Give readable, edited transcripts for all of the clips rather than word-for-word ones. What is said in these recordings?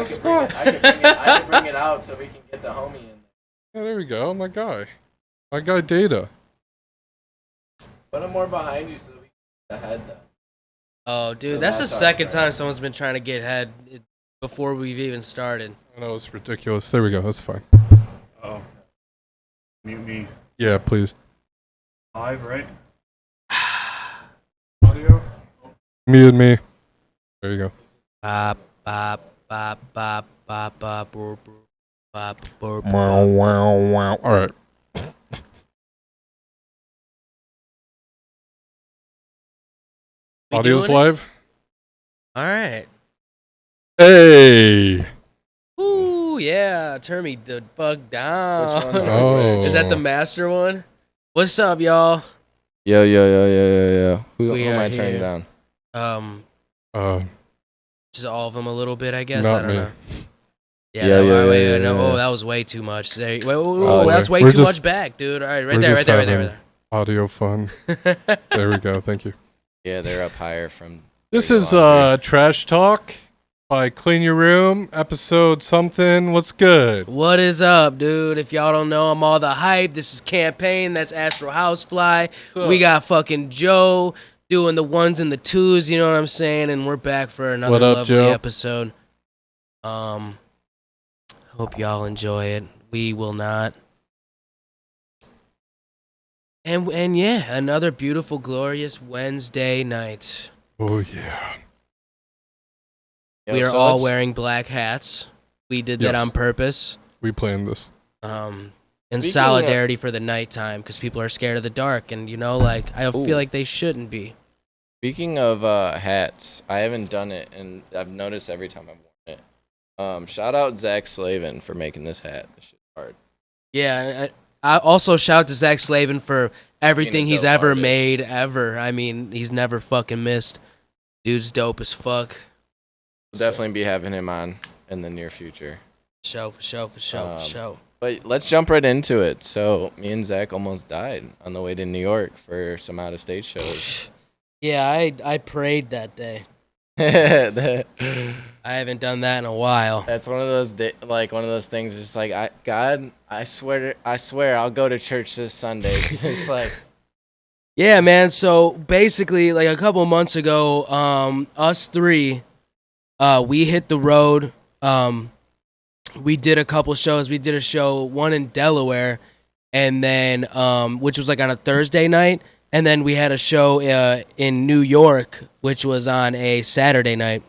spot. I can bring it out so we can get the homie in. Yeah, there we go. My guy. My guy Data. Put him more behind you so we can get the head though. Oh, dude, So that's the that's our second friend. time someone's been trying to get head before we've even started. I know it's ridiculous. There we go. That's fine. Oh. Mute me. Yeah, please. Live, right? Audio. Mute me. There you go. Bop, bop, bop, bop, bop, bop, burp, burp, bop, burp, Wow, bop. wow, wow. All right. We Audio's doing it? live. All right. Hey. Ooh, yeah. Turn me the fuck down. Which one's Oh. Is that the master one? What's up, y'all? Yo. Who We am are I turning here. down? Just all of them a little bit, I guess. Not I don't me. know. Yeah, Wait, no, yeah. oh, that was way too much. Wait, Oh, that's way we're too just- much back, dude. All right, we're right there, right just there, right there, having audio fun. right there. There we go. Thank you. Yeah, they're up higher from. This Dirty is Laundry. Trash Talk by Clean Your Room, episode something. What's good? What is up, dude? If y'all don't know, I'm all the hype. This is Campaiign. That's Astral Housefly. What's We up? got fucking Joe doing the ones and the twos, you know what I'm saying? And we're back for another What up, lovely Joe? episode. Hope y'all enjoy it. We will not. And yeah, another beautiful, glorious Wednesday night. Oh yeah. Yo, We are so all let's- wearing black hats. We did that Yes. on purpose. We planned this. In Speaking solidarity for the nighttime, because people are scared of the dark, and like I Ooh. feel like they shouldn't be. Speaking of hats, I haven't done it, and I've noticed every time I've worn it. Shout out Zach Slavin for making this hat. This shit's hard. Yeah, I also shout out to Zach Slavin for everything Being a he's dope ever artist. made ever. I mean, he's never fucking missed. Dude's dope as fuck. We'll definitely be having him on in the near future. For show. But let's jump right into it. So me and Zach almost died on the way to New York for some out of state shows. Yeah, I prayed that day. That's I haven't done that in a while. one of those one of those things. It's like God, I swear I'll go to church this Sunday. It's like Yeah, man. So basically, like a couple months ago, us three, we hit the road. We did a couple shows. We did a show, one in Delaware, and then which was like on a Thursday night, and then we had a show in New York, which was on a Saturday night.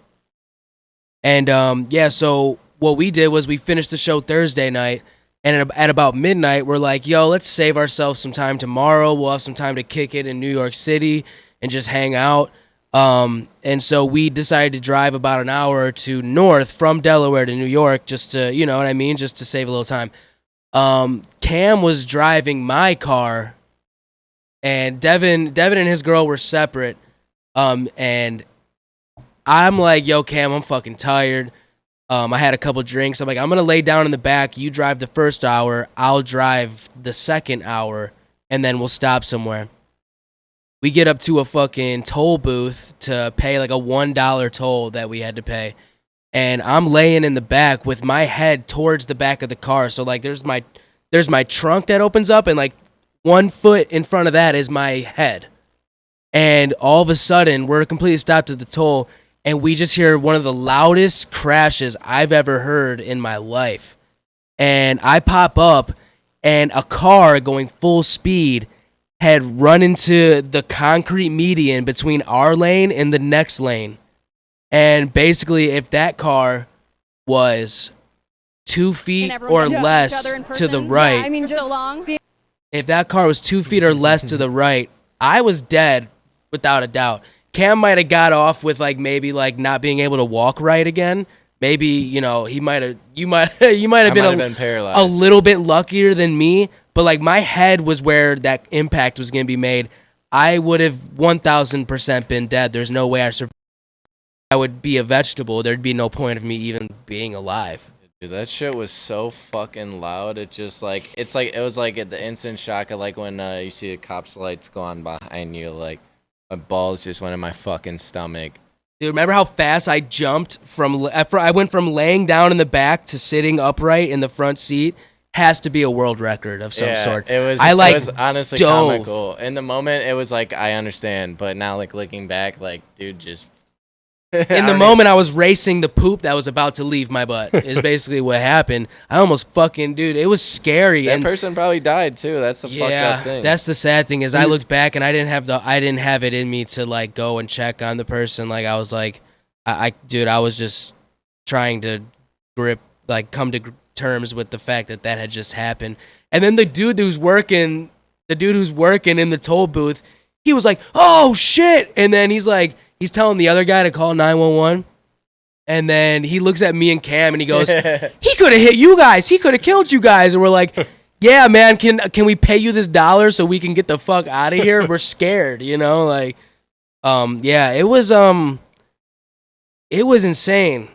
And yeah, so what we did was we finished the show Thursday night, and at about midnight, we're like, yo, let's save ourselves some time tomorrow. We'll have some time to kick it in New York City and just hang out. And so we decided to drive about an hour or two north from Delaware to New York just to, you know what I mean, just to save a little time. Cam was driving my car, and Devin and his girl were separate. And I'm like, yo, Cam, I'm fucking tired. I had a couple drinks. I'm like, I'm going to lay down in the back. You drive the first hour. I'll drive the second hour, and then we'll stop somewhere. We get up to a fucking toll booth to pay like a $1 toll that we had to pay. And I'm laying in the back with my head towards the back of the car. So like there's my trunk that opens up, and like 1 foot in front of that is my head. And all of a sudden we're completely stopped at the toll, and we just hear one of the loudest crashes I've ever heard in my life. And I pop up, and a car going full speed had run into the concrete median between our lane and the next lane. And basically, if that car was 2 feet or less to the right, Yeah, I mean, just so long. if that car was 2 feet or less to the right, I was dead without a doubt. Cam might have got off with like maybe like not being able to walk right again. Maybe, you know, you might have been paralyzed. a little bit luckier than me, but like my head was where that impact was going to be made. I would have 1000% been dead. There's no way I survived. I would be a vegetable. There'd be no point of me even being alive. Dude, that shit was so fucking loud. It just like it was like the instant shock of like when you see the cops lights go on behind you. Like my balls just went in my fucking stomach. Dude, remember how fast I jumped I went from laying down in the back to sitting upright in the front seat. Has to be a world record of some sort. It was. I It like was honestly dove. comical. In the moment, it was like I understand, but now like looking back, like dude, just In the moment, I was racing the poop that was about to leave my butt. Is basically what happened. I almost fucking, dude, it was scary. that And person probably died too. That's the fucked up thing. that's the sad thing is I looked back and I didn't have it in me to like go and check on the person. Like I was like, dude, I was just trying to come to terms with the fact that had just happened. And then the dude who's working in the toll booth, he was like, "Oh shit!" And then he's telling the other guy to call 911. And then he looks at me and Cam and he goes, "He could have hit you guys. He could have killed you guys." And we're like, "Yeah, man. Can we pay you this $1 so we can get the fuck out of here? We're scared, you know." Like, yeah, it was insane.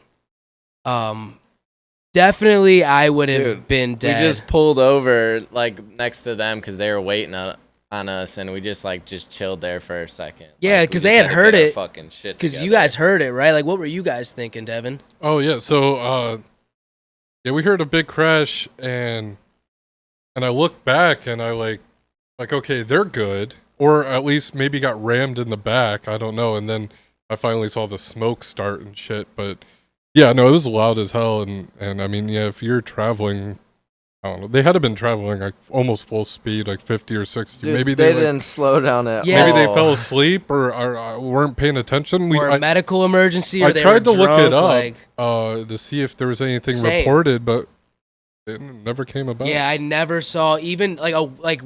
Definitely, I would have been dead. We just pulled over like next to them because they were waiting on us, and we just chilled there for a second. Yeah, Like, because we they just had to heard get our it. fucking shit Because you together. guys heard it, right? Like, what were you guys thinking, Devin? Oh yeah, so yeah, we heard a big crash and I looked back and I like okay, they're good, or at least maybe got rammed in the back. I don't know. And then I finally saw the smoke start and shit. But yeah, no, it was loud as hell. And I mean, yeah, if you're traveling, I don't know, they had to been traveling like almost full speed, like 50 or 60. Dude, maybe they like, didn't slow down at Yeah. maybe they all. fell asleep or weren't paying attention. Or a medical emergency? Or I they tried to were look drunk, it up like- to see if there was anything Same. reported, but it never came about. Yeah, I never saw even like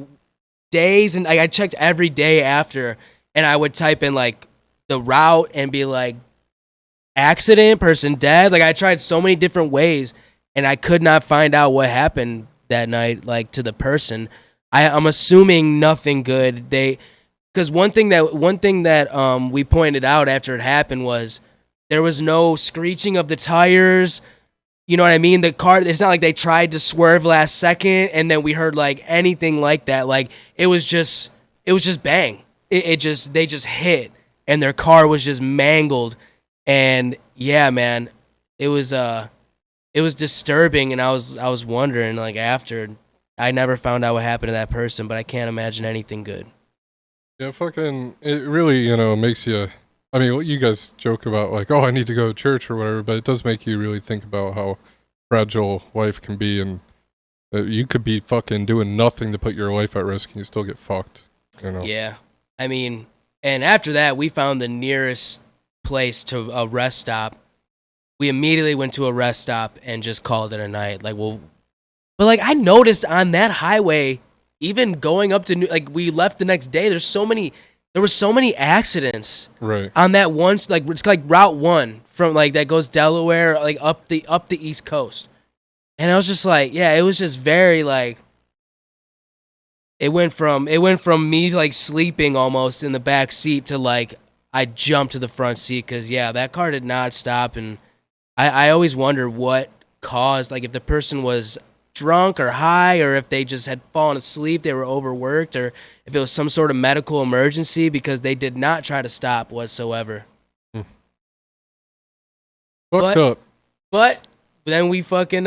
days, and I checked every day after, and I would type in like the route and be like accident, person dead. Like I tried so many different ways, and I could not find out what happened that night, like to the person. I'm assuming nothing good. Because one thing that we pointed out after it happened was there was no screeching of the tires. You know what I mean? The car, it's not like they tried to swerve last second and then we heard like anything like that. Like it was just bang. They just hit and their car was just mangled. And yeah, man, it was disturbing. And I was wondering like after, I never found out what happened to that person, but I can't imagine anything good. Yeah, fucking, it really, makes you, I mean, you guys joke about like, oh, I need to go to church or whatever, but it does make you really think about how fragile life can be, and you could be fucking doing nothing to put your life at risk and you still get fucked, Yeah. I mean, and after that, we found the nearest place to a rest stop. We immediately went to a rest stop and just called it a night. Like, but like I noticed on that highway, even going up to like we left the next day, there were so many accidents Right. on that one, like it's like Route 1 from like that goes Delaware, like up the East Coast. And I was just like, yeah, it was just very like it went from me like sleeping almost in the back seat to like I jumped to the front seat because yeah, that car did not stop. And I always wonder what caused, like if the person was drunk or high, or if they just had fallen asleep, they were overworked, or if it was some sort of medical emergency, because they did not try to stop whatsoever. Fucked up. But then we fucking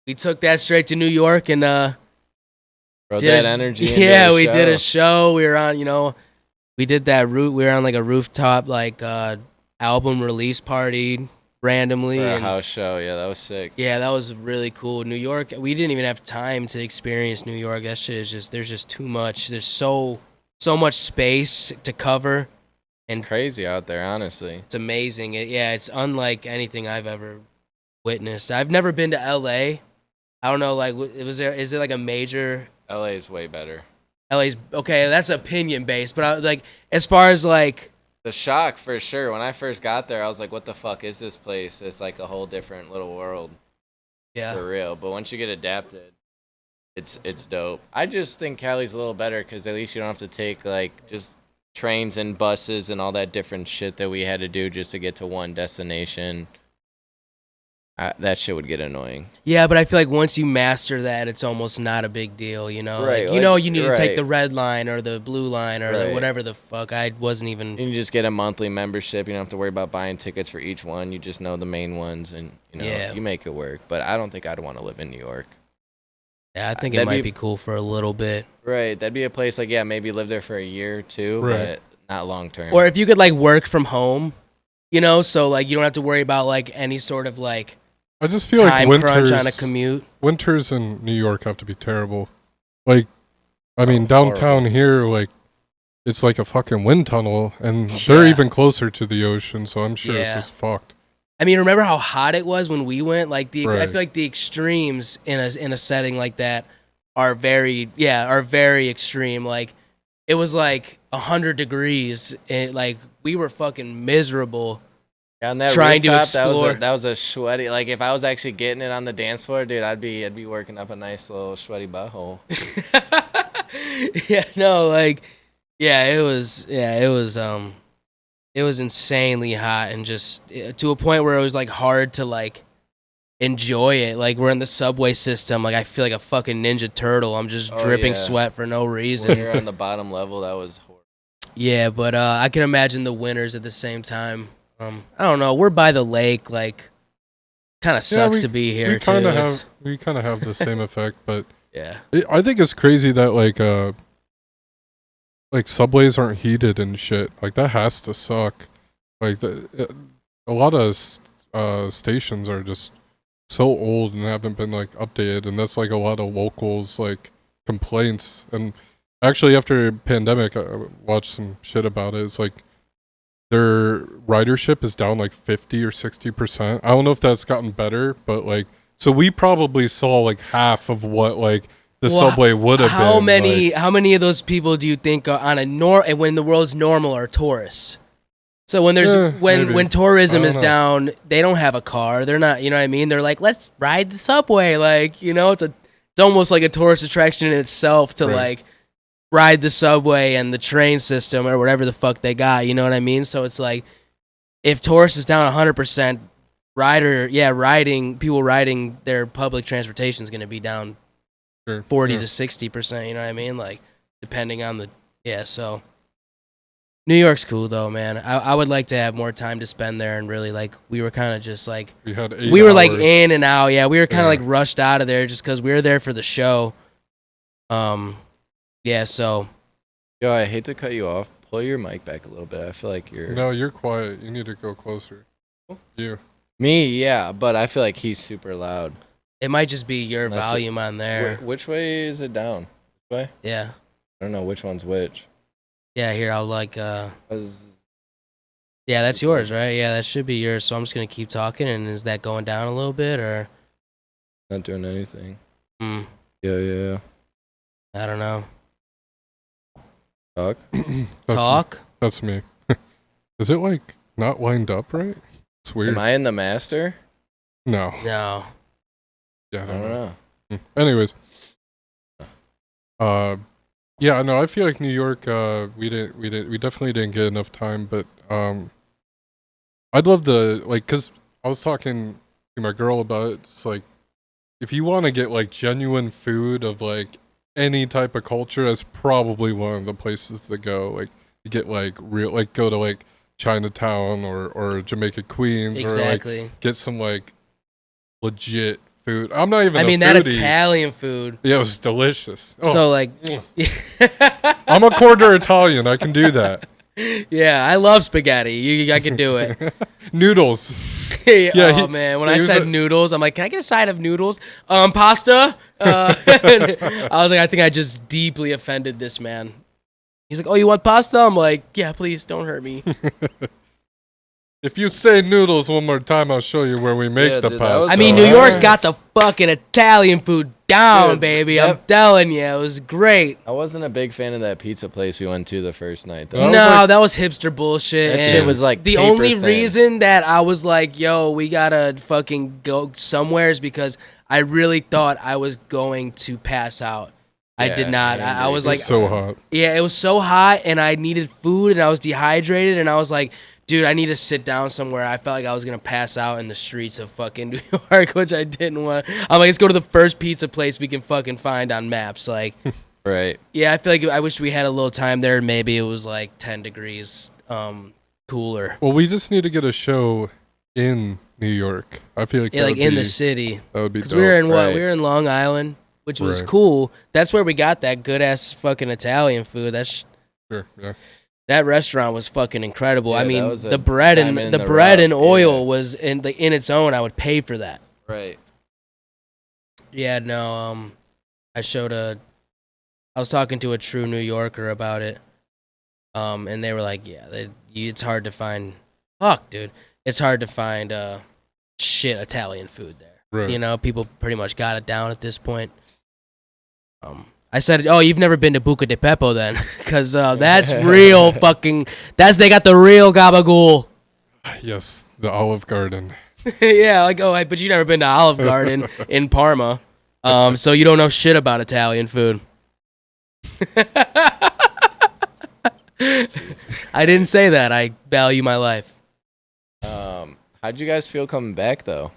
we took that straight to New York and Bro, did that a- energy. into yeah, the we did a show. show. We were on, we did that route. We were on like a rooftop like album release party randomly. For a And house show. Yeah, that was sick. yeah, that was really cool. New York, we didn't even have time to experience New York. That shit is just, there's just too much. There's so much space to cover. And It's crazy out there, honestly. it's amazing. It's unlike anything I've ever witnessed. I've never been to LA. I don't know, like, is it like a major? LA is way better. LA's okay. That's opinion based, but like as far as like, The shock for sure. When I first got there, I was like, "What the fuck is this place?" It's like a whole different little world yeah, for real. But once you get adapted, it's dope. I just think Cali's a little better because at least you don't have to take like just trains and buses and all that different shit that we had to do just to get to one destination. that shit would get annoying. Yeah, but I feel like once you master that, it's almost not a big deal, you know? Right, Like, you know you need to right. take the red line or the blue line or Right. whatever the fuck. I wasn't even... You just get a monthly membership. You don't have to worry about buying tickets for each one. You just know the main ones, and you make it work. But I don't think I'd want to live in New York. Yeah, I think it might be cool for a little bit. Right, that'd be a place like maybe live there for a year or two, but not long term. Or if you could like work from home, you know, so like you don't have to worry about like any sort of like I just feel time like crunch on a commute. Winters in New York have to be terrible. Like, I mean, downtown here, like, it's like a fucking wind tunnel, and they're even closer to the ocean, so I'm sure it's just fucked. I mean, remember how hot it was when we went? Like I Right. feel like the extremes in a setting like that are very extreme. Like it was like 100 degrees, and like we were fucking miserable. On that trying to rooftop, explore. that was a sweaty. Like if I was actually getting it on the dance floor, dude, I'd be working up a nice little sweaty butthole. It was insanely hot and just to a point where it was like hard to like enjoy it. Like we're in the subway system, like I feel like a fucking Ninja Turtle. I'm just dripping sweat for no reason. When you're on the bottom level, that was horrible. Yeah, but I can imagine the winters at the same time. I don't know. We're by the lake, like kind of sucks to be here. We kind of have the same effect, but yeah, I think it's crazy that like subways aren't heated and shit. Like that has to suck. Like a lot of stations are just so old and haven't been like updated, and that's like a lot of locals like complaints. And actually, after pandemic, I watched some shit about it. It's like their ridership is down like 50 or 60%. I don't know if that's gotten better, but like, so we probably saw like half of what like the subway would have been. How many of those people do you think are on when the world's normal are tourists? So when there's when tourism is down, they don't have a car. They're not, you know what I mean? They're like, let's ride the subway. Like, you know, it's almost like a tourist attraction in itself to like ride the subway and the train system or whatever the fuck they got, you know what I mean? So it's like, if tourists is down 100%, people riding their public transportation is going to be down 40 to 60%, you know what I mean? Like, depending on so. New York's cool though, man. I would like to have more time to spend there, and really like, we were kind of just like, we were like in and out. Yeah, we were kind of like rushed out of there just because we were there for the show. Yeah, so. Yo, I hate to cut you off. Pull your mic back a little bit. I feel like you're... No, you're quiet. You need to go closer. You. Me, yeah, but I feel like he's super loud. It might just be your volume on there. Which way is it down? This way? Yeah. I don't know which one's which. Yeah, here, I'll like... Yeah, that's yours, right? Yeah, that should be yours. So I'm just going to keep talking, and is that going down a little bit, or... Not doing anything. Yeah. I don't know. Talk? Talk? That's me. Is it like not lined up right? It's weird. Am I in the master? No. No. Yeah, I don't know. Anyways. Yeah, no, I feel like New York, we definitely didn't get enough time, but I'd love to, like, cause I was talking to my girl about it. It's like, if you want to get like genuine food of like any type of culture, that's probably one of the places to go. Like, you get like real, like go to like Chinatown or Jamaica Queens, or like get some like legit food. I'm not even. I mean, that Italian food. Yeah, it was delicious. Oh. So like, I'm a quarter Italian. I can do that. Yeah, I love spaghetti. I can do it. Noodles. Man, when I said noodles, I'm like, can I get a side of noodles? Pasta. I was like, I think I just deeply offended this man. He's like, oh, you want pasta? I'm like, yeah, please don't hurt me. If you say noodles one more time, I'll show you where we make the pasta. I mean, New York's got the fucking Italian food down, baby. I'm telling you, it was great. I wasn't a big fan of that pizza place we went to the first night, though. No, that was hipster bullshit. That shit was like the only reason that I was like, yo, we gotta fucking go somewhere is because I really thought I was going to pass out. I did not. I was like, so hot. Yeah, it was so hot, and I needed food, and I was dehydrated, and I was like, dude, I need to sit down somewhere. I felt like I was gonna pass out in the streets of fucking New York, which I didn't want. I'm like, let's go to the first pizza place we can fucking find on maps. Like, Right. yeah, I feel like I wish we had a little time there. Maybe it was like 10 degrees cooler. Well, we just need to get a show in New York. I feel like Yeah, like in the city. that would be dope. Because we were in what? Right. We were in Long Island, which was Right. cool. That's where we got that good ass fucking Italian food. Sure, yeah. That restaurant was fucking incredible. Yeah, I that mean, was a the bread and diamond in the the bread and rough, oil yeah. was in its own. I would pay for that. Right. Yeah, no. I was talking to a true New Yorker about it. And they were like, yeah, it's hard to find. Fuck, dude, it's hard to find shit Italian food there. Right. You know, people pretty much got it down at this point. I said, oh, you've never been to Buca di Beppo then? Because that's real fucking... They got the real gabagool. Yes, the Olive Garden. Yeah, like, oh, but you never been to Olive Garden in Parma. So you don't know shit about Italian food. I didn't say that. I value my life. How'd you guys feel coming back though?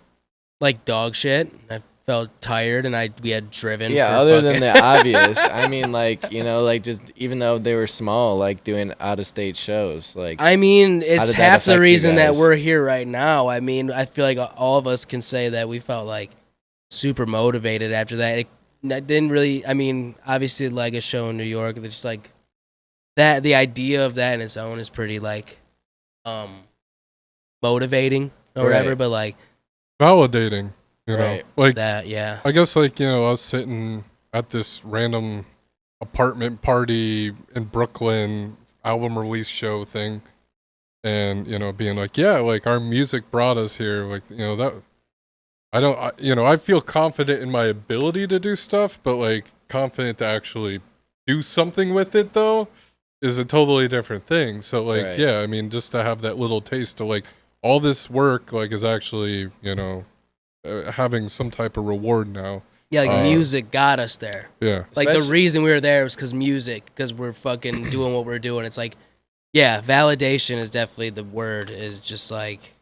Like dog shit. I felt tired and we had driven. Yeah, for other than fucking- the obvious. I mean, like, you know, like just even though they were small, like doing out of state shows, like I mean, it's did that half the affect you reason that guys? we're here right now. I mean, I feel like all of us can say that we felt like super motivated after that. That didn't really, I mean, obviously like a show in New York, it's just like that, the idea of that in its own is pretty like motivating or whatever, Right. but like Validating, you know. Right. Like, that, yeah. I guess, like, you know, I was sitting at this random apartment party in Brooklyn, album release show thing, and, you know, being like, yeah, like, our music brought us here. Like, you know, that, you know, I feel confident in my ability to do stuff, but, like, confident to actually do something with it, though, is a totally different thing. So, like, Right. yeah, I mean, just to have that little taste of, like, all this work, like, is actually, you know, having some type of reward now. Yeah, like music got us there. Yeah. Like the Especially- reason we were there was because music, because we're fucking doing what we're doing. It's like, yeah, validation is definitely the word. Is just like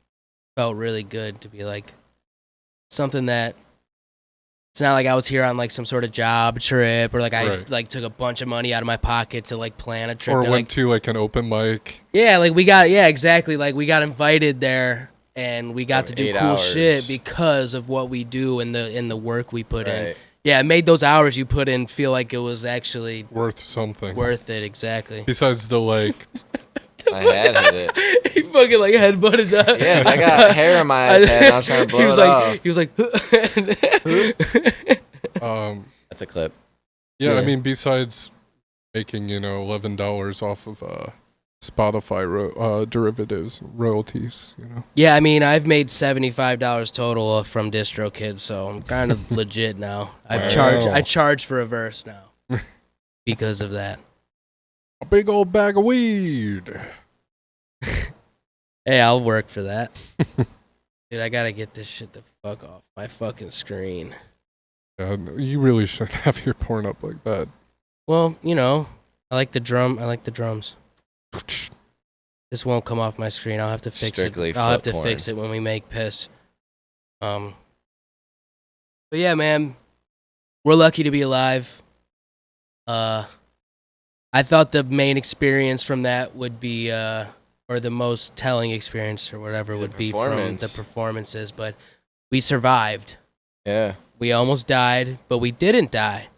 felt really good to be like something that it's not like I was here on like some sort of job trip or like I Right. like took a bunch of money out of my pocket to like plan a trip. Or to, went like, to, like, an open mic. yeah, like exactly. Like we got invited there and we got to do 8 cool hours. shit because of what we do and the work we put in. Right. Yeah, it made those hours you put in feel like it was actually Worth something. worth it, exactly. Besides the, like, I had hit it. He fucking like headbutted that. Yeah, I got hair in my iPad and I was trying to blow he was it like, off. he was like, That's a clip. yeah, Yeah. I mean, besides making, you know, $11 off of Spotify derivatives, royalties, you know. yeah. I mean, I've made $75 total from DistroKid, so I'm kind of legit now. I Wow. charge for a verse now because of that. A big old bag of weed. Hey, I'll work for that. Dude, I gotta get this shit the fuck off my fucking screen. Yeah, no, you really shouldn't have your porn up like that. Well, you know, I like the drums. This won't come off my screen. I'll have to fix Strictly it. I'll have foot to porn. fix it when we make piss. But yeah, man, we're lucky to be alive. I thought the main experience from that would be, or the most telling experience or whatever The would be from performance. the performances, but we survived. Yeah. We almost died, but we didn't die.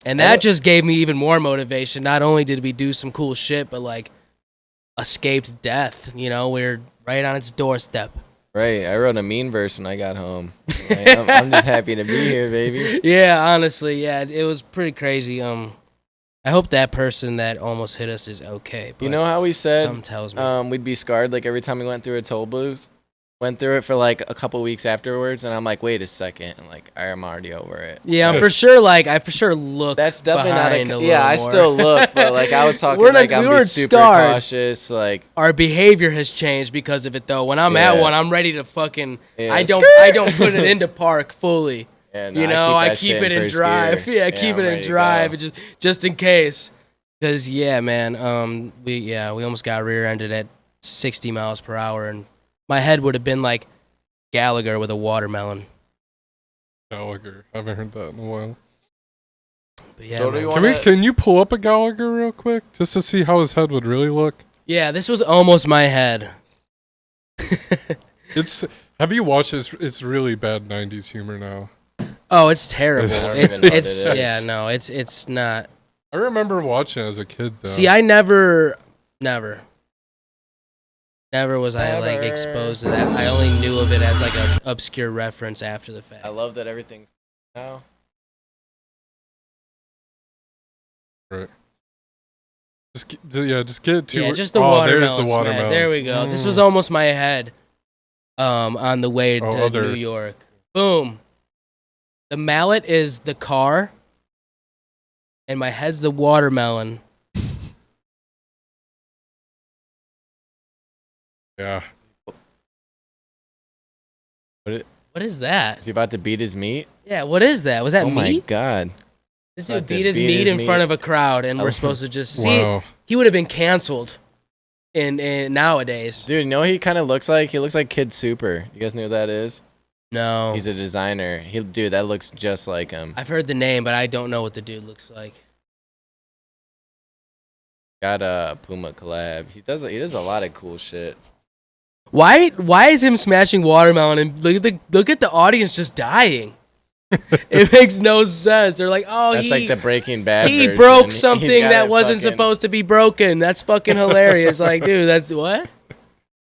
And I that don't- just gave me even more motivation. Not only did we do some cool shit, but like escaped death. You know, we're right on its doorstep. Right. I wrote a mean verse when I got home. Like, I'm just happy to be here, baby. Yeah, honestly, yeah, it was pretty crazy. I hope that person that almost hit us is okay. But You know how we said something tells me. we'd be scarred like every time we went through a toll booth? Went through it for like a couple weeks afterwards, and I'm like, wait a second, and like I'm already over it. Yeah, I'm for sure. Like, I for sure look. That's definitely behind not a a yeah. I little more. still look, but like I was talking We're not- like I'm we be weren't super scarred. cautious. Like Our behavior has changed because of it, though. When I'm at Yeah. one, I'm ready to fucking. Yeah, I don't put it into park fully. yeah, no, You know, I that keep shit it in first drive. gear. Yeah, keep I'm it ready in to drive, go. just in case. Cause yeah, man, we almost got rear-ended at 60 miles per hour, and my head would have been like Gallagher with a watermelon. Gallagher. I haven't heard that in a while. But yeah, So do man. you Can you pull up a Gallagher real quick just to see how his head would really look? Yeah, this was almost my head. Have you watched this? It's really bad 90s humor now. Oh, it's terrible. I don't It's even know what it's it is. yeah, no, it's not. I remember watching it as a kid though. See, I never was I like Never. exposed to that. I only knew of it as like an obscure reference after the fact. I love that everything's now. Right. Just get it to Yeah, just the there's watermelon the smash. watermelon. There we go. This was almost my head. On the way to New York. Boom. The mallet is the car, and my head's the watermelon. Yeah. What is that? Is he about to beat his meat? Yeah, what is that? Was that Oh my meat? god. This About dude to beat his beat meat his in meat. front of a crowd, and we're Oh. supposed to just see. Wow. He would have been canceled in nowadays. Dude, you know what he kind of looks like? He looks like Kid Super. You guys know who that is? No, He's a designer. Dude, that looks just like him. I've heard the name, but I don't know what the dude looks like. Got a Puma collab. He does a lot of cool shit. Why is him smashing watermelon and look at the audience just dying? It makes no sense. They're like, oh, That's like the Breaking Bad he version. broke He's something got that it wasn't fucking- supposed to be broken. That's fucking hilarious. Like, dude, that's what?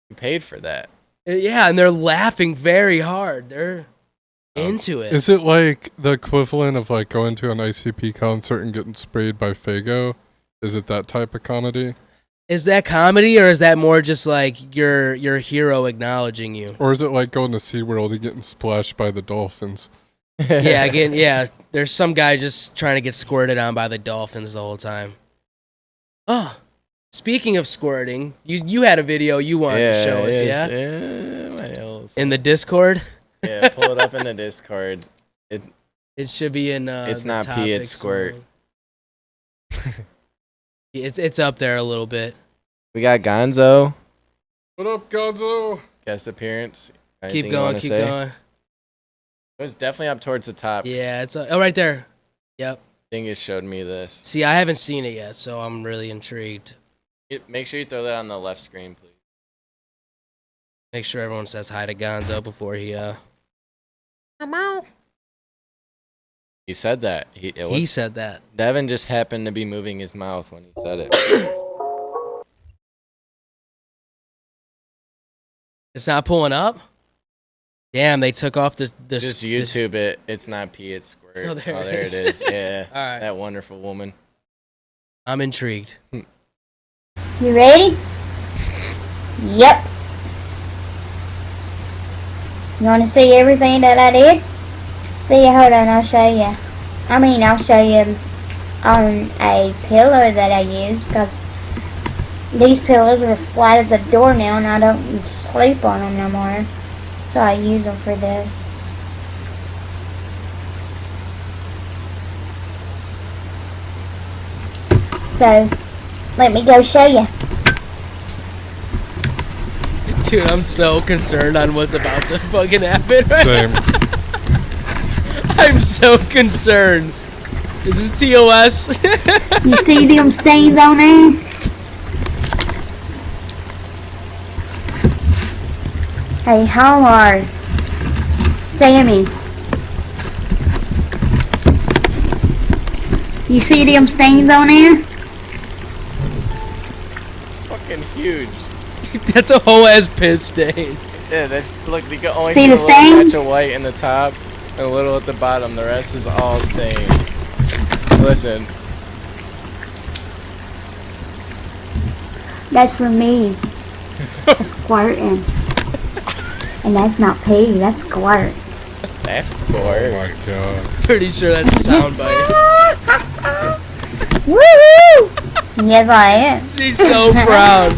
He paid for that. Yeah, and they're laughing very hard. They're into it. Is it like the equivalent of like going to an ICP concert and getting sprayed by Fago? Is it that type of comedy? Is that comedy, or is that more just like your hero acknowledging you? Or is it like going to SeaWorld and getting splashed by the dolphins? Yeah, again, yeah. There's some guy just trying to get squirted on by the dolphins the whole time. Oh, speaking of squirting, you had a video you wanted to show us, yeah? Yeah, what else? In the Discord? Yeah, pull it up in the Discord. It should be in It's the not pee, it's topics squirt. somewhere. It's up there a little bit. We got Gonzo. What up, Gonzo? Guest appearance. Keep Anything you going, wanna keep say? going. It was definitely up towards the top. Yeah, it's right there. Yep. Dingus showed me this. See, I haven't seen it yet, so I'm really intrigued. Make sure you throw that on the left screen, please. Make sure everyone says hi to Gonzo before he He said that. he said that. Devin just happened to be moving his mouth when he said it. It's not pulling up? Damn, they took off the Just YouTube it. It's not pee, it's squirt. Oh, there it there is. it is. Yeah. All right. That wonderful woman. I'm intrigued. You ready? Yep. You want to see everything that I did? See, hold on, I'll show you. I'll show you on a pillow that I used, because these pillows are flat as a door now and I don't sleep on them no more. So I use them for this. So, let me go show you. Dude, I'm so concerned on what's about to fucking happen right Same. now. I'm so concerned. Is this TOS? You see them stains on there? Hey, how are Sammy? You see them stains on there? It's fucking huge. That's a whole ass piss stain. Yeah, look, you can only See see the a little stains? patch of white in the top and a little at the bottom. The rest is all stained. Listen. That's for me. A squirting. And that's not pee, that's squirt. That's Oh squirt. my god. Pretty sure that's a soundbite. Woohoo! Yes, I am. She's so proud.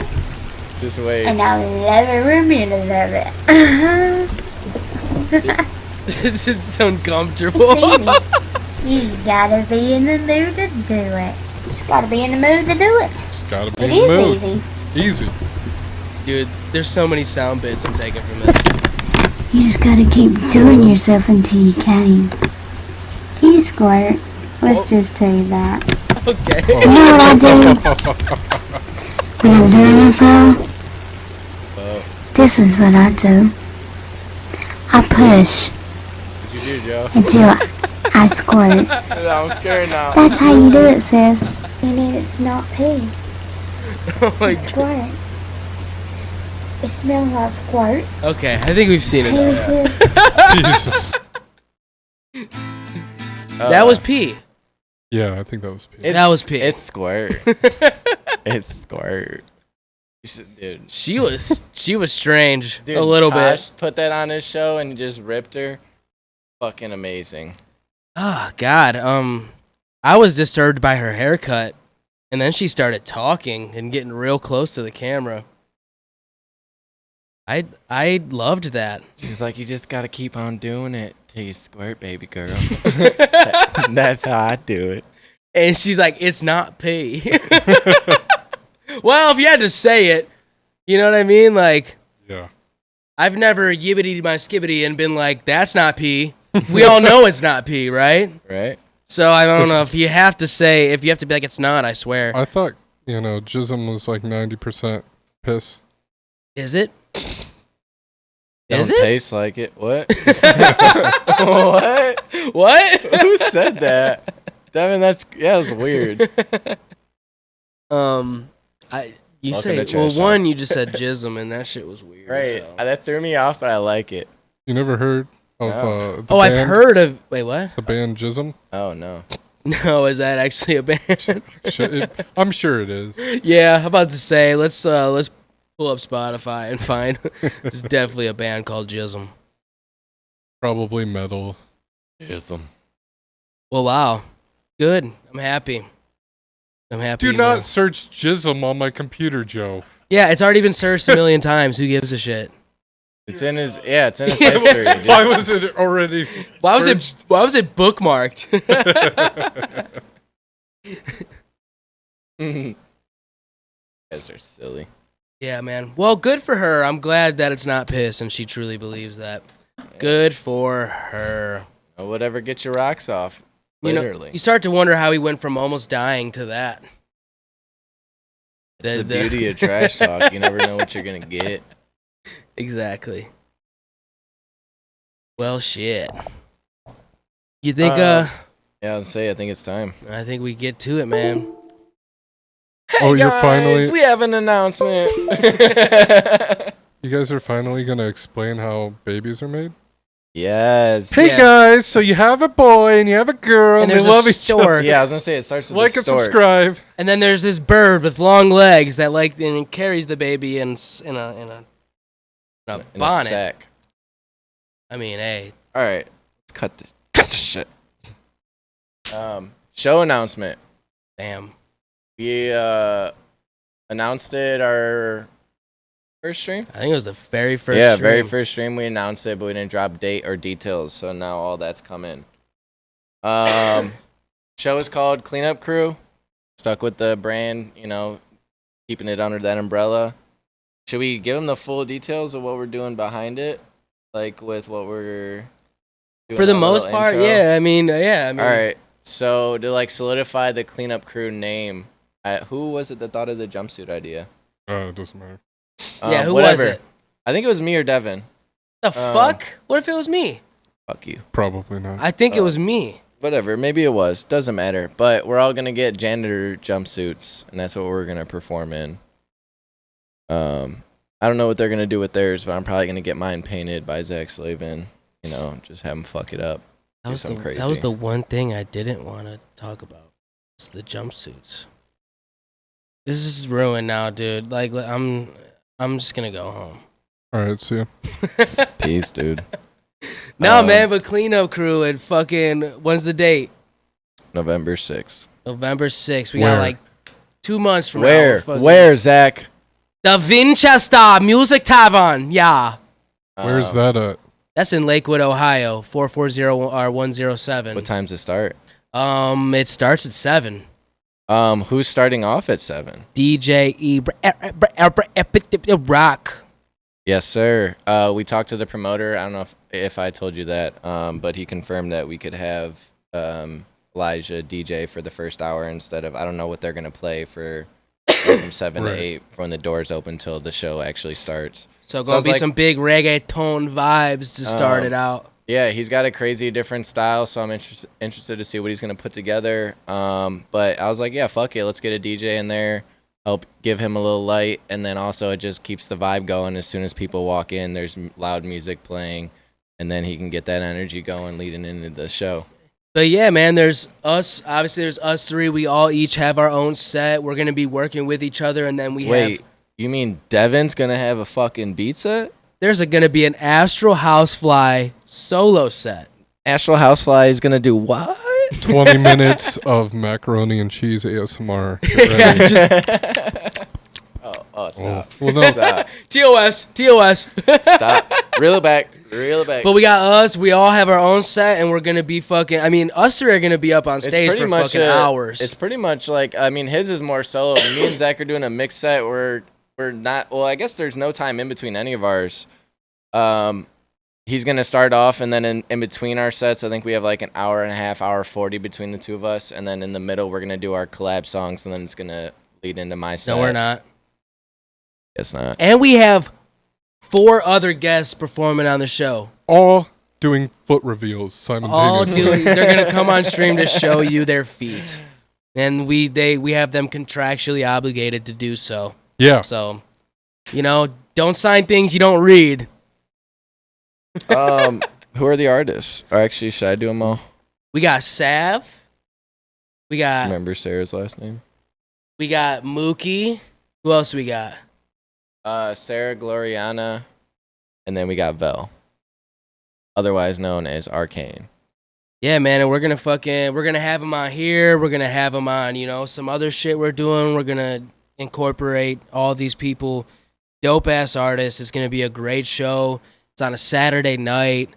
Just wait. And I'll love every minute of it. This is so uncomfortable. It's easy. You just gotta be in the mood to do it. You just gotta be in the mood to do it. Just gotta be It in the mood. is easy. Easy. Dude, there's so many sound bits I'm taking from this. You just gotta keep doing yourself until you came. You squirt. Let's just tell you that. Okay. You know what I do? When I'm doing myself? This is what I do. I push What'd you do, Joe? until I squirt. I'm scared now. That's how you do it, sis. And it's not pee. Oh my It's god. squirt. It smells like squirt. Okay, I think we've seen it. Hey, Now. sis. Jesus. That was pee. Yeah, I think that was Pete. That was pee. It's squirt. It's squirt. You should- Dude. She was strange Dude, a little Tosh bit. put that on his show and just ripped her. Fucking amazing. Oh god. I was disturbed by her haircut, and then she started talking and getting real close to the camera. I loved that. She's like, you just gotta keep on doing it till you squirt, baby girl. That's how I do it. And she's like, it's not pee. Well, if you had to say it, you know what I mean? Like, Yeah. I've never yibbity my skibbity and been like, that's not pee. We all know it's not pee, right? Right? So I don't know if you have to say, if you have to be like, it's not, I swear. I thought, jism was like 90% piss. Is it? Don't Is it? taste like it. What? What? What? Who said that? Devin, that was weird. You Welcome say, to Trash Talk. one, you just said jism, and that shit was weird. Right. so. That threw me off, but I like it. You never heard of No. the Oh, I've band, heard of. Wait, what? the band Jism? Oh, no. No, is that actually a band? I'm sure it is. Yeah, I'm about to say let's pull up Spotify and find. There's definitely a band called Jism. Probably metal. Well, wow, good. I'm happy. Do not search Jism on my computer, Joe. Yeah, it's already been searched a million times. Who gives a shit? It's in his history. Why was it already Why was searched? it bookmarked? You guys are silly. Yeah, man. Well, good for her. I'm glad that it's not piss, and she truly believes that. Good for her. Whatever gets your rocks off. You Literally. know, you start to wonder how he went from almost dying to that. It's the beauty of trash talk. You never know what you're going to get. Exactly. Well, shit. You think, Yeah, I was say I think it's time. I think we get to it, man. Oh, you're Guys, finally. we have an announcement. You guys are finally gonna explain how babies are made. Yes. Hey Yeah. guys, so you have a boy and you have a girl, and they there's love a each other. stork. Yeah, I was gonna say it starts with Like the and stork. subscribe. And then there's this bird with long legs that and it carries the baby in a In a bonnet. sack. I mean, hey. All right, let's cut the shit. Show announcement. Damn. We announced it our first stream. I think it was the very first Yeah, stream. very first stream we announced it, but we didn't drop date or details. So now all that's come in. Show is called Cleanup Crew. Stuck with the brand, keeping it under that umbrella. Should we give them the full details of what we're doing behind it, like with what we're doing? For the a most little part, intro? yeah. I mean, All All right. So to solidify the Cleanup Crew name, who was it that thought of the jumpsuit idea? It doesn't matter. Yeah, who whatever. was it? I think it was me or Devin. The fuck? What if it was me? Fuck you. Probably not. I think it was me. Whatever. Maybe it was. Doesn't matter. But we're all gonna get janitor jumpsuits, and that's what we're gonna perform in. I don't know what they're gonna do with theirs, but I'm probably gonna get mine painted by Zach Slavin. Just have them fuck it up. That Do was, something that was crazy. the one thing I didn't want to talk about. It's the jumpsuits. This is ruined now, dude. Like, I'm just gonna go home. All right, see ya. Peace, dude. No, man, but Cleanup Crew and fucking, when's the date? November 6th. November 6th. We Where? got like 2 months from now. Where? We're fucking- Where, Zach? The Winchester Music Tavern. Yeah. Where's that at? That's in Lakewood, Ohio. 440 or 107. What time's it start? It starts at 7. Who's starting off at 7? DJ Rock. Yes, sir. We talked to the promoter. I don't know if I told you that, but he confirmed that we could have Elijah DJ for the first hour instead of, I don't know what they're going to play for from 7 to 8 when the doors open till the show actually starts. So going to be some big reggaeton vibes to start it out. Yeah, he's got a crazy different style, so I'm interested to see what he's going to put together. But I was like, yeah, fuck it. Let's get a DJ in there, help give him a little light, and then also it just keeps the vibe going. As soon as people walk in, there's loud music playing, and then he can get that energy going leading into the show. But yeah, man, there's us. Obviously, there's us three. We all each have our own set. We're going to be working with each other, and then Wait, you mean Devin's going to have a fucking beat set? There's going to be an Astral Housefly solo set. Astral Housefly is going to do what? 20 minutes of macaroni and cheese ASMR. Yeah, Stop. Well, no. Stop. TOS. Stop. Reel it back. But we got us. We all have our own set, and we're going to be fucking... I mean, us three are going to be up on stage for fucking hours. It's pretty much like... I mean, his is more solo. Me and Zach are doing a mix set where we're not... Well, I guess there's no time in between any of ours. He's going to start off, and then in between our sets, I think we have like an hour and a half, hour 40 between the two of us. And then in the middle, we're going to do our collab songs, and then it's going to lead into my set. No, we're not. It's not. And we have 4 other guests performing on the show. All doing foot reveals simultaneously. They're going to come on stream to show you their feet. And we have them contractually obligated to do so. Yeah. So, don't sign things you don't read. Who are the artists? Or actually, should I do them all? We got Sav. We got... Remember Sarah's last name? We got Mookie. Who else we got? Sarah Gloriana. And then we got Vel. Otherwise known as Arcane. Yeah, man, and we're gonna have them on here. We're gonna have them on, some other shit we're doing. We're gonna incorporate all these people. Dope ass artists. It's gonna be a great show. It's on a Saturday night.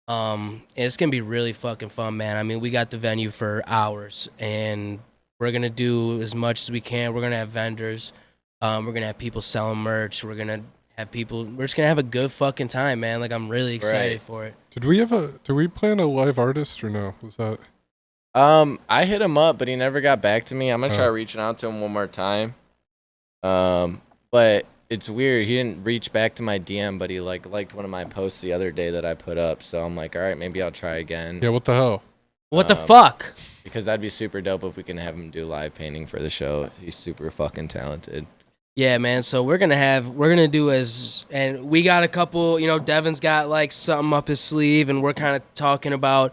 And it's going to be really fucking fun, man. I mean, we got the venue for hours, and we're going to do as much as we can. We're going to have vendors. We're going to have people selling merch. We're just going to have a good fucking time, man. Like, I'm really excited for it. Did we plan a live artist or no? Was that? I hit him up, but he never got back to me. I'm going to try reaching out to him one more time. But it's weird. He didn't reach back to my DM, but he liked one of my posts the other day that I put up. So I'm like, all right, maybe I'll try again. Yeah, what the hell? What the fuck? Because that'd be super dope if we can have him do live painting for the show. He's super fucking talented. Yeah, man. So we're gonna do and we got a couple. Devin's got like something up his sleeve, and we're kind of talking about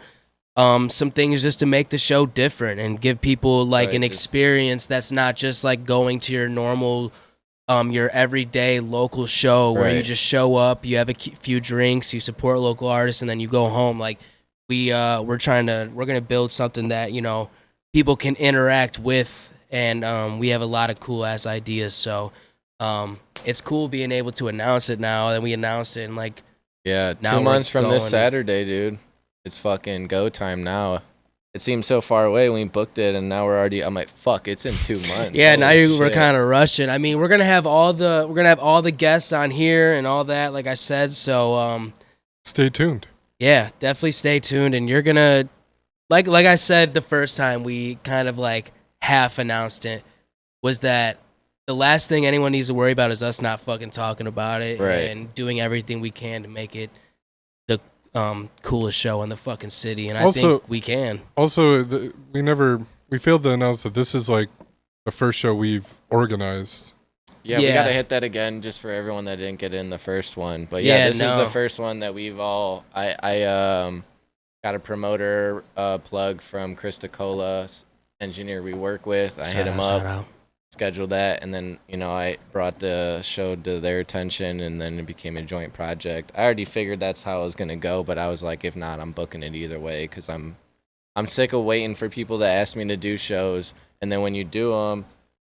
some things just to make the show different and give people like an experience that's not just like going to your normal. Your everyday local show where you just show up, you have a few drinks, you support local artists, and then you go home. Like we're gonna build something that people can interact with, and we have a lot of cool ass ideas. So it's cool being able to announce it now, and we announced it, and like 2 months from this Saturday, dude. It's fucking go time now. It seemed so far away when we booked it, and now I'm like, fuck, it's in 2 months. Yeah, now we're kind of rushing. I mean, we're gonna have all the guests on here and all that, like I said. So stay tuned. Yeah, definitely stay tuned, and you're gonna like I said the first time we kind of like half announced it was that the last thing anyone needs to worry about is us not fucking talking about it and doing everything we can to make it the coolest show in the fucking city, and I think we can. Also, we failed to announce that this is like the first show we've organized. Yeah, we gotta hit that again just for everyone that didn't get in the first one. But this is the first one that we've all. I got a promoter plug from Krista Cola's engineer we work with. I hit him up. Scheduled that, and then I brought the show to their attention, and then it became a joint project. I already figured that's how it was gonna go, but I was like, if not, I'm booking it either way because I'm sick of waiting for people to ask me to do shows, and then when you do them,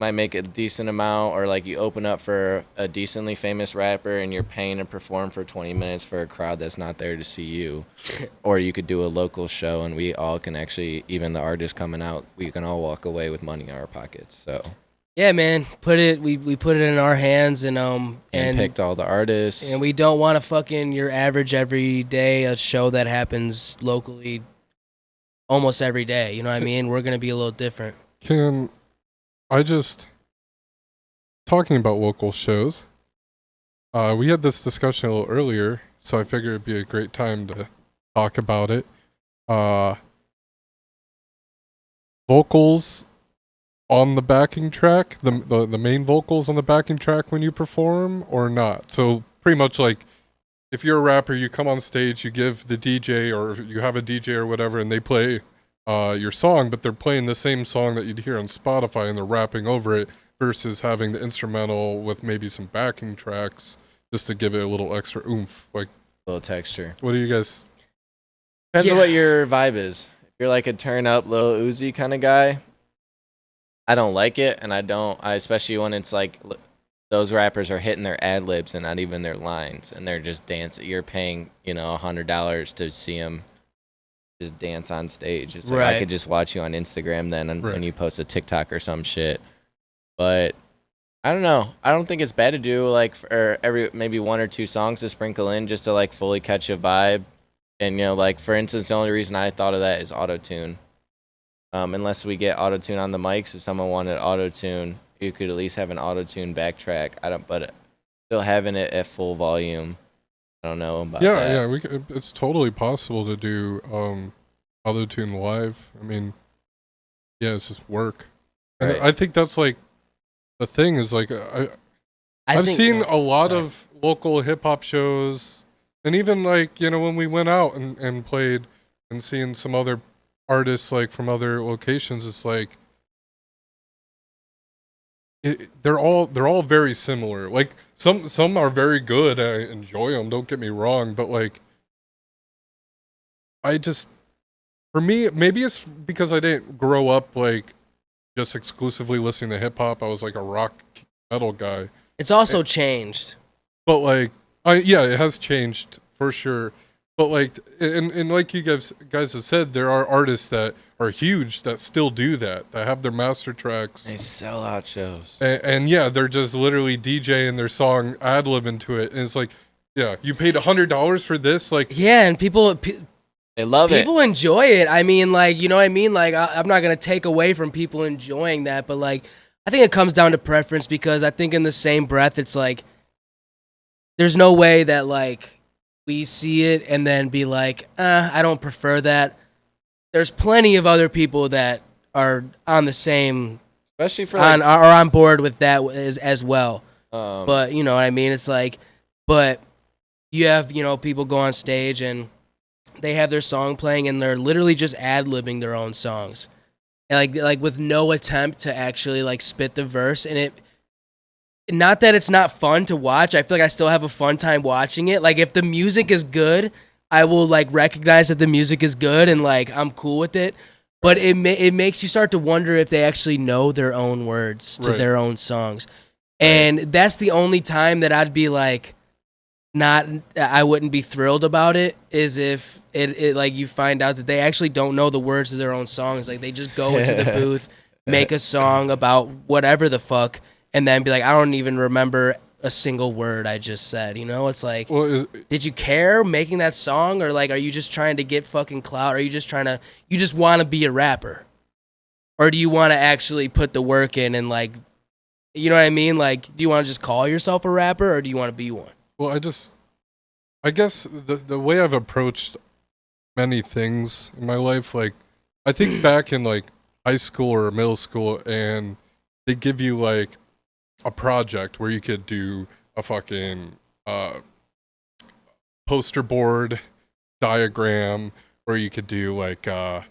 might make a decent amount, or like you open up for a decently famous rapper and you're paying to perform for 20 minutes for a crowd that's not there to see you. Or you could do a local show and we all can actually, even the artists coming out, we can all walk away with money in our pockets. So Yeah, man. We put it in our hands and picked all the artists. And we don't want to fucking your average every day a show that happens locally almost every day. You know what I mean? We're gonna be a little different. Can I just talking about local shows? We had this discussion a little earlier, so I figured it'd be a great time to talk about it. Vocals on the backing track, the main vocals on the backing track when you perform or not. So pretty much like if you're a rapper, you come on stage, you give the DJ or you have a DJ or whatever, and they play your song, but they're playing the same song that you'd hear on Spotify and they're rapping over it versus having the instrumental with maybe some backing tracks just to give it a little extra oomph. Like a little texture. What do you guys? Depends on what your vibe is. If you're like a turn up Lil Uzi kind of guy, I don't like it, and I especially when it's like those rappers are hitting their ad libs and not even their lines, and they're just dancing. You're paying, $100 to see them just dance on stage. It's like I could just watch you on Instagram then, and when you post a TikTok or some shit. But I don't know. I don't think it's bad to do like for every maybe one or two songs to sprinkle in just to like fully catch a vibe. And like for instance, the only reason I thought of that is auto-tune. Unless we get auto-tune on the mics, if someone wanted auto-tune, you could at least have an auto-tune backtrack. But still having it at full volume. I don't know about that. Yeah, it's totally possible to do auto-tune live. I mean, yeah, it's just work. And I think that's like the thing is like I've seen a lot of local hip-hop shows, and even like when we went out and played and seeing some other artists like from other locations, it's like they're all very similar. Like some are very good. I enjoy them. Don't get me wrong, but like for me, maybe it's because I didn't grow up like just exclusively listening to hip hop. I was like a rock metal guy. It's also changed. But like, it has changed for sure. But like, and like you guys have said, there are artists that are huge that still do that have their master tracks. They sell out shows. And yeah, they're just literally DJing their song, ad-lib into it. And it's like, yeah, you paid $100 for this? Like, yeah, and people... They love it. People enjoy it. I mean, like, you know what I mean? Like, I'm not going to take away from people enjoying that, but, like, I think it comes down to preference because I think in the same breath, it's like, there's no way that, like, we see it and then be like, I don't prefer that. There's plenty of other people that are on the same... Especially for, are on board with that as well. But, you know what I mean? It's like, but you have, people go on stage and they have their song playing and they're literally just ad-libbing their own songs. And like with no attempt to actually like spit the verse. And not that it's not fun to watch. I feel like I still have a fun time watching it. Like if the music is good, I will like recognize that the music is good and like I'm cool with it. But it makes you start to wonder if they actually know their own words to their own songs. And that's the only time that I'd be like, I wouldn't be thrilled about it, is if it like you find out that they actually don't know the words to their own songs. Like they just go into the booth, make a song about whatever the fuck, and then be like, I don't even remember a single word I just said. It's like, did you care making that song, or like, are you just trying to get fucking clout? Or are you just you just want to be a rapper, or do you want to actually put the work in and like, you know what I mean? Like, do you want to just call yourself a rapper, or do you want to be one? Well, I guess the way I've approached many things in my life, like, I think back in, like, high school or middle school, and they give you, like, a project where you could do a fucking poster board diagram, or you could do, like, a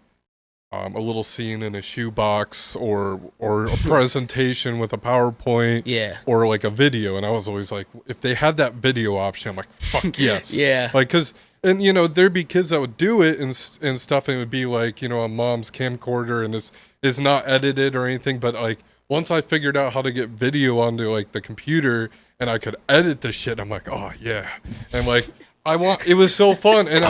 little scene in a shoebox, or a presentation with a PowerPoint, or like a video. And I was always like, if they had that video option, I'm like, fuck yes. Yeah. Like, cause, and there'd be kids that would do it and stuff, and it would be like, a mom's camcorder, and it's not edited or anything, but like once I figured out how to get video onto like the computer and I could edit the shit, I'm like, oh yeah, and like it was so fun, and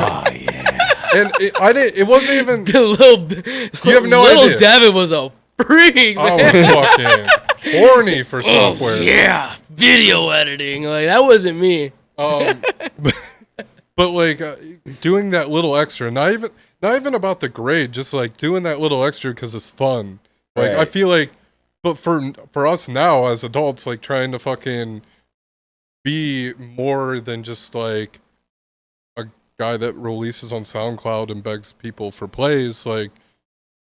it wasn't even you have no little idea. Devin was a freak, I man. was fucking horny for software. Yeah, video editing, like that wasn't me. But like doing that little extra, not even about the grade, just like doing that little extra because it's fun. Like I feel like, but for us now as adults, like trying to fucking be more than just like a guy that releases on SoundCloud and begs people for plays. Like,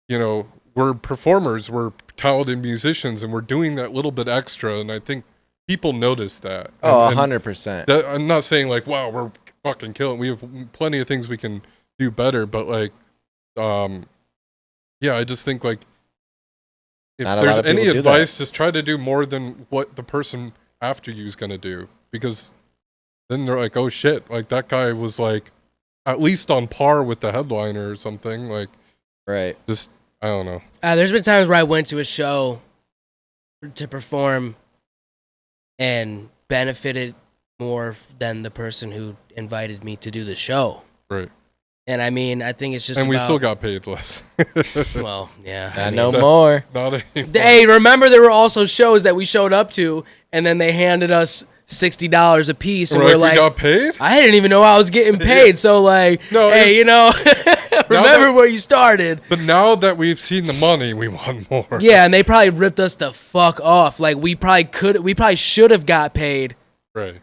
you know, we're performers, we're talented musicians, and we're doing that little bit extra. And I think people notice that. Oh, 100%. I'm not saying like, wow, we're fucking killing. We have plenty of things we can do better, but like, yeah, I just think like, if there's any advice, just try to do more than what the person after you is gonna do, because then they're like, oh shit, like that guy was like at least on par with the headliner or something. Like, right? Just I don't know. There's been times where I went to a show to perform and benefited more than the person who invited me to do the show. Right. And I mean, I think it's just we still got paid less. Well, yeah. I no more. Not anymore. Hey, remember there were also shows that we showed up to, and then they handed us $60 a piece, and we're like, we got paid? I didn't even know I was getting paid. So like, no, hey, you know, remember where you started. But now that we've seen the money, we want more. Yeah, and they probably ripped us the fuck off. Like we probably should have got paid. Right.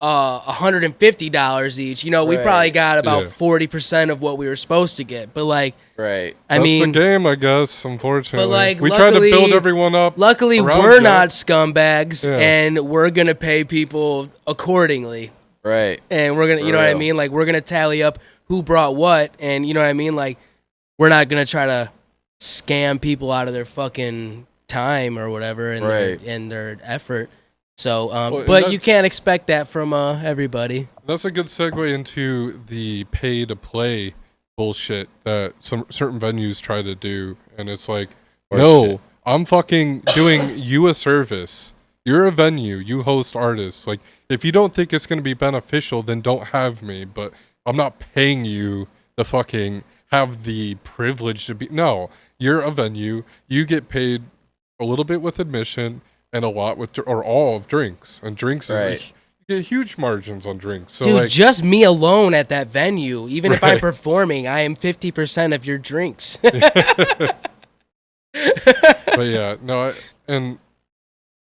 $150 each. You know, we probably got about 40% of what we were supposed to get. But like, right. I mean, that's the game, I guess. Unfortunately, but like, we tried to build everyone up. Luckily, we're not scumbags, and we're gonna pay people accordingly. Right. And we're gonna, you know what I mean? Like, we're gonna tally up who brought what, and you know what I mean? Like, we're not gonna try to scam people out of their fucking time or whatever, and their effort. So, but you can't expect that from everybody. That's a good segue into the pay to play bullshit that some certain venues try to do, and it's like, no, I'm fucking doing you a service. You're a venue. You host artists. Like, if you don't think it's going to be beneficial, then don't have me. But I'm not paying you to fucking have the privilege to be. No, you're a venue. You get paid a little bit with admission and a lot with, or all of drinks. And drinks is you get huge margins on drinks. So dude, like, just me alone at that venue, even if I'm performing, I am 50% of your drinks. But yeah, no, and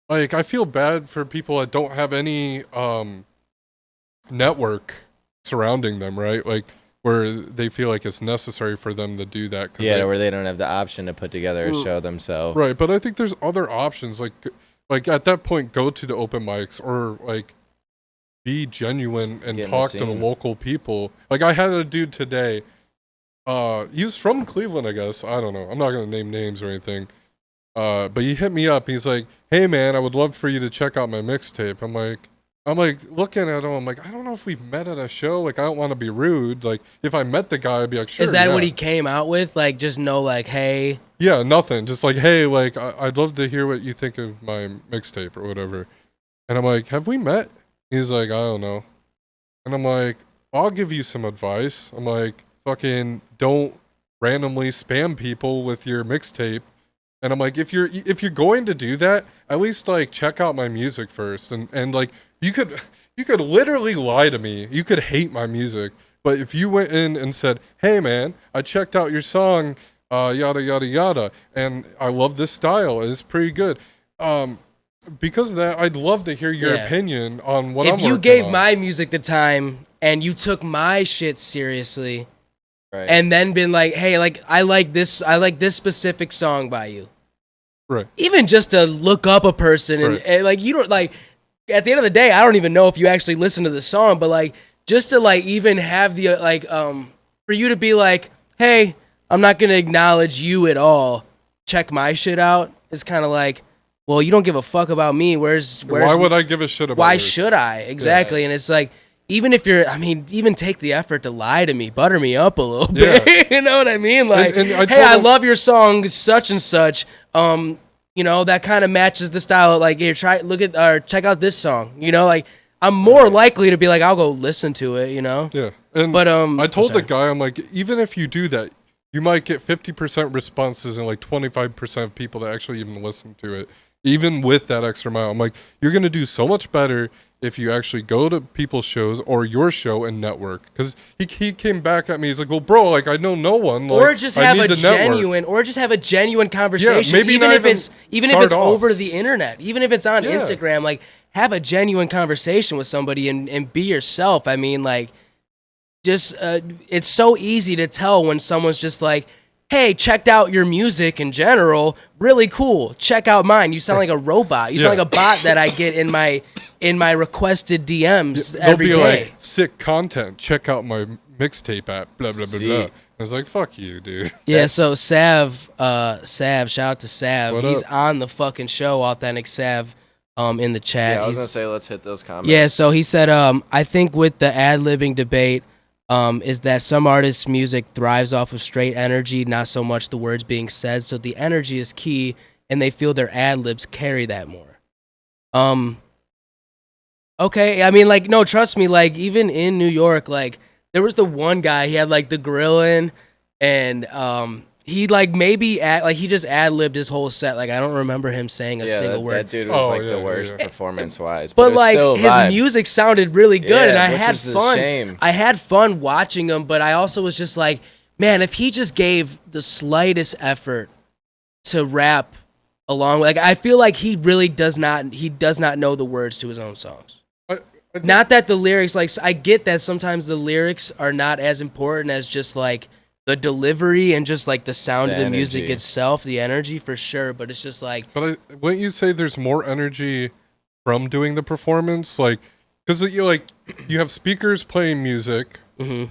like, I feel bad for people that don't have any network surrounding them, right? Like, where they feel like it's necessary for them to do that. Yeah, where they don't have the option to put together a show themselves. Right, but I think there's other options. Like at that point, go to the open mics, or like be genuine and talk to the local people. Like, I had a dude today. He was from Cleveland, I guess. I don't know. I'm not gonna name names or anything. But he hit me up. He's like, "Hey man, I would love for you to check out my mixtape." I'm like looking at him. I'm like, I don't know if we've met at a show. Like, I don't want to be rude. Like, if I met the guy, I'd be like, sure. Is that what he came out with? Like, just no, like, hey. Yeah, nothing. Just like, hey, like, I'd love to hear what you think of my mixtape or whatever. And I'm like, have we met? He's like, I don't know. And I'm like, I'll give you some advice. I'm like, fucking don't randomly spam people with your mixtape. And I'm like, if you're going to do that, at least like check out my music first. And like, you could literally lie to me. You could hate my music. But if you went in and said, hey man, I checked out your song, yada yada yada, and I love this style, it's pretty good. Because of that, I'd love to hear your opinion on what I'm working on. If you gave my music the time and you took my shit seriously, right, and then been like, hey, like I like this specific song by you. Right. Even just to look up a person and like, you don't, like, at the end of the day, I don't even know if you actually listen to the song, but like, just to like even have the like for you to be like, hey, I'm not gonna acknowledge you at all, check my shit out, is kind of like, well, you don't give a fuck about me. Why would I give a shit about why yours? Should I? Exactly. And it's like, even if even take the effort to lie to me, butter me up a little bit. You know what I mean? Like, hey, I love your song such and such. you know, that kind of matches the style of, like, here, check out this song, you know, like, I'm more likely to be like, I'll go listen to it, you know? Yeah. And But, I told the guy, I'm like, even if you do that, you might get 50% responses and like 25% of people that actually even listen to it. Even with that extra mile, I'm like, you're going to do so much better if you actually go to people's shows or your show and network. Because he came back at me, he's like, well, bro, like, I know no one. Like, or just I have need a to network. genuine conversation. maybe even not if it's start off. over the internet, even if it's on Yeah. Instagram, like, have a genuine conversation with somebody and be yourself. I mean, like, just it's so easy to tell when someone's just like, hey, checked out your music in general, really cool, check out mine. You sound like a robot. You sound like a bot that I get in my requested DMs every day. They'll be like, sick content, check out my mixtape app, blah blah blah blah. I was like, fuck you, dude. Yeah, so Sav, shout out to Sav. What He's up? on the fucking show, Authentic Sav, in the chat. Yeah, I was He's- gonna say let's hit those comments. Yeah, so he said, I think with the ad-libbing debate, is that some artists' music thrives off of straight energy, not so much the words being said. So the energy is key, and they feel their ad-libs carry that more. Okay, I mean, like, no, trust me, like, even in New York, like, there was the one guy, he had, like, the grill in, and, he, like, he just ad-libbed his whole set. Like, I don't remember him saying a single word. That dude was Oh, the worst performance-wise. But it was like still a his vibe. music sounded really good, Yeah, and I which had is a fun. shame. I had fun watching him, but I also was just like, man, if he just gave the slightest effort to rap along, like I feel like he really does not know the words to his own songs. I think- Not that the lyrics, like I get that sometimes the lyrics are not as important as just like the delivery and just like the sound The of the music energy. itself, the energy for sure. But it's just like, But wouldn't you say there's more energy from doing the performance? Like, because you have speakers playing music, mhm.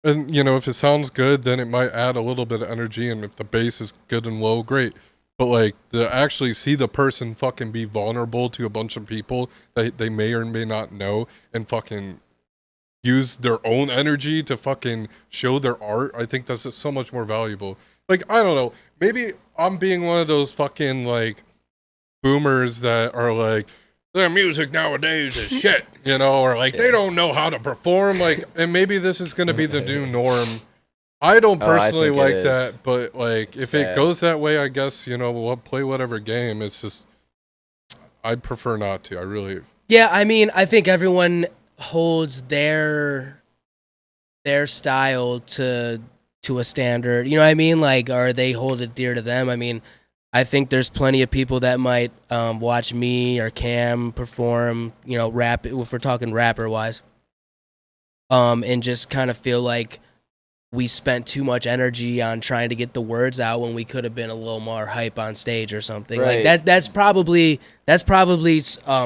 and you know if it sounds good, then it might add a little bit of energy, and if the bass is good and low, great. But like to actually see the person fucking be vulnerable to a bunch of people that they may or may not know, and fucking use their own energy to fucking show their art, I think that's just so much more valuable. Like, I don't know, maybe I'm being one of those fucking like boomers that are like, their music nowadays is shit, you know, or like they don't know how to perform, like, and maybe this is gonna be the new norm. I don't personally think it like is. that, but like if it Sad. goes that way, I guess, you know, we'll play whatever game. It's just I'd prefer not to. I really Yeah, I mean, I think everyone holds their style to a standard. You know what I mean? Like, or they hold it dear to them. I mean, I think there's plenty of people that might watch me or Cam perform, you know, rap, if we're talking rapper wise, and just kind of feel like we spent too much energy on trying to get the words out when we could have been a little more hype on stage or something. Right. Like that's probably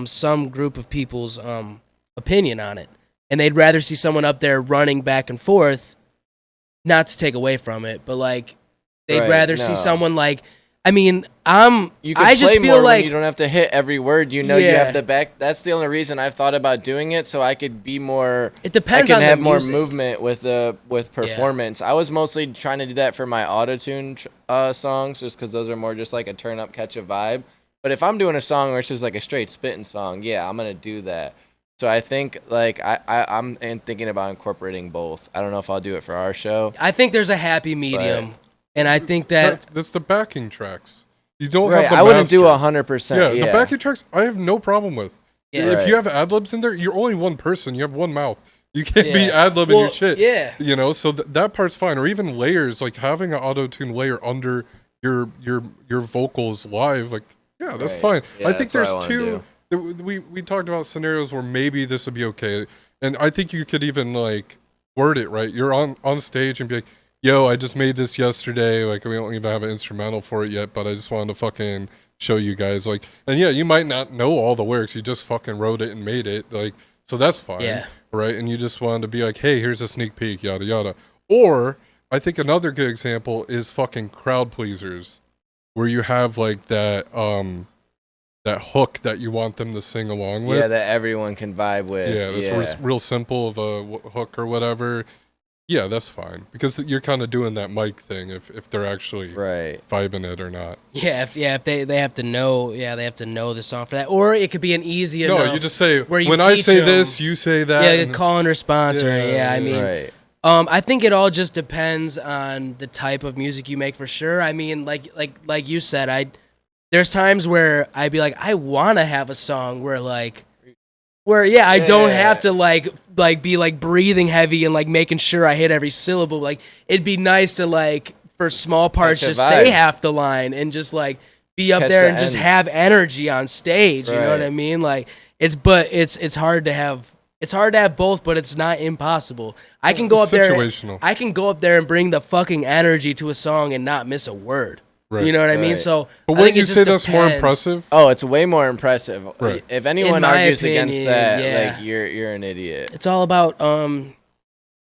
some group of people's opinion on it, and they'd rather see someone up there running back and forth, not to take away from it, but like they'd Right, rather see no. someone like, I mean, You can I just play feel more like when you don't have to hit every word. You know, you Yeah. have the back. That's the only reason I've thought about doing it, so I could be more. it depends I can on have the more music. movement with performance. I was mostly trying to do that for my auto-tune songs, just because those are more just like a turn up, catch a vibe. But if I'm doing a song where it's just like a straight spitting song, yeah, I'm gonna do that. So I think like I'm thinking about incorporating both. I don't know if I'll do it for our show. I think there's a happy medium, and I think that that's the backing tracks. You don't Right, have the I wouldn't do master. 100%. Yeah, the backing tracks I have no problem with. Yeah. If Right. you have ad-libs in there, you're only one person. You have one mouth. You can't be Yeah. ad-libbing Well, your shit. yeah. You know, so that part's fine. Or even layers, like having an auto-tune layer under your vocals live, like, yeah, that's Right. fine. Yeah, I think that's what I there's wanna two. We talked about scenarios where maybe this would be okay, and I think you could even like word it right. You're on stage and be like, "Yo, I just made this yesterday. Like, we don't even have an instrumental for it yet, but I just wanted to fucking show you guys." Like, and yeah, you might not know all the lyrics. You just fucking wrote it and made it. Like, so that's fine, Yeah. right? And you just wanted to be like, "Hey, here's a sneak peek, yada yada." Or I think another good example is fucking crowd pleasers, where you have like that hook that you want them to sing along with. Yeah, that everyone can vibe with. Yeah, this was real simple of a hook or whatever. Yeah, that's fine because you're kind of doing that mic thing if they're actually Right. vibing it or not. Yeah, if they have to know, they have to know the song for that, or it could be an easy No, enough. you just say where you when I teach say them- this, you say that. Yeah, and- call and response, or I mean, Right. I think it all just depends on the type of music you make for sure. I mean, like you said, there's times where I'd be like, I want to have a song where I don't have to like be like breathing heavy and like making sure I hit every syllable. Like it'd be nice to like for small parts Catch a just say vibe. half the line and just like be Just up catch there the and just ends. have energy on stage. You know what Right. I mean? Like it's hard to have. It's hard to have both, but it's not impossible. I can go up there. Situational. I can go up there and bring the fucking energy to a song and not miss a word. Right. You know what I mean? Right. So, But I wouldn't think it you just say that's more depends. impressive? Oh, it's way more impressive. Right. If anyone In my argues against opinion, that, yeah. like you're an idiot. It's all about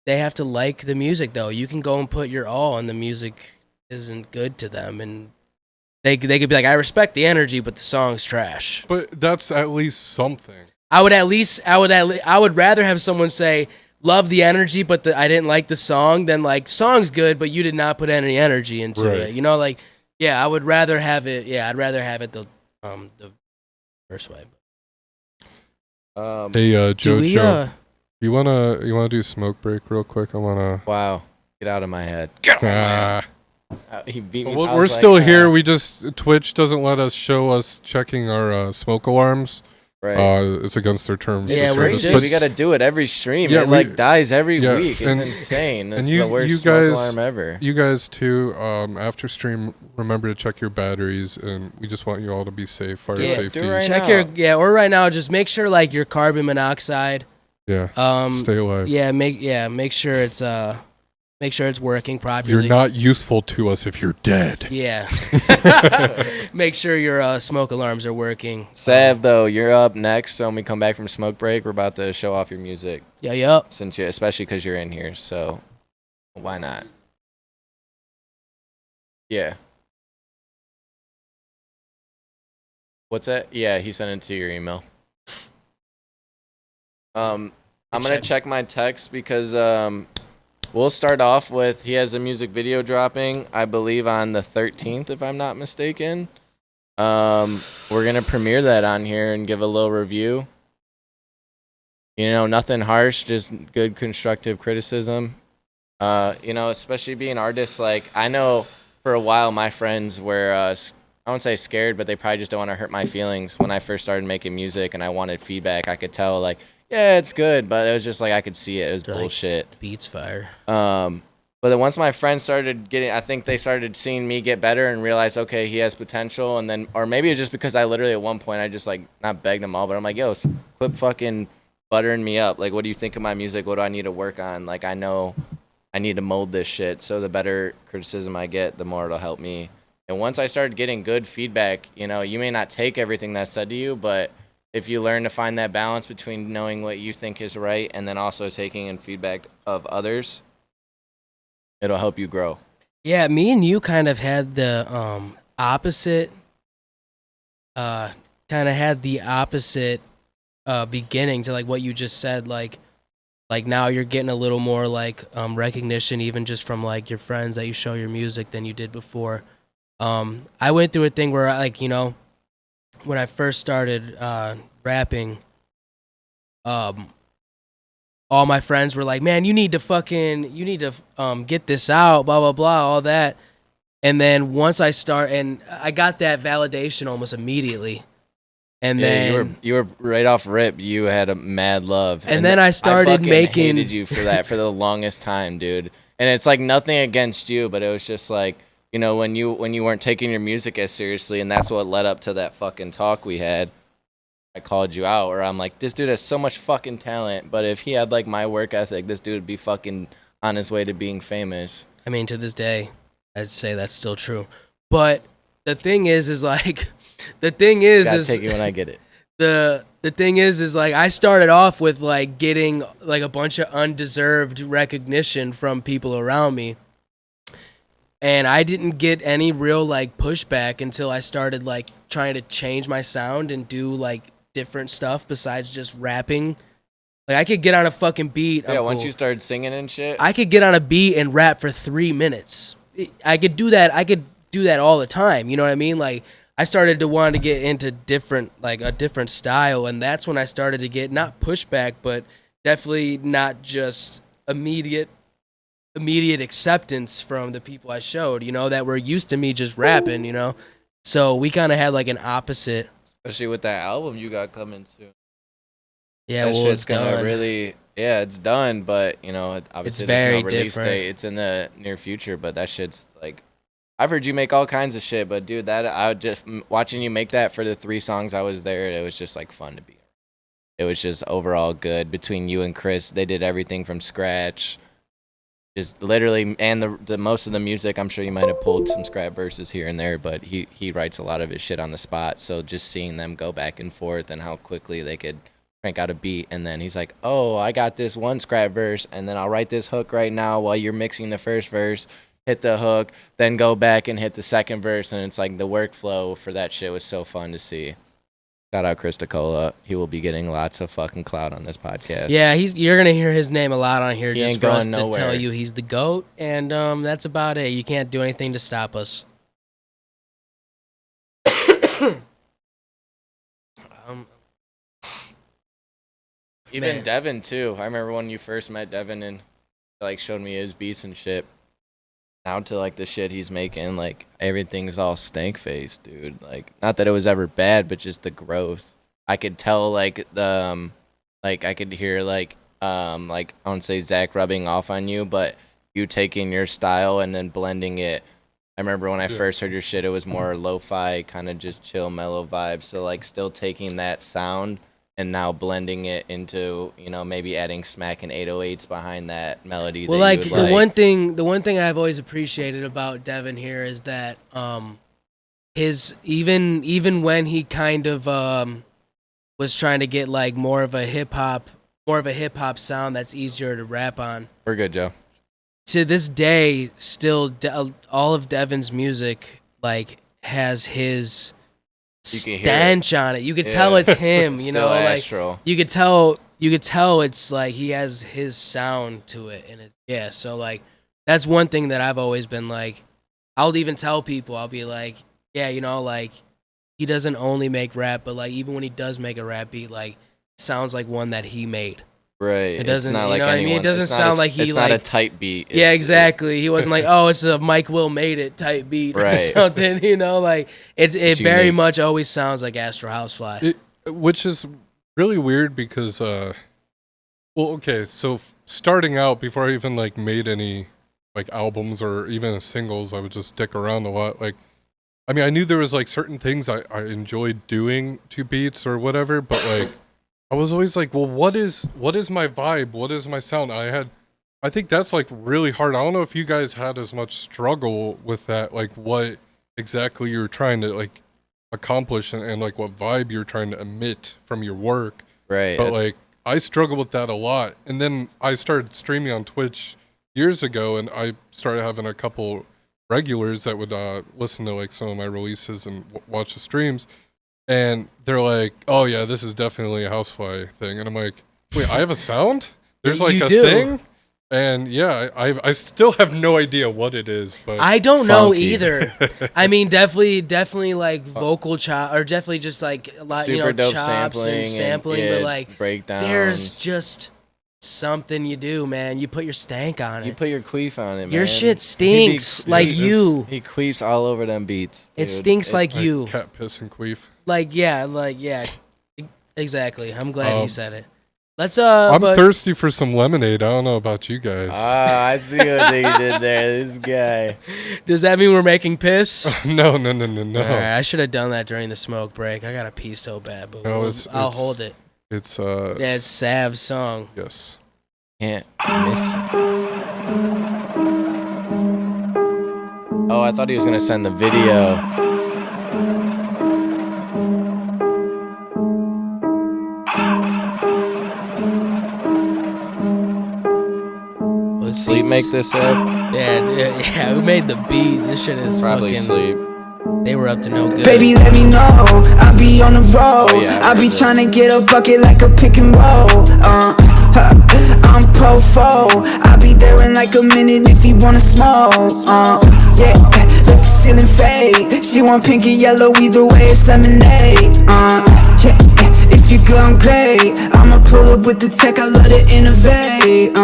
they have to like the music though. You can go and put your all and the music isn't good to them, and they could be like, I respect the energy, but the song's trash. But that's at least something. I would rather have someone say love the energy, but I didn't like the song than like song's good, but you did not put any energy into Right. it. You know, like I would rather have it. Yeah, I'd rather have it the first way. Hey, Do we, Jojo, you wanna do smoke break real quick? I wanna. Wow. Get out of my head. He beat me. I We're was still like, here. We just Twitch doesn't let us show us checking our smoke alarms. Right. It's against their terms. Yeah, of we're service. Dude, just- we gotta do it every stream. Yeah, It we- like dies every yeah, week. It's and- insane. and It's you- the worst you smoke guys- alarm ever. You guys too. After stream, remember to check your batteries, and we just want you all to be safe. Fire Yeah, safety. do it right check now. or right now, just make sure like your carbon monoxide. Yeah. Stay alive. Make sure it's working properly. You're not useful to us if you're dead. Yeah. Make sure your smoke alarms are working. Sav, though, you're up next. So when we come back from smoke break, we're about to show off your music, Yep. especially because you're in here. So why not? Yeah. What's that? Yeah, he sent it to your email. I'm gonna check my text because we'll start off with he has a music video dropping, I believe on the 13th, if I'm not mistaken. We're gonna premiere that on here and give a little review. You know, nothing harsh, just good constructive criticism. You know, especially being artists, like I know for a while my friends were I won't say scared, but they probably just don't want to hurt my feelings when I first started making music and I wanted feedback. I could tell like, yeah, it's good, but it was just like I could see it. It was They're like, bullshit. Beats fire. But then once my friends started getting, I think they started seeing me get better and realize, okay, he has potential. And then, or maybe it's just because I literally at one point I just like not begged them all, but I'm like, yo, quit fucking buttering me up. Like, what do you think of my music? What do I need to work on? Like, I know I need to mold this shit. So the better criticism I get, the more it'll help me. And once I started getting good feedback, you know, you may not take everything that's said to you, but if you learn to find that balance between knowing what you think is right and then also taking in feedback of others, it'll help you grow. Yeah, me and you kind of had the opposite beginning to like what you just said, like now you're getting a little more like recognition even just from like your friends that you show your music than you did before. I went through a thing where like, you know, when I first started rapping, all my friends were like, man, you need to get this out, blah, blah, blah, all that. And then once I I got that validation almost immediately. And then you were right off rip. You had a mad love, And then I started fucking making- hated you for that for the longest time, dude. And it's like nothing against you, but it was just like, you know, when you weren't taking your music as seriously, and that's what led up to that fucking talk we had. I called you out, or I'm like, this dude has so much fucking talent, but if he had like my work ethic, this dude would be fucking on his way to being famous. I mean, to this day, I'd say that's still true. But the thing is like, Gotta take it when I get it. the thing is like I started off with like getting like a bunch of undeserved recognition from people around me. And I didn't get any real like pushback until I started like trying to change my sound and do like different stuff besides just rapping Like I could get on a fucking beat. Yeah, I'm once cool. you started singing and shit. I could get on a beat and rap for 3 minutes. I could do that. I could do that all the time. You know what I mean? Like I started to want to get into a different style, and that's when I started to get not pushback, but definitely not just immediate acceptance from the people I showed, you know, that were used to me just rapping, you know. So we kind of had like an opposite. Especially with that album you got coming soon. Yeah, That well, shit's it's gonna done. really, yeah, it's done, but you know, obviously very there's no release different. date. It's in the near future, but that shit's like, I've heard you make all kinds of shit, but dude, that I would just watching you make that for the 3 songs I was there, it was just like fun to be. It was just overall good between you and Chris. They did everything from scratch, just literally, and the most of the music. I'm sure you might have pulled some scrap verses here and there, but he writes a lot of his shit on the spot. So just seeing them go back and forth and how quickly they could crank out a beat, and then he's like, "Oh, I got this one scrap verse, and then I'll write this hook right now while you're mixing the first verse." Hit the hook, then go back and hit the second verse, and it's like the workflow for that shit was so fun to see. Shout out Chris DeCola. He will be getting lots of fucking clout on this podcast. Yeah, you're gonna hear his name a lot on here He just ain't for us going to nowhere. tell you he's the GOAT, and that's about it. You can't do anything to stop us. Even Man. Devin too. I remember when you first met Devin and like showed me his beats and shit. Now to like the shit he's making, like everything's all stank faced, dude. Like not that it was ever bad, but just the growth. I could tell like the like I could hear like I won't say Zach rubbing off on you, but you taking your style and then blending it. I remember when I first heard your shit, it was more lo-fi, kind of just chill, mellow vibe. So like still taking that sound and now blending it into, you know, maybe adding smack and 808s behind that melody. Well, that like you would the one thing I've always appreciated about Devin here is that his even when he kind of was trying to get like more of a hip hop sound that's easier to rap on. We're good, Joe. To this day, still all of Devin's music like has his You can hear stench on it. You could tell it's him. You know, Still like Astral. you could tell it's like he has his sound to it, and yeah. So like that's one thing that I've always been like. I'll even tell people, I'll be like, yeah, you know, like he doesn't only make rap, but like even when he does make a rap beat, like it sounds like one that he made. Right. It doesn't, It's not you like know what I mean? anyone, It doesn't it's not sound a, like he it's like. not a tight beat. Yeah, It's- exactly. He wasn't like, oh, it's a Mike Will made it type beat or Right. something. You know, like it It's very unique. much always sounds like Astral Housefly. Which is really weird because, well, okay, so starting out before I even like made any like albums or even singles, I would just stick around a lot. Like, I mean, I knew there was like certain things I enjoyed doing to beats or whatever, but like I was always like, well, what is my vibe? What is my sound? I think that's like really hard. I don't know if you guys had as much struggle with that, like what exactly you're trying to like accomplish and like what vibe you're trying to emit from your work. Right. But like I struggled with that a lot. And then I started streaming on Twitch years ago, and I started having a couple regulars that would listen to like some of my releases and watch the streams. And they're like, "Oh yeah, this is definitely a Housefly thing." And I'm like, "Wait, I have a sound? There's like You a do. thing?" And yeah, I still have no idea what it is, but I don't know Funky. either. I mean, definitely like vocal chop, or definitely just like a lot, Super you know, dope chops and sampling, yeah, but like breakdowns. there's just something you do, man. You put your stank on You it. put your queef on it, man. Your shit He be- stinks like it's- you. He queefs all over them beats. It dude. stinks like like you. cat piss and queef. Like yeah. Exactly. I'm glad he said it. Let's I'm but thirsty for some lemonade. I don't know about you guys. Ah, I see what you did there. This guy. does that mean we're making piss? No. All right, I should have done that during the smoke break. I gotta pee so bad, but No, I'll it's- hold it. It's Yeah, it's Sav's song. yes. Can't miss it. Oh, I thought he was gonna send the video. Let's see. Sleep make this up? Yeah. Who made the beat? This shit is Probably fucking. sleep. They were up to no good. Baby, let me know. I be on the road. Oh, yeah, I be that's it. tryna get a bucket like a pick and roll. I'm pro-fo, I'll be there in like a minute if you wanna smoke. Yeah, look the ceiling fade. She want pink and yellow, either way it's lemonade. Yeah, if you good, I'm great. I'ma pull up with the tech, I love to innovate.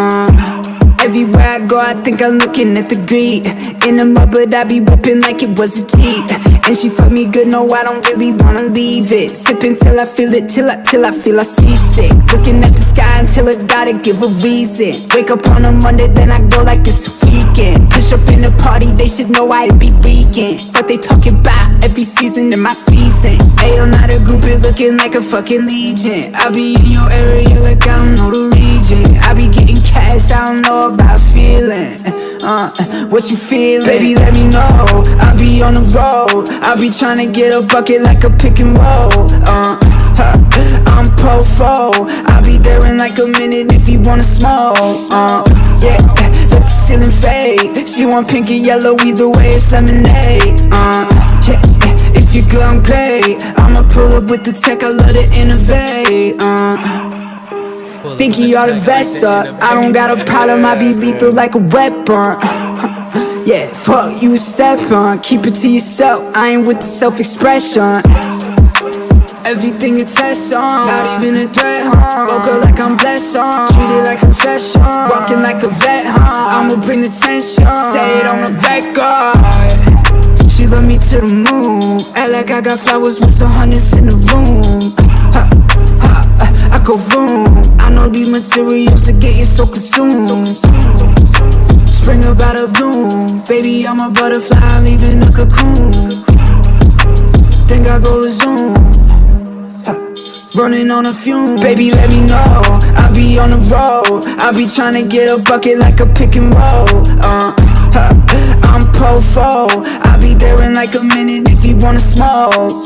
Everywhere I go, I think I'm looking at the greed. In the mud, but I be whipping like it was a Jeep. And she fuck me good, no, I don't really wanna leave it. Sipping till I feel it, till I feel I seasick. Looking at the sky until I gotta give a reason. Wake up on a Monday, then I go like it's a weekend. Push up in the party, they should know I be weekend. But they talking about every season in my season. Ayo, not a group, it looking like a fucking legion. I be in your area like I don't know the region. I be getting cash, I don't know about feeling. What you feeling? Baby, let me know. I be on the road. I be tryna get a bucket like a pick and roll. I'm pro-fo. I'll be there in like a minute if you wanna smoke. Yeah, let the ceiling fade. She want pink and yellow, either way it's lemonade. Yeah, if you good, I'm great. I'ma pull up with the tech, I love to innovate. Think he ought to vest up. I don't got a problem, I be lethal like a weapon. Yeah, fuck you a step on. Keep it to yourself, I ain't with the self-expression. Everything you test on, not even a threat, Woke up like I'm blessed, treat it like confession. Walking like a vet, I'ma bring the tension. Say it on the record. She love me to the moon. Act like I got flowers with some hundreds in the room. I go vroom. I know these materials to get you so consumed. Spring about a bloom. Baby, I'm a butterfly leaving a cocoon. Think I go to Zoom. Running on a fume. Baby, let me know. I be on the road. I be tryna get a bucket like a pick and roll. I'm pro-fo. I'll be there in like a minute if you wanna smoke.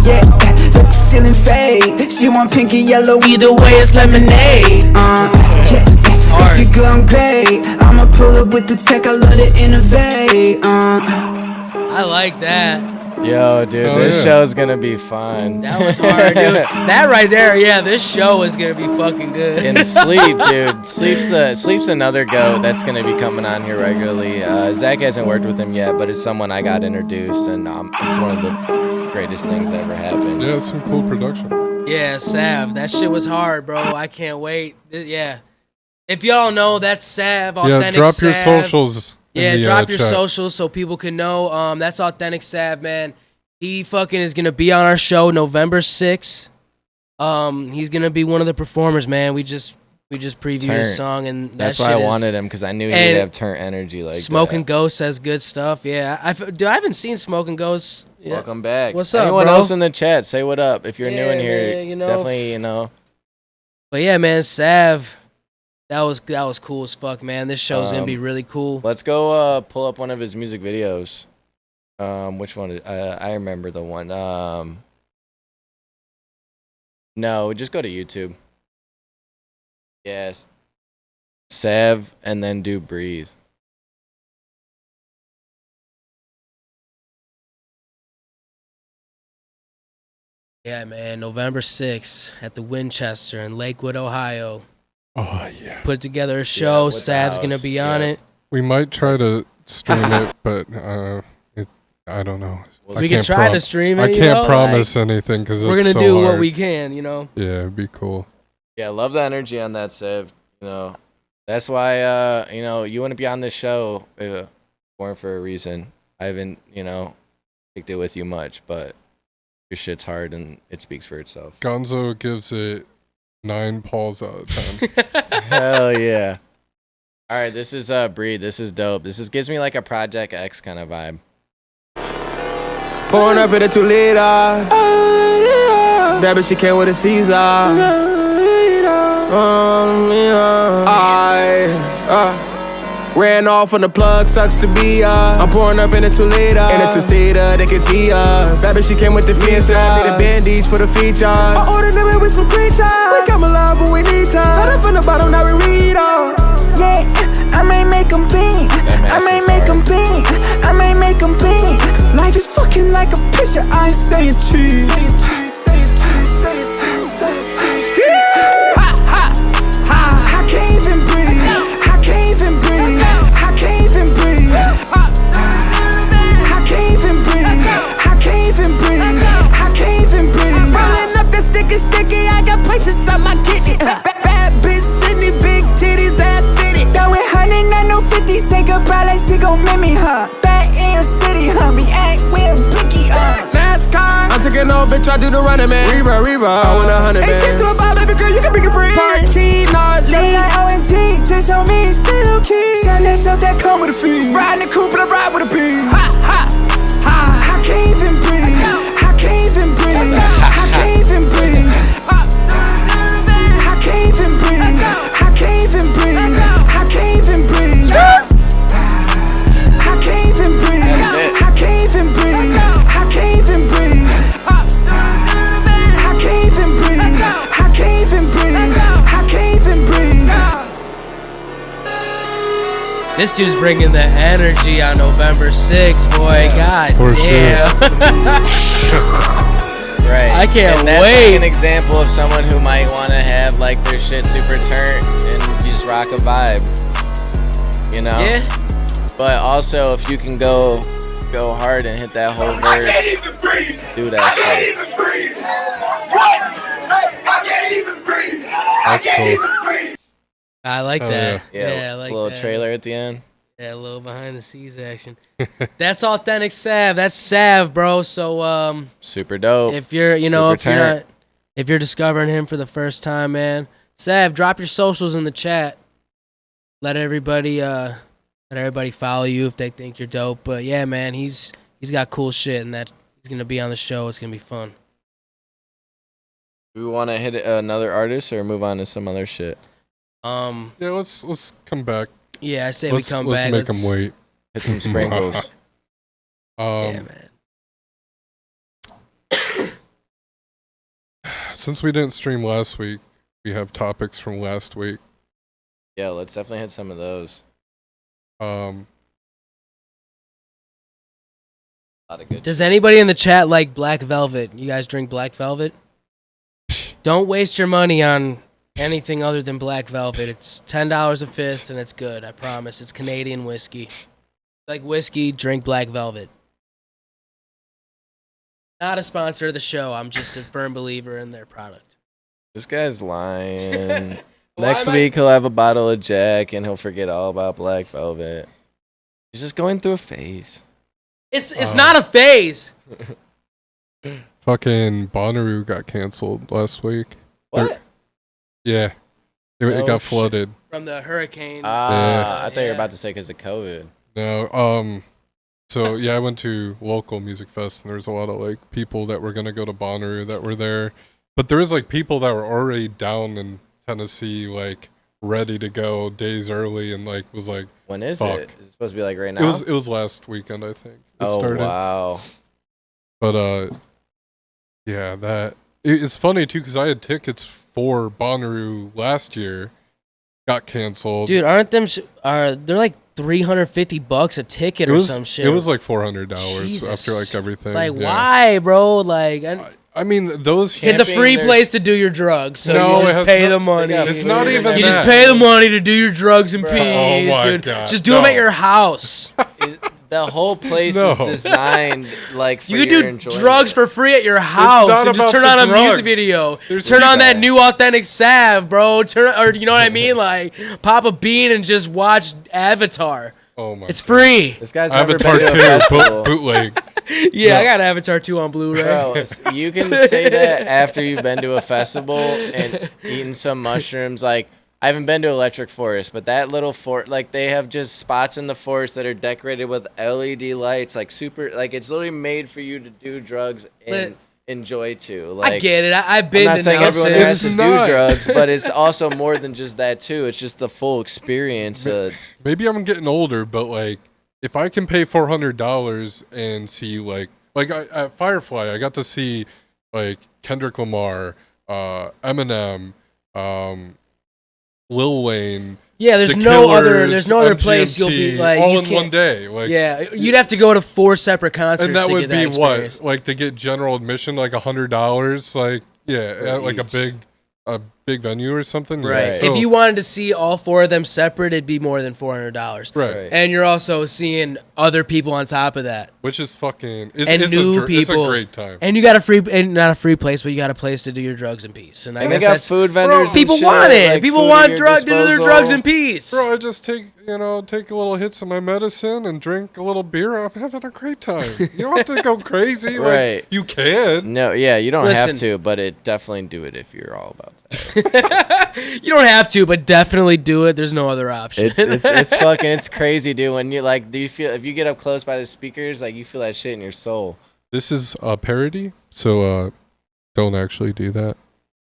Yeah, let the ceiling fade. She want pink and yellow, either way it's lemonade. Yeah, if you good, I'm great. I'ma pull up with the tech, I love to innovate. I like that. Yo, dude, this show's gonna be fun. That was hard, dude. That right there, yeah, this show is gonna be fucking good. And Sleep, dude. Sleep's another goat that's gonna be coming on here regularly. Zach hasn't worked with him yet, but it's someone I got introduced, and it's one of the greatest things that ever happened. Yeah, some cool production. Yeah, Sav, that shit was hard, bro. I can't wait. Yeah. If y'all know, that's Sav, Authentic Yeah, drop Sav. your socials. Yeah, drop your chat. socials so people can know. That's Authentic Sav, man. He fucking is gonna be on our show November 6th. He's gonna be one of the performers, man. We just previewed his song, and that's why I wanted him, because I knew he would have turnt energy like Smoking that. Ghost says good stuff. Yeah, I haven't seen Smoking Ghost. Yeah. Welcome back. What's up, Anyone bro? else in the chat, say what up. If you're new in here, man, you know, definitely, But yeah, man, Sav, that was cool as fuck, man. This show's gonna be really cool. Let's go pull up one of his music videos. Which one? I remember the one. No, just go to YouTube. Yes. Sav, and then do Breathe. Yeah, man, November 6th at the Winchester in Lakewood, Ohio. Oh, yeah. Put together a show. with the Sav's gonna house, be on it. We might try to stream it, but I don't know. We can try to stream it. I can't promise anything because we're gonna so do hard. what we can, you know. Yeah, it'd be cool. Yeah, love the energy on that, Sav. That's why you wouldn't be on this show if it weren't for a reason. I haven't kicked it with you much, but your shit's hard and it speaks for itself. Gonzo gives it 9 paws out of 10. Hell yeah! All right, this is Breed. This is dope. Gives me like a Project X kind of vibe. Pouring up in a 2-liter. That bitch, she came with a Caesar. Ran off on the plug, sucks to be us. I'm pouring up in a 2-liter. In a 2-seater, they can see us. That bitch, she came with the features. I need a bandage for the features. I ordered them with some creatures. We come alive, but we need time. Start up from the bottom, now we read on. Yeah, I may make them beat. I may make them beat. I may make them beat. Life is fucking like a picture, I ain't saying cheese. Ha ha ha Back in city, homie, ain't with Blicky, NASCAR. I'm taking no bitch, I do the running, man. Reba, I want 100 Ain't shit to a bar, baby girl, you can bring it free. Party, not lead. Like OMG, just on me, still key. Sell that stuff that come with a fee. Riding the coupe and I ride with a beam. Ha, ha, ha. I can't even breathe. I can't even breathe. I can't even breathe. I can't even breathe. I can't even breathe. I can't even breathe. I can't even breathe. I can't even breathe. I can't even breathe. I can't even breathe. I can't even breathe. I can't even breathe. This dude's bringing the energy on November 6th, boy. God For damn. Right. I can't and that's wait. Like an example of someone who might want to have like their shit super turned and you just rock a vibe. You know? Yeah. But also if you can go hard and hit that whole verse, do that shit. That's cool. I like Oh, that. Yeah, Yeah, I like a little that. trailer at the end. Yeah, a little behind the scenes action. That's authentic Sav. That's Sav, bro. So Super dope. if you're, Super if you're discovering him for the first time, man, Sav, drop your socials in the chat. Let everybody follow you if they think you're dope. But yeah, man, he's got cool shit, and that he's gonna be on the show. It's gonna be fun. Do we want to hit another artist or move on to some other shit? Yeah, let's come back. Yeah, I say Let's we come back. make them wait. Hit some sprinkles. Yeah, man. Since we didn't stream last week, we have topics from last week. Yeah, let's definitely hit some of those. A lot of good. Does anybody in the chat like Black Velvet? You guys drink Black Velvet? Don't waste your money on anything other than Black Velvet. It's $10 a fifth, and it's good. I promise. It's Canadian whiskey. Like whiskey, drink Black Velvet. Not a sponsor of the show. I'm just a firm believer in their product. This guy's lying. Next week he'll have a bottle of Jack and he'll forget all about Black Velvet. He's just going through a phase. It's not a phase. Fucking Bonnaroo got canceled last week. What? Yeah. It Oh, got shit. flooded. From the hurricane. I thought you Yeah. were about to say because of COVID. No, so yeah, I went to local music fest and there's a lot of like people that were gonna go to Bonnaroo that were there. But there was like people that were already down in Tennessee, like ready to go days early and like was like When is fuck. it? Is it supposed to be like right now? It was last weekend, I think. It oh started. wow. But yeah, it's funny too because I had tickets for Bonnaroo last year, got canceled. Dude, aren't them? They're like $350 a ticket or some shit. It was like $400 Jesus. after like everything. Like, yeah. why, bro? Like, I mean, those. it's a Camping, free there's- place to do your drugs, so No, you it just has pay no- the money. They got It's food not and even You that. just pay the money to do your drugs in Bro. peace, Oh my dude. God, Just do them no. at your house. The whole place No. is designed like for You could your do enjoyment. drugs for free at your house not and just about turn the on a drugs. music video. There's Turn on that people. new authentic salve, bro. Or you know what I mean? Like, pop a bean and just watch Avatar. Oh my. It's free. This guy's never Avatar been to 2 a festival. bootleg. Yeah, I got Avatar 2 on Blu-ray. Bro, you can say that after you've been to a festival and eaten some mushrooms. Like, I haven't been to Electric Forest, but that little fort, like, they have just spots in the forest that are decorated with LED lights, like, super, like, it's literally made for you to do drugs and enjoy too. Like, I get it. I've I'm been not to saying everyone Nelson. has to It's do not. drugs, but it's also more than just that too. It's just the full experience. Maybe I'm getting older, but like, if I can pay $400 and see like at Firefly, I got to see like Kendrick Lamar, Eminem, Lil Wayne. Yeah, there's The no Killers, other place you'll be MGMT, like all you in can't- one day. Like, Yeah, you'd have to go to 4 separate concerts and that to would get be that experience. what, like to get general admission, like $100. Like, yeah, For at like a each. big, big venue or something. yeah. Right. So- If you wanted to see all 4 of them separate, it'd be more than $400. right, And you're also seeing other people on top of that. which is fucking And it's new it's a people. great time. And you got a free, and not a free place, but you got a place to do your drugs in peace. And I And they guess got that's food vendors. and people shit, want it. like People food want at your to do their disposal. drugs in peace. Bro, I just take a little hits of my medicine and drink a little beer. I'm having a great time. You don't have to go crazy. Right. Like, you can. No, yeah, you don't have Listen. to, but definitely do it if you're all about that. You don't have to, but definitely do it. There's no other option. It's fucking it's crazy, dude. When you like, do you feel if you get up close by the speakers, like you feel that shit in your soul. This is a parody, so don't actually do that.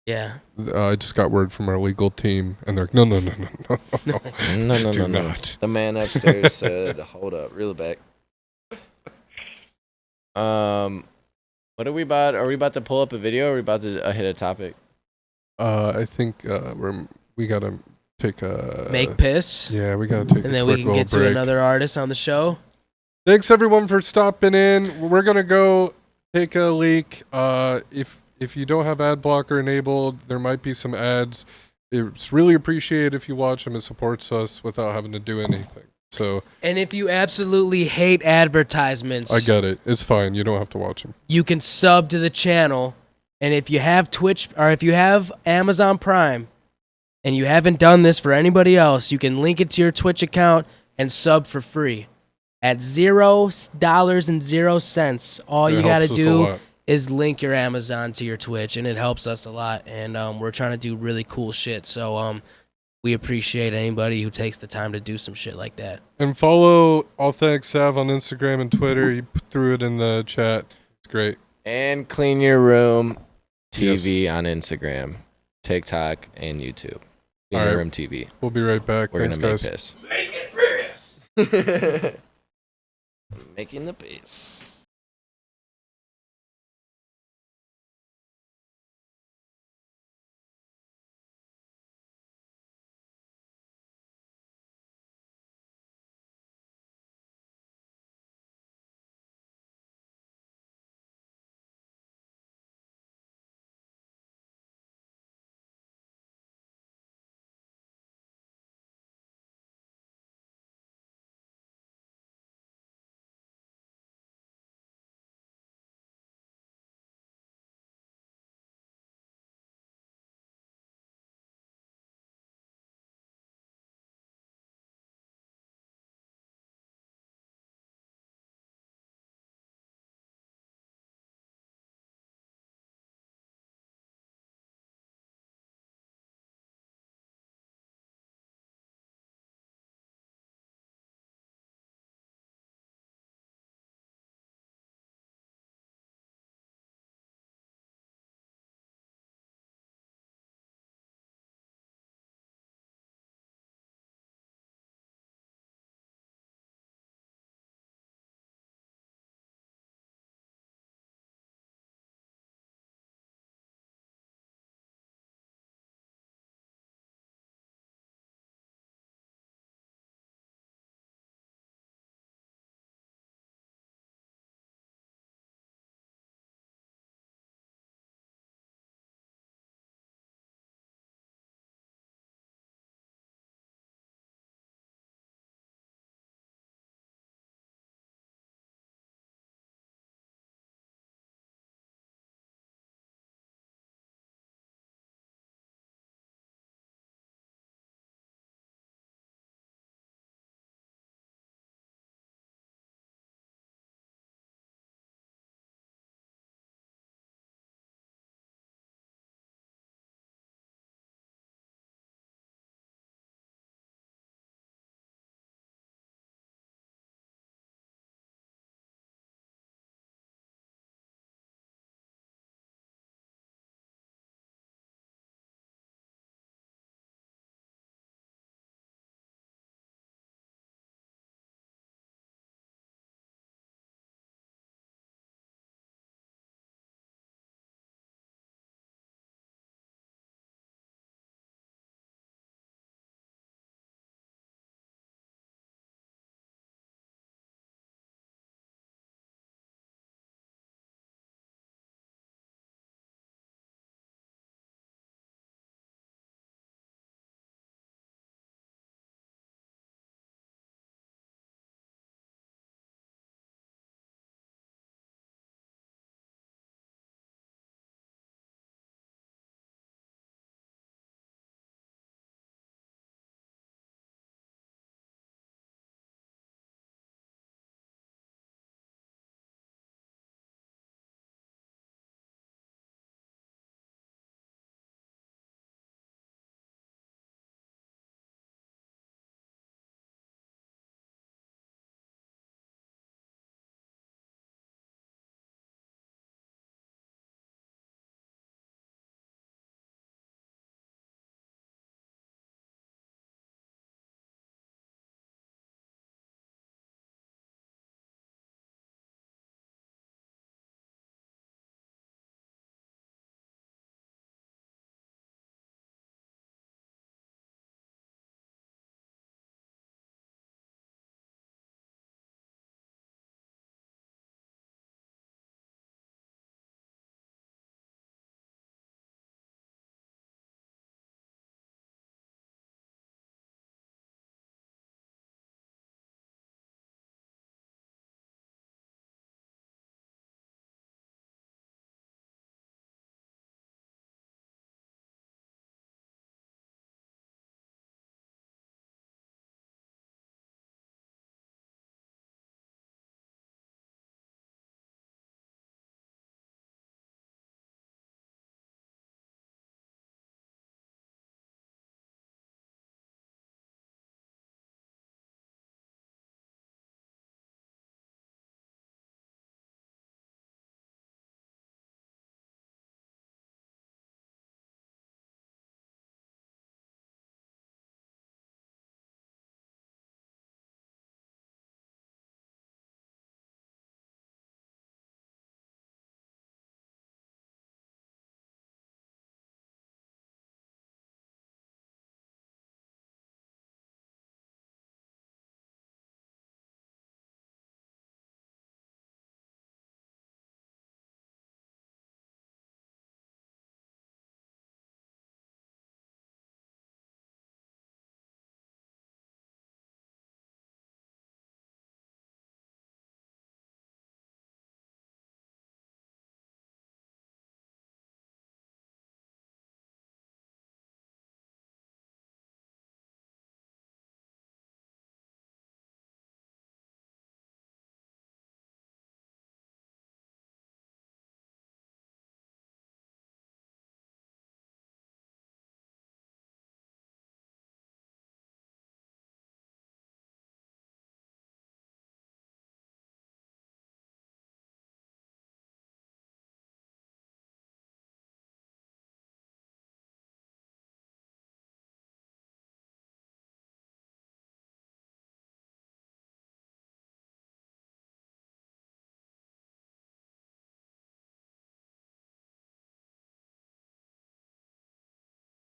Yeah. I just got word from our legal team, and they're like, no. No, Do no. not. The man upstairs said, "Hold up, reel it back." What are we about? Are we about to pull up a video? Or are we about to hit a topic? I think we gotta take a Make piss. Yeah, we gotta take. And a then we quick can get little to break. another artist on the show. Thanks everyone for stopping in. We're gonna go take a leak. If you don't have ad blocker enabled, there might be some ads. It's really appreciated if you watch them. It supports us without having to do anything. So And if you absolutely hate advertisements, I get it. It's fine. You don't have to watch them. you can sub to the channel. And if you have Twitch or if you have Amazon Prime and you haven't done this for anybody else, you can link it to your Twitch account and sub for free at $0.00. All you got to do is link your Amazon to your Twitch, and it helps us a lot. And we're trying to do really cool shit. So we appreciate anybody who takes the time to do some shit like that. And follow Allthehipe Sav on Instagram and Twitter. He threw it in the chat. It's great. And Clean Your Room TV on Instagram, TikTok, and YouTube. Clean All Your right. Room TV. We'll be right back. We're Thanks, gonna make guys. piss. Make it piss. Making the piss.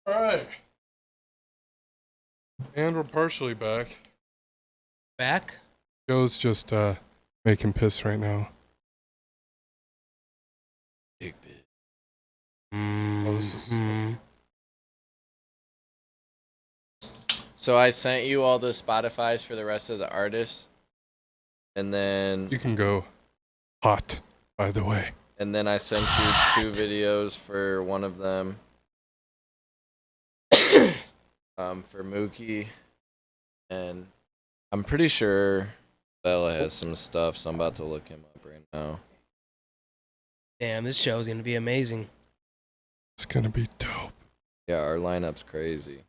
Alright. And we're partially back. Back? Joe's just making piss right now. Big bit. Oh, this is- So I sent you all the Spotifys for the rest of the artists, and then You can go hot, by the way. I sent you 2 videos for one of them. For Mookie, and I'm pretty sure Bella has some stuff, so I'm about to look him up right now. Damn, this show is gonna be amazing. It's gonna be dope. Yeah, our lineup's crazy.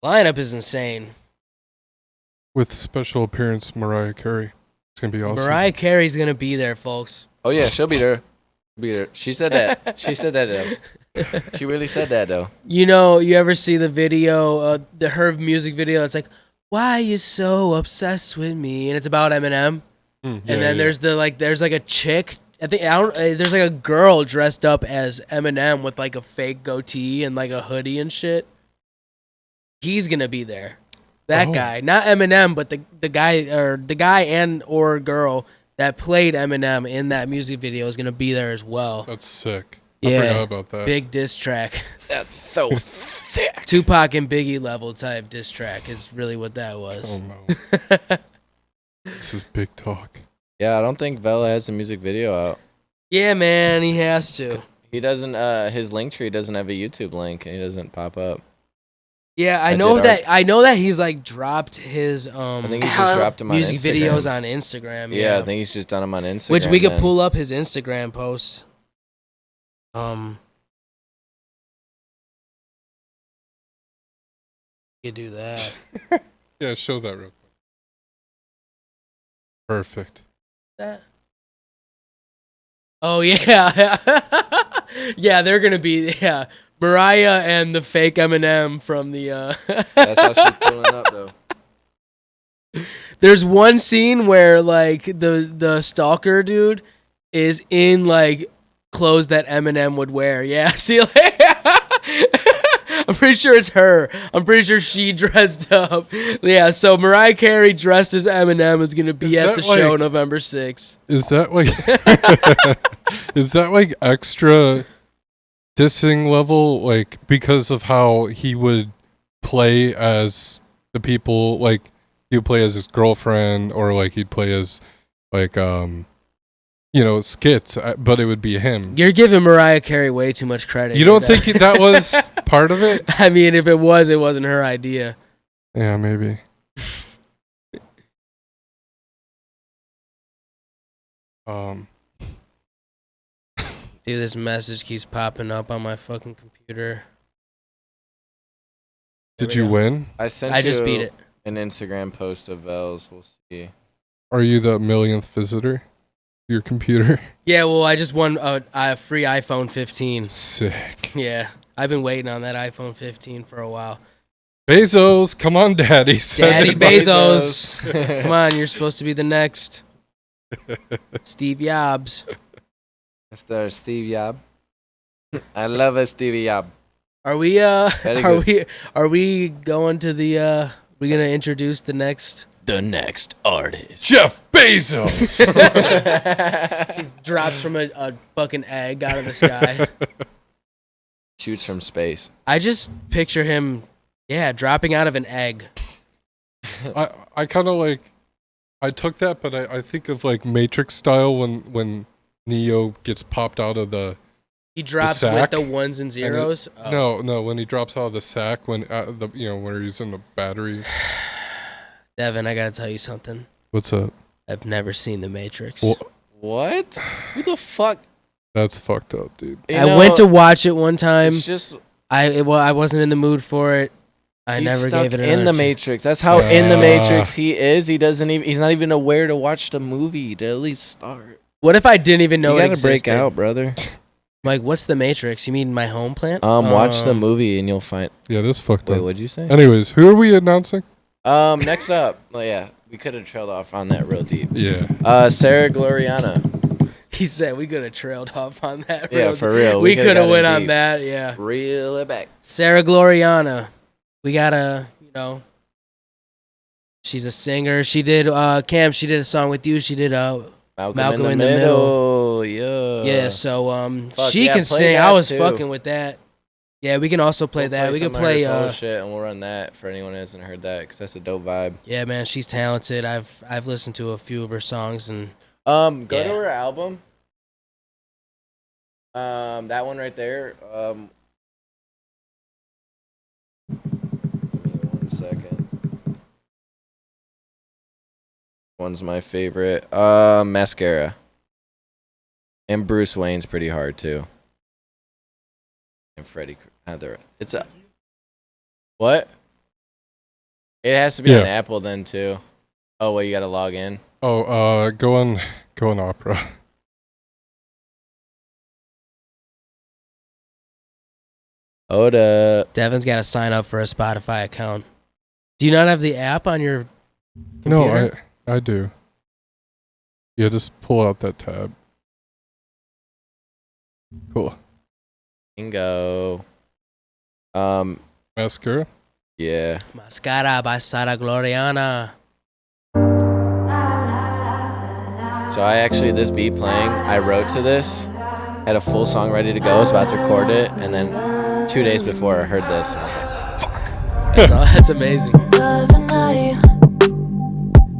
Lineup is insane. With special appearance Mariah Carey. It's gonna be awesome. Mariah Carey's gonna be there, folks. Oh yeah, she'll be there. Be there. She said that. She said that though. She really said that though. You know, you ever see the video, her music video? It's like, "Why are you so obsessed with me?" And it's about Eminem. And then there's a chick. There's like a girl dressed up as Eminem with like a fake goatee and like a hoodie and shit. He's gonna be there. That guy, not Eminem, but the guy and or girl that played Eminem in that music video is gonna be there as well. That's sick. Yeah, I forgot about that. big diss track. That's so thick. Tupac and Biggie level type diss track is really what that was. Oh no. This is big talk. Yeah, I don't think Vela has a music video out. Yeah, man, he has to. He doesn't. His link tree doesn't have a YouTube link, and he doesn't pop up. Yeah, I know that he's like dropped his I think he just dropped him on music Instagram. videos on Instagram. Yeah, I think he's just done them on Instagram. Which we could pull up his Instagram posts. You could do that. Yeah, show that real quick. Perfect. That. Oh yeah, yeah. They're gonna be Mariah and the fake Eminem from the. That's how she's pulling up though. There's one scene where like the stalker dude is in like clothes that Eminem would wear. Yeah, see, like, I'm pretty sure it's her. I'm pretty sure she dressed up. Yeah, so Mariah Carey dressed as Eminem is gonna be at the show November 6th. Is that like is that like extra dissing level, like because of how he would play as the people, like he would play as his girlfriend, or like he'd play as like skits, but it would be him. You're giving Mariah Carey way too much credit. You don't think that was part of it? I mean, if it was, it wasn't her idea. Yeah, maybe. Dude, this message keeps popping up on my fucking computer. Did you win? I just beat it. An Instagram post of Vel's. We'll see. Are you the millionth visitor to your computer? Yeah, well, I just won a free iPhone 15. Sick. Yeah, I've been waiting on that iPhone 15 for a while. Bezos, come on, Daddy. Daddy Bezos. Come on, you're supposed to be the next Steve Jobs. That's the Steve Yob. I love it, Stevie Yob. Are we going to the we're gonna introduce the next artist? Jeff Bezos. He drops from a fucking egg out of the sky. Shoots from space. I just picture him, dropping out of an egg. I kind of like, I took that, but I think of like Matrix style when Neo gets popped out of the. He drops with the ones and zeros. No, when he drops out of the sack when when he's in the battery. Devin, I gotta tell you something. What's up? I've never seen The Matrix. What? Who the fuck? That's fucked up, dude. I went to watch it one time. It's just I wasn't in the mood for it. I never gave it in the Matrix. That's how in the Matrix he is. He's not even aware to watch the movie to at least start. What if I didn't even know it existed? You gotta break out, brother. Like, what's the Matrix? You mean my home plant? Watch the movie and you'll find. Yeah, this fucked up. Wait, what'd you say? Anyways, who are we announcing? Next up. Oh yeah, we could have trailed off on that real deep. Yeah. Sarah Gloriana. He said we could have trailed off on that. Yeah, for real. We coulda could have got went in on deep. that. Yeah. Reel it back. Sarah Gloriana. We gotta, she's a singer. She did Cam. She did a song with you. She did Malcolm in the Middle. Yeah. Yeah. So Fuck, she yeah, can play sing. that I was too. fucking with that. Yeah, we can also play that. We can some of her play. solo shit, and we'll run that for anyone who hasn't heard that, because that's a dope vibe. Yeah, man, she's talented. I've listened to a few of her songs and. Go Yeah. to her album. That one right there. Give me 1 second. One's my favorite. Mascara. And Bruce Wayne's pretty hard too. And Freddie. It's a. What? It has to be Yeah. on Apple then too. Oh, well, you gotta log in. Oh, go on Opera. Hold up. Devin's got to sign up for a Spotify account. Do you not have the app on your computer? No, I do. Yeah, just pull out that tab. Cool. Bingo. Mascara. Yeah. Mascara by Sarah Gloriana. So I actually, this beat playing, I wrote to this, had a full song ready to go, was about to record it, and then 2 days before I heard this, and I was like, fuck. That's amazing. Another night,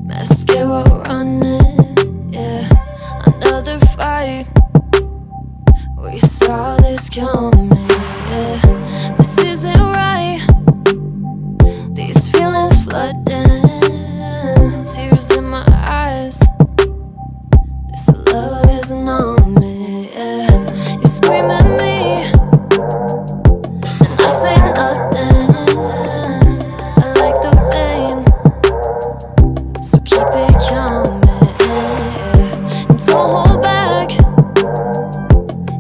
mascara running, yeah. Another fight, we saw this coming, yeah. This isn't right, these feelings flooding, tears in my eyes. This love isn't on me, yeah. You scream at me, and I say nothing. I like the pain, so keep it coming, yeah. And don't hold back,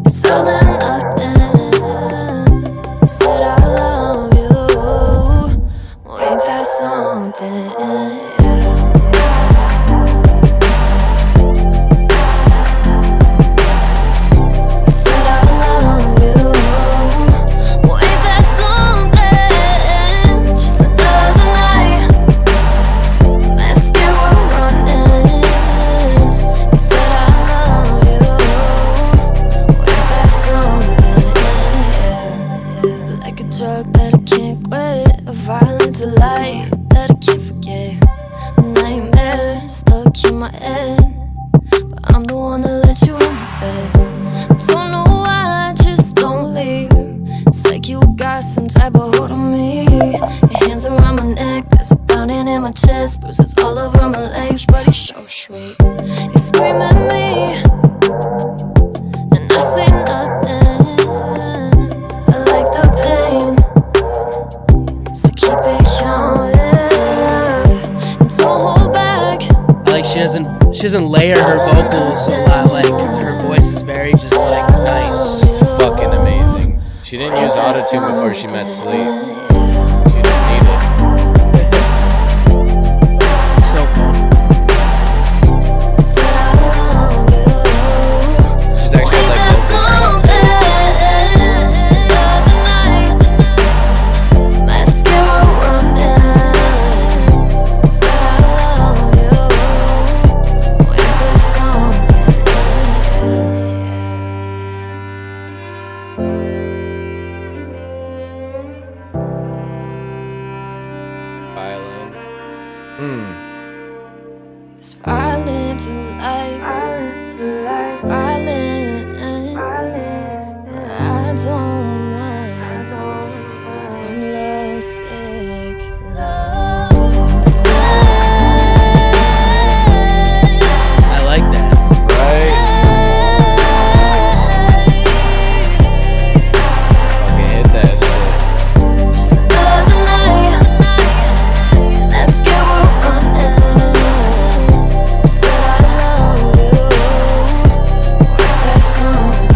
it's all or nothing. I said I love you, well, ain't that something, yeah. Drug that I can't quit, a violence, a lie that I can't forget, a nightmare stuck in my head, but I'm the one that let you in my bed. I don't know why, just don't leave. It's like you got some type of hold on me. Your hands around my neck, there's a pounding in my chest, bruises all over my legs, but it's so sweet. You scream at me, and I say nothing. I like the pain, so keep it calm, yeah. And don't hold back. I like she doesn't layer her vocals a lot. Like her voice is very just like nice. It's fucking amazing. She didn't use autotune before she met Sleep. She didn't need it. So fun. She's actually like vocals right now, too. It's violent and lights, violence, but I don't mind, 'cause I'm love sick, love sick. I like that. Right? Fucking hit that shit. Just another night, let's get what running. Said I love you, what that something.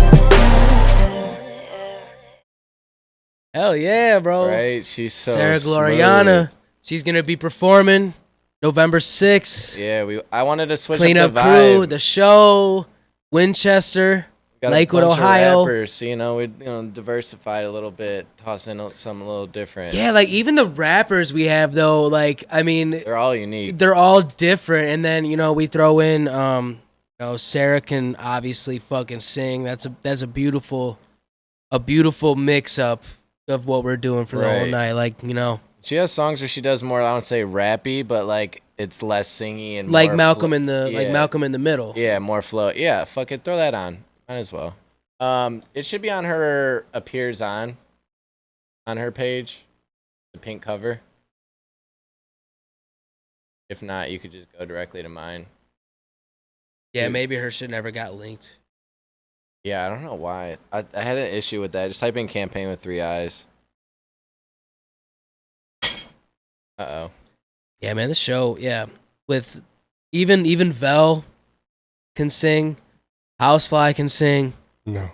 Hell yeah, bro. Right? She's so Sarah smooth. Gloriana. She's gonna be performing November 6th. Yeah, I wanted to switch Clean up Up the Crew, vibe. the show. Winchester, Got Lakewood, a bunch Ohio. Of rappers, we diversified a little bit, toss in something a little different. Yeah, like even the rappers we have though, like I mean, They're all unique. they're all different. And then we throw in, Sarah can obviously fucking sing. That's a beautiful mix up of what we're doing for the whole night. Like she has songs where she does more, I don't say rappy, but like it's less singy and like more Malcolm in the yeah. like Malcolm in the Middle. Yeah, more flow. Yeah, fuck it, throw that on. Might as well. It should be on her appears on her page, the pink cover. If not, you could just go directly to mine. Yeah, Dude. maybe her shit never got linked. Yeah, I don't know why. I had an issue with that. Just type in Campaiign with 3 eyes. Uh-oh. Yeah, man, this show, with even Vel can sing, Housefly can sing. No.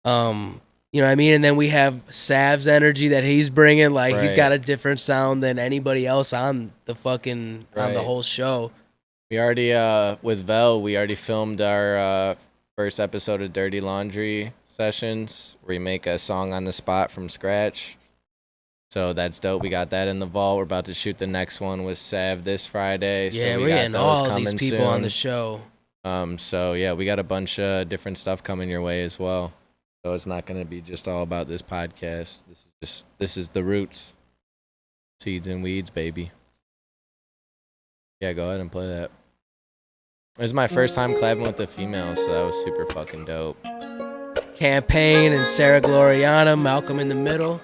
You know what I mean? And then we have Sav's energy that he's bringing. Like he's Right. got a different sound than anybody else on the fucking on the Right. whole show. We already, with Vel, we already filmed our first episode of Dirty Laundry Sessions, where we make a song on the spot from scratch. So that's dope. We got that in the vault. We're about to shoot the next one with Sav this Friday. Yeah, so we we're got getting those all coming these people soon. on the show. So yeah, we got a bunch of different stuff coming your way as well. So it's not gonna be just all about this podcast. This is the roots. Seeds and weeds, baby. Yeah, go ahead and play that. It was my first time collabing with a female, so that was super fucking dope. Campaiign and Sarah Gloriana, Malcolm in the Middle.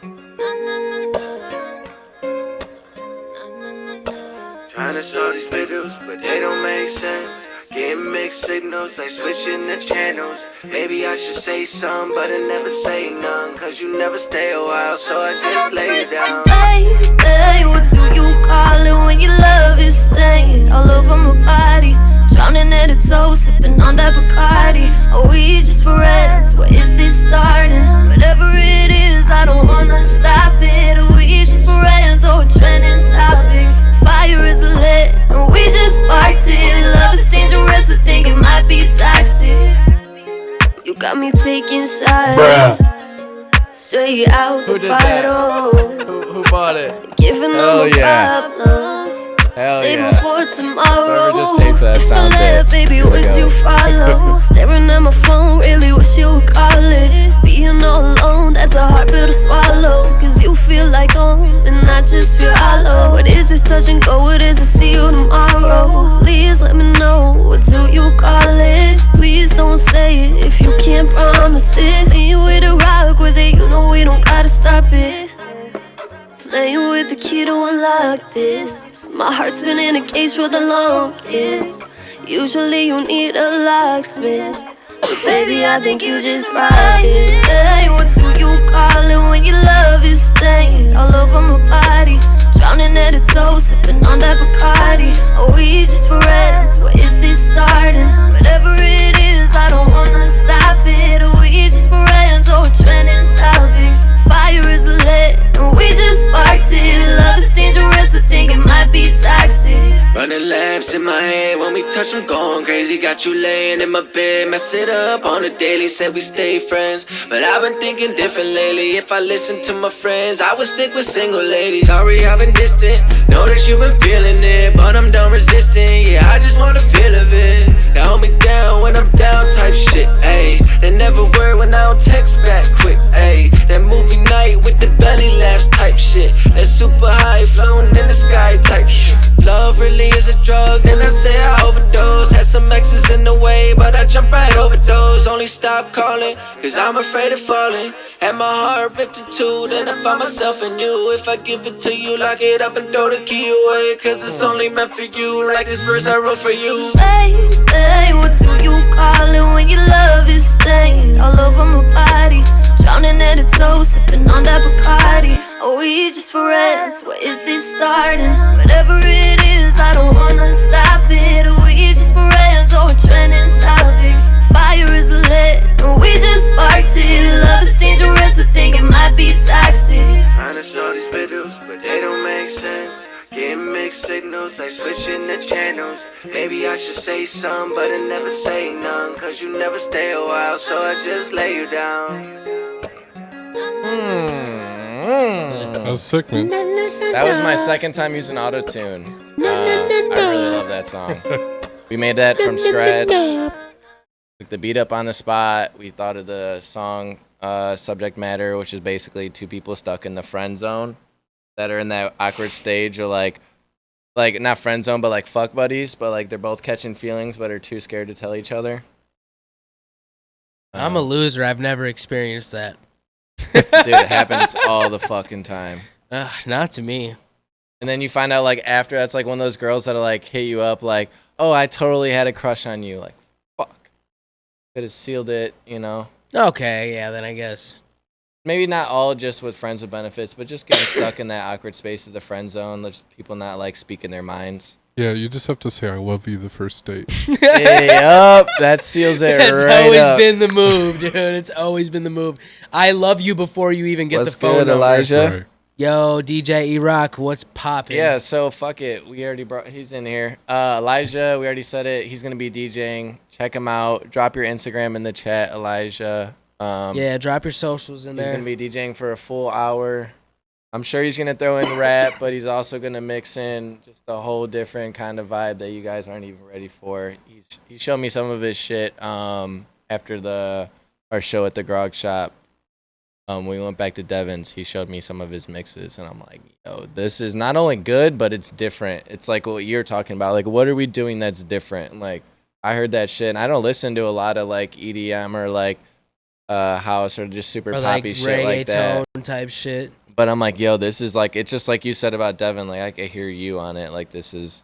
Trying to show these videos, but they don't make sense. Getting mixed signals, like switching the channels. Maybe I should say something, but I never say none. Cause you never stay a while, so I just lay it down. Hey, what do you call it when your love is staying all over my body? Drowning at a toe, sipping on that Bacardi. Are we just friends? What is this starting? Whatever it is, I don't wanna stop it. Are we just friends or a trending topic? Fire is lit, and we just sparked it. Love is dangerous, I think it might be toxic. You got me taking shots straight out Who the did that? bottle. Who bought it? Giving Hell them yeah. problems. Hell Save yeah. them for tomorrow. Whoever just taped that If I sound left, bit. baby, Here we would go. you follow? Staring at my phone, really wish you would call it. Being all alone, that's a hard pill to swallow. Cause you feel like home, and I just feel hollow. What is this touch and go? What is it? See you tomorrow. Please let me know, what do you call it? Please don't say it if you can't promise it. Playing with a rock with it, you know we don't gotta stop it. Playing with the key to unlock this. My heart's been in a cage for the longest. Usually you need a locksmith, but baby, I think you just rocked it. Hey, what do you call it when your love is staying all over my body? Drowning at a toe, sipping on that Bacardi. Are we just friends? What is this starting? Whatever it is, I don't wanna stop it. Are we just friends or a trending topic? Fire is lit, and we just sparked it. Love is dangerous, I think it might be toxic. Running laps in my head, when we touch I'm going crazy. Got you laying in my bed, mess it up on the daily. Said we stay friends, but I've been thinking different lately. If I listen to my friends, I would stick with single ladies. Sorry I've been distant, know that you've been feeling it, but I'm done resisting. Yeah, I just want the feel of it. Now hold me down when I'm down type shit, ayy. They never word when I don't text back quick, ayy. That movie night with the belly laughs type shit. That super high floating in the sky type shit. Love really is a drug, then I say I overdose. Had some exes in the way, but I jump right over those. Only stop calling, cause I'm afraid of falling. Had my heart ripped in two, then I find myself in you. If I give it to you, lock it up and throw the key away. Cause it's only meant for you, like this verse I wrote for you. Hey, what do you call it when your love is staying all over my body? Drowning at a toe, sipping on that Bacardi. Are we just friends? What is this starting? Whatever it is, I don't wanna stop it. Are we just friends or a trending topic? Fire is lit, and we just sparked it. Love is dangerous, I think it might be toxic. Trying to show these videos, but they don't make sense. Getting mixed signals, like switching the channels. Maybe I should say something, but I never say none. Cause you never stay a while, so I just lay you down. That was sick, man. That was my second time using auto-tune. I really love that song. We made that from scratch. Took the beat up on the spot. We thought of the song subject matter, which is basically two people stuck in the friend zone that are in that awkward stage, or like not friend zone, but like fuck buddies, but like they're both catching feelings, but are too scared to tell each other. I'm a loser. I've never experienced that. Dude, it happens all the fucking time. Not to me. And then you find out like after that's like one of those girls that'll like hit you up like, oh, I totally had a crush on you. Like, fuck. Could have sealed it, you know? Okay, yeah, then I guess. Maybe not all just with friends with benefits, but just getting stuck in that awkward space of the friend zone. Just people not like speaking their minds. Yeah, you just have to say I love you the first date. Hey, up. That seals it It's right always up. been the move, dude. It's always been the move. I love you before you even get What's the phone good, number. Elijah? Right. Yo, DJ E-Rock, what's poppin'? Yeah, so fuck it. We already brought, he's in here. Elijah, we already said it. He's going to be DJing. Check him out. Drop your Instagram in the chat, Elijah. Yeah, drop your socials in He's there. going to be DJing for a full hour. I'm sure he's going to throw in rap, but he's also going to mix in just a whole different kind of vibe that you guys aren't even ready for. He showed me some of his shit after our show at the Grog Shop. We went back to Devon's. He showed me some of his mixes, and I'm like, yo, this is not only good, but it's different. It's like what you're talking about. Like, what are we doing that's different? Like, I heard that shit, and I don't listen to a lot of, like, EDM or, like, house or just super or poppy like shit like that. reggaeton type shit. But I'm like, yo, this is, like, it's just like you said about Devon. Like, I can hear you on it. Like, this is,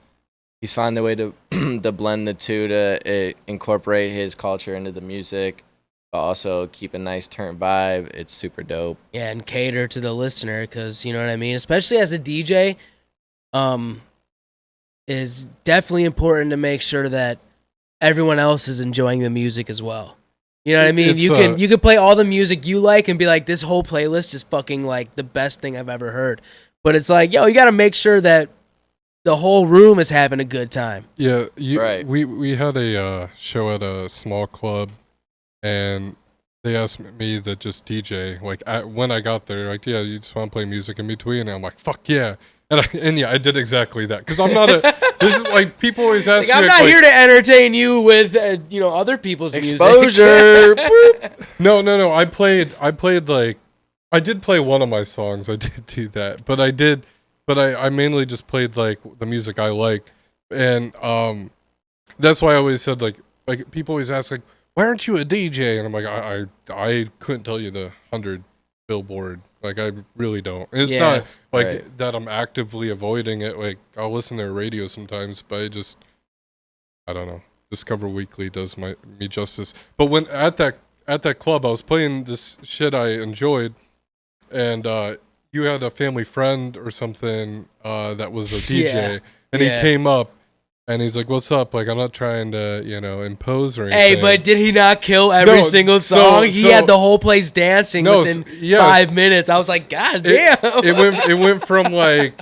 he's found a way to, to blend the two to incorporate his culture into the music. But also keep a nice turn vibe. It's super dope. Yeah, and cater to the listener, because you know what I mean. Especially as a DJ, is definitely important to make sure that everyone else is enjoying the music as well. You know what I mean? You can play all the music you like and be like, this whole playlist is fucking like the best thing I've ever heard. But it's like, yo, you got to make sure that the whole room is having a good time. Yeah, Right. We had a show at a small club. And they asked me to just DJ. Like, when I got there, like, yeah, you just want to play music in between? And I'm like, fuck yeah. And yeah, I did exactly that. Because I'm not this is like, people always ask Like, me. I'm not like, here to entertain you with, other people's Exposure. music. No. I did play one of my songs. I did do that. But I mainly just played, like, the music I like. And that's why I always said, like people always ask, like, why aren't you a DJ? And I'm like, I couldn't tell you the 100 Billboard. Like, I really don't. And it's not like that I'm actively avoiding it. Like, I'll listen to radio sometimes, but I don't know. Discover Weekly does me justice. But when at that club, I was playing this shit I enjoyed, and you had a family friend or something that was a DJ, and he came up. And he's like, what's up? Like, I'm not trying to, impose or anything. Hey, but did he not kill every single song? He had the whole place dancing within 5 minutes. I was like, God damn. It went from, like,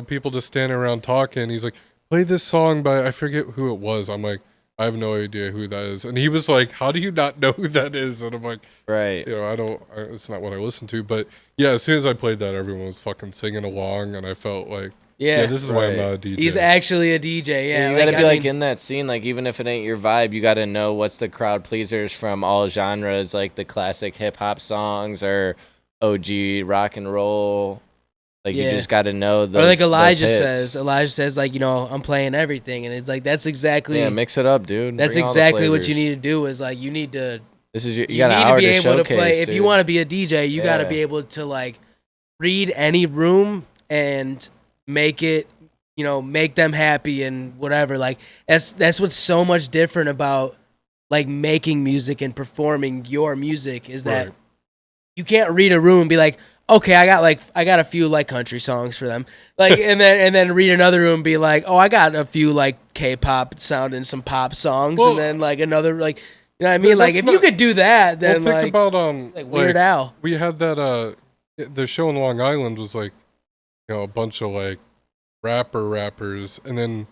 people just standing around talking. He's like, play this song by, I forget who it was. I'm like, I have no idea who that is. And he was like, how do you not know who that is? And I'm like, right. It's not what I listen to. But, yeah, as soon as I played that, everyone was fucking singing along. And I felt like, yeah, this is why I'm not a DJ. He's actually a DJ, yeah. You gotta be in that scene, like, even if it ain't your vibe, you gotta know what's the crowd pleasers from all genres, like the classic hip hop songs or OG rock and roll. Like, you just gotta know those. Or like Elijah hits. says, like, I'm playing everything, and it's like, that's exactly. Yeah, mix it up, dude. That's Bring exactly what you need to do. Is like, you need to. This is you need got an hour to be to able showcase, to play. dude. If you want to be a DJ, you gotta be able to, like, read any room and make it. Make them happy and whatever. Like, that's what's so much different about, like, making music and performing your music is that you can't read a room and be like, okay, I got a few, like, country songs for them. Like, and then read another room and be like, oh, I got a few, like, K-pop sound and some pop songs, and then, like, another, like, you know what I mean? Like, if you could do that, then, think about like Weird Al. We had that the show in Long Island was like, a bunch of, like, rappers, and then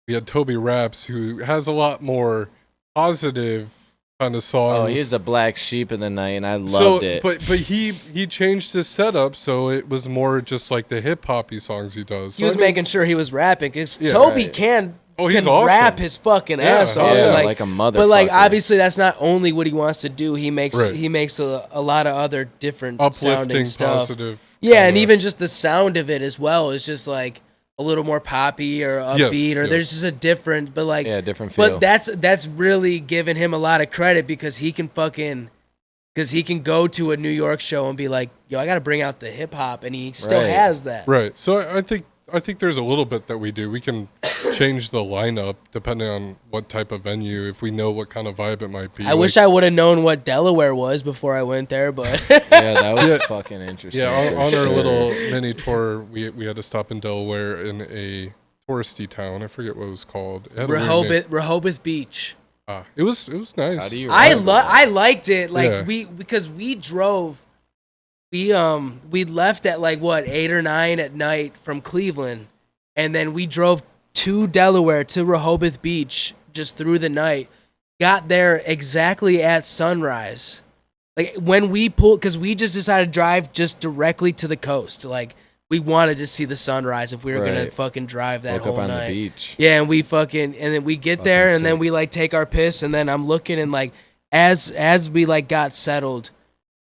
we had Toby Raps, who has a lot more positive kind of songs. Oh, he's the black sheep of the night, and I loved it. But he changed his setup, so it was more just like the hip hoppy songs he does. He was making sure he was rapping, because Yeah. Toby Right. can he's awesome. rap his fucking ass off. Yeah, and like a motherfucker. But like, obviously, that's not only what he wants to do. He makes Right. he makes a lot of other different Uplifting, sounding stuff. positive. Yeah, and kinda- even just the sound of it as well is just like a little more poppy or upbeat, or yes. there's just a different, but like, Yeah, different feel. but that's really giving him a lot of credit, because he can go to a New York show and be like, yo, I got to bring out the hip hop, and he still Right. has that. Right. So I think there's a little bit that we do. We can change the lineup depending on what type of venue, if we know what kind of vibe it might be. I wish I would have known what Delaware was before I went there, but Yeah, that was fucking interesting. Yeah, for on our sure. little mini tour, we had to stop in Delaware in a touristy town. I forget what it was called. It had a weird name. Rehoboth Beach. It was nice. How do you I remember that? I liked it. Like Yeah. because we drove, we left at like 8 or 9 at night from Cleveland, and then we drove to Delaware to Rehoboth Beach just through the night. Got there exactly at sunrise. Like when we pulled, because we just decided to drive just directly to the coast. Like we wanted to see the sunrise if we were gonna Right. fucking drive that Woke whole up on night. the beach. Yeah, and and then we get Fucking there, and then sick. we like take our piss, and then I'm looking, and like as we like got settled,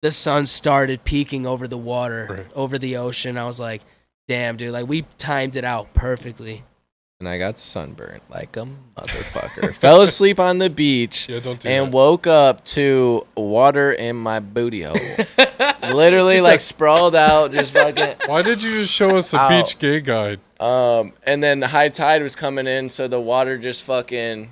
the sun started peeking over the water, Right. over the ocean. I was like, damn, dude, like we timed it out perfectly. And I got sunburned like a motherfucker. Fell asleep on the beach Yeah, don't do and that. woke up to water in my booty hole. Literally, Just like sprawled out, just fucking. Why did you just show us a Ow. beach gay guide? And then the high tide was coming in, so the water just fucking.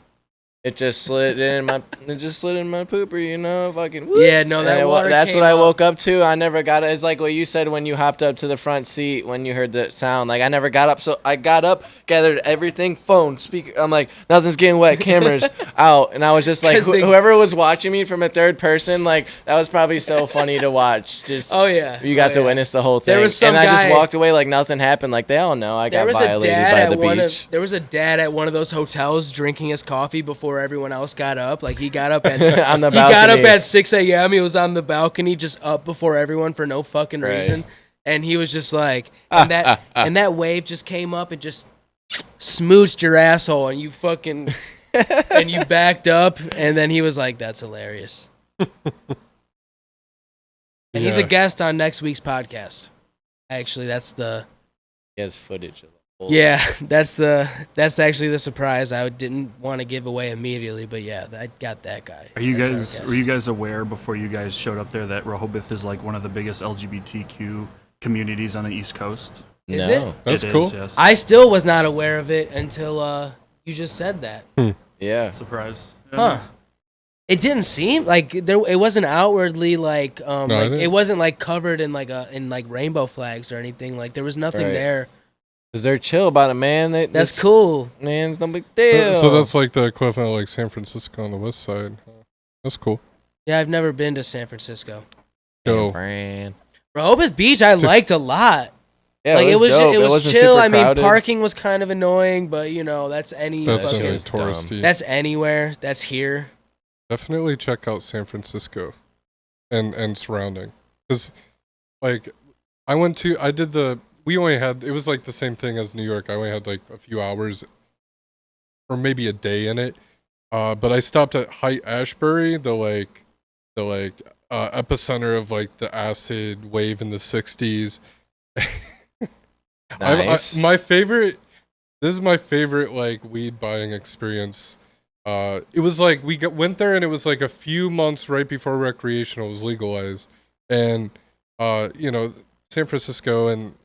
It just slid in my pooper, you know, fucking. Whoop. Yeah, no, that And water that's came what I up. woke up to. I never got it. It's like what you said when you hopped up to the front seat when you heard the sound. Like I never got up, so I got up, gathered everything, phone, speaker. I'm like, nothing's getting wet, cameras out, and I was just like, 'Cause they- whoever was watching me from a third person, like that was probably so funny to watch. Just Oh yeah, you got Oh, to yeah. witness the whole thing, There was some and I just guy- walked away like nothing happened. Like they all know I There got was a violated dad by at the one beach. there was a dad at one of those hotels drinking his coffee before everyone else got up. Like he got up at On the he got up balcony. at 6 a.m. He was on the balcony just up before everyone for no fucking Right. reason. And he was just like, and that wave just came up and just smooched your asshole, and you fucking and you backed up, and then he was like, "That's hilarious." And he's a Yeah. guest on next week's podcast. Actually, that's the He has footage of the whole. yeah, that's actually the surprise I didn't want to give away immediately, but yeah, I got that guy. Are you as our guys guest. were you guys aware before you guys showed up there that Rehoboth is like one of the biggest LGBTQ communities on the East Coast? Is No. it? That's It is, cool. yes. I still was not aware of it until you just said that. Yeah. Surprise. Huh. It didn't seem like it wasn't outwardly like I like didn't- it wasn't like covered in like rainbow flags or anything. Like there was nothing Right. there. Cause they're chill about it, man. That's cool. Man, it's no big deal. So that's like the equivalent of like San Francisco on the west side. That's cool. Yeah, I've never been to San Francisco. Go. Brand. Rehoboth Beach I liked a lot. Yeah, like it was dope. it was wasn't chill. super I mean, crowded. parking was kind of annoying, but you know, that's any That's shit definitely was dumb. touristy. that's anywhere. That's here. Definitely check out San Francisco and surrounding. Because, like, we only had, it was like the same thing as New York. I only had like a few hours or maybe a day in it. But I stopped at Haight Ashbury, the epicenter of like the acid wave in the 60s. Nice. This is my favorite like weed buying experience. It was like went there and it was like a few months right before recreational was legalized, and San Francisco and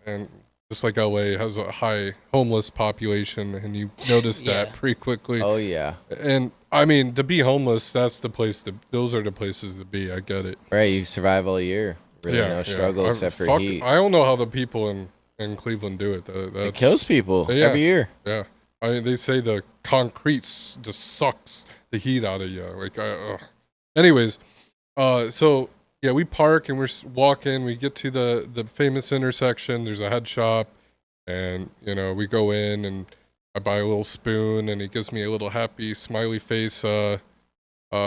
just like LA has a high homeless population, and you notice that Yeah. pretty quickly. Oh yeah. And I mean, to be homeless, those are the places to be. I get it. Right. You survive all year. Really no struggle except for heat. I don't know how the people in Cleveland do it. It kills people Yeah. every year. Yeah, they say the concrete just sucks the heat out of you. Like, anyways, so yeah, we park and we're walking. We get to the famous intersection. There's a head shop, and we go in, and I buy a little spoon, and he gives me a little happy smiley face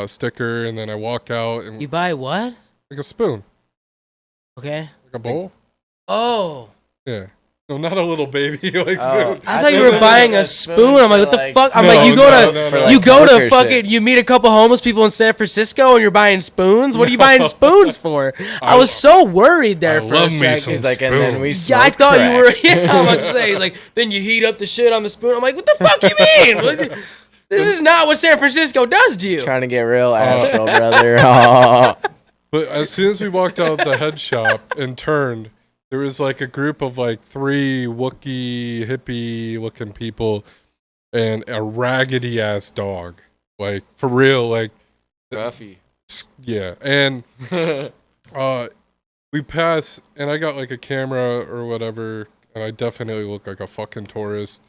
sticker, and then I walk out and You buy what? like a spoon, Okay. like a bowl. Oh. Yeah. No, not a little baby like Oh, spoon. I thought you were buying a spoon. I'm like, what the fuck? I'm No, like, you go no, to no, For, no. like, you go to poker fucking shit. you meet a couple homeless people in San Francisco and you're buying spoons. What are you buying spoons for? I was so worried there I for a love me second. some He's like, and then we Yeah, I smoked thought crack. you were. Yeah, I'm about to say. He's like, then you heat up the shit on the spoon. I'm like, what the fuck you mean? This is not what San Francisco does to you. Trying to get real Astral, brother. Oh. But as soon as we walked out of the head shop and turned, there was like a group of like 3 Wookiee hippie looking people and a raggedy ass dog. Like for real, like Ruffy. yeah. And we pass and I got like a camera or whatever, and I definitely look like a fucking tourist.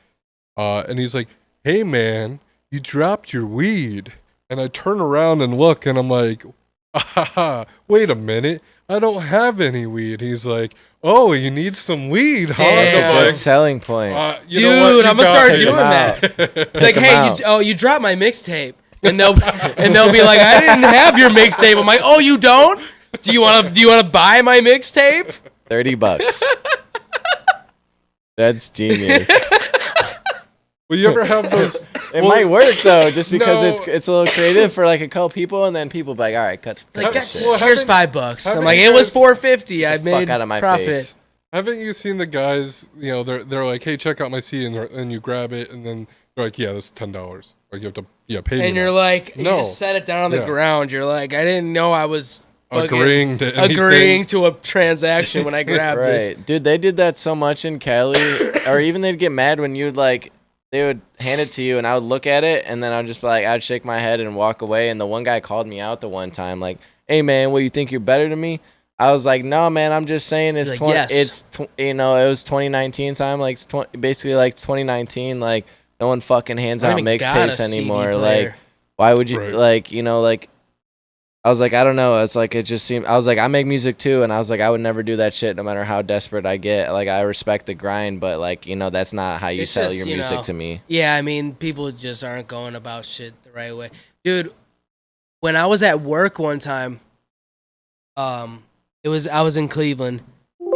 And he's like, "Hey man, you dropped your weed." And I turn around and look and I'm like, wait a minute, I don't have any weed. He's like, "Oh, you need some weed, huh?" Damn. And I'm Good like, selling point. "You know what? Dude, You I'm gonna got start me." doing that. Like, him hey, out. you dropped my mixtape, and they'll be like, I didn't have your mixtape. I'm like, oh, you don't? Do you wanna buy my mixtape? $30. That's genius. Will you ever have those? It might work though, just because No. it's a little creative for like a couple people, and then people be like, all right, cut Like, this shit. Well, here's haven't- $5. haven't I'm like, you it was guys- $4.50. I the made fuck out of my profit. face. Haven't you seen the guys? You know, they're like, "Hey, check out my CD," and you grab it, and then they're like, "Yeah, this is $10. Like you have to, pay me." And you're that." like, No. you just set it down on the Yeah. ground. You're like, I didn't know I was fucking agreeing to anything. agreeing to a transaction when I grabbed this. Right, dude. They did that so much in Cali, or even they'd get mad when you'd like, they would hand it to you, and I would look at it, and then I'd just be like, I'd shake my head and walk away. And the one guy called me out the one time, like, "Hey man, what, you think you're better than me?" I was like, "No man, I'm just saying it's You're like, yes. it was 2019 time, like basically like 2019, like no one fucking hands I out don't even got a mixtapes CD anymore. player. Like, why would you Right. like, like." I was like, I don't know. It's like, it just seemed, I was like, I make music too. And I was like, I would never do that shit no matter how desperate I get. Like, I respect the grind, but like, that's not how you It's sell just, your you music know, to me. Yeah, I mean, people just aren't going about shit the right way. Dude, when I was at work one time, I was in Cleveland,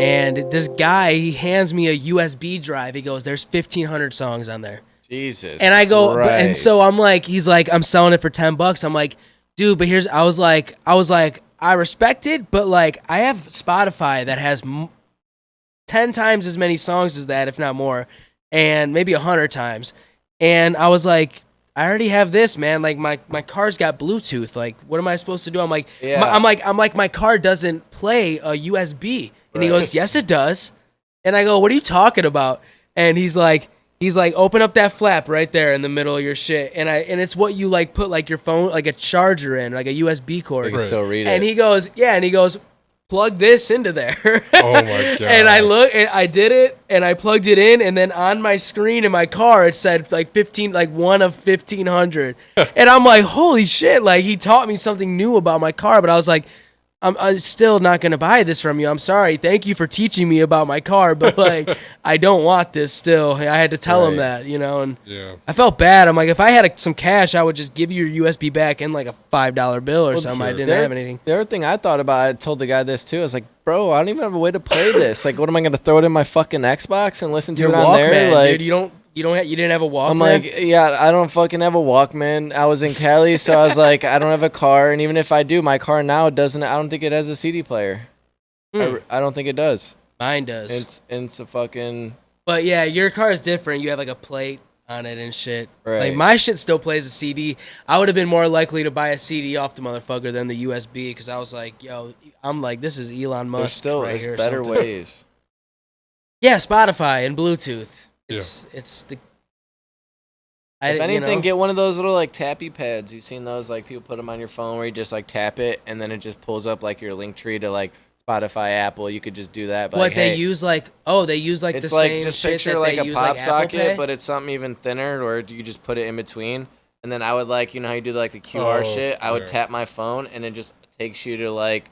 and this guy, he hands me a USB drive. He goes, "There's 1,500 songs on there." Jesus. And I go, and Christ. so I'm like, he's like, "I'm selling it for $10." I'm like, dude, but I was like, I respect it, but like, I have Spotify that has 10 times as many songs as that, if not more, and maybe 100 times. And I was like, I already have this, man. Like my car's got Bluetooth. Like, what am I supposed to do? I'm like, Yeah. I'm like, my car doesn't play a USB. And he Right. goes, yes, it does. And I go, what are you talking about? And he's like, open up that flap right there in the middle of your shit. And it's what you like put like your phone, like a charger in, like a USB cord. You can still read And it. he goes, yeah, and he goes, plug this into there. Oh my god! And I did it, and I plugged it in, and then on my screen in my car, it said like 15, like one of 1,500. And I'm like, holy shit! Like, he taught me something new about my car, but I was like, I'm still not gonna buy this from you. I'm sorry. Thank you for teaching me about my car, but like, I don't want this. Still, I had to tell him Right. that, and yeah. I felt bad. I'm like, if I had some cash, I would just give you your USB back and like a $5 bill or something. I sure. didn't have anything. The other thing I thought about, I told the guy this too. I was like, bro, I don't even have a way to play this. Like, what am I gonna throw it in my fucking Xbox and listen to Your it on Walkman, there? Like, dude. You didn't have a Walkman. I'm like, yeah, I don't fucking have a Walkman. I was in Cali, so I was like, I don't have a car, and even if I do, my car now doesn't. I don't think it has a CD player. I don't think it does. Mine does. It's a fucking. But yeah, your car is different. You have like a plate on it and shit. Like, Right. my shit still plays a CD. I would have been more likely to buy a CD off the motherfucker than the USB, because I was like, yo, I'm like, this is Elon Musk. There's right here or better something. ways. Yeah, Spotify and Bluetooth. It's the. If anything, get one of those little like tappy pads. You've seen those, like people put them on your phone where you just like tap it and then it just pulls up like your link tree to like Spotify, Apple. You could just do that. But what like, they hey, use like they use like it's the like same just shit picture that like they a use pop like Apple Pay? socket, but it's something even thinner, or you just put it in between. And then I would like, how you do like the QR Oh, shit. I would yeah. tap my phone and it just takes you to like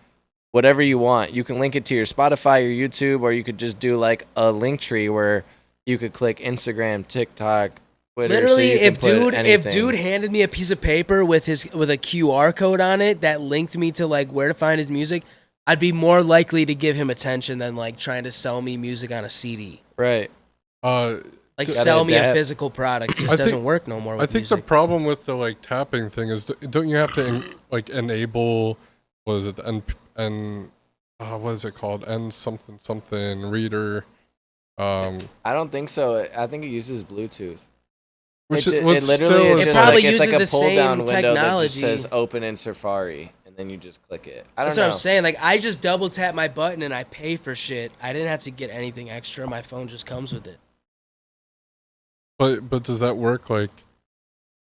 whatever you want. You can link it to your Spotify, your YouTube, or you could just do like a link tree where you could click Instagram, TikTok, Twitter, Literally, so you can if put anything. dude handed me a piece of paper with a QR code on it that linked me to like where to find his music, I'd be more likely to give him attention than like trying to sell me music on a CD. Right. Like Gotta sell me a adapt. physical product. It just I doesn't think- work no more with I think music. the problem with the like tapping thing is, don't you have to like enable, what is it, and what is it called, N something reader, I don't think so. I think it uses Bluetooth. which it was literally still is It just probably like, it's like uses a the pull same down window that just technology. says open in Safari, and then you just click it. I don't That's know. what I'm saying. Like I just double tap my button and I pay for shit. I didn't have to get anything extra. My phone just comes with it. But does that work like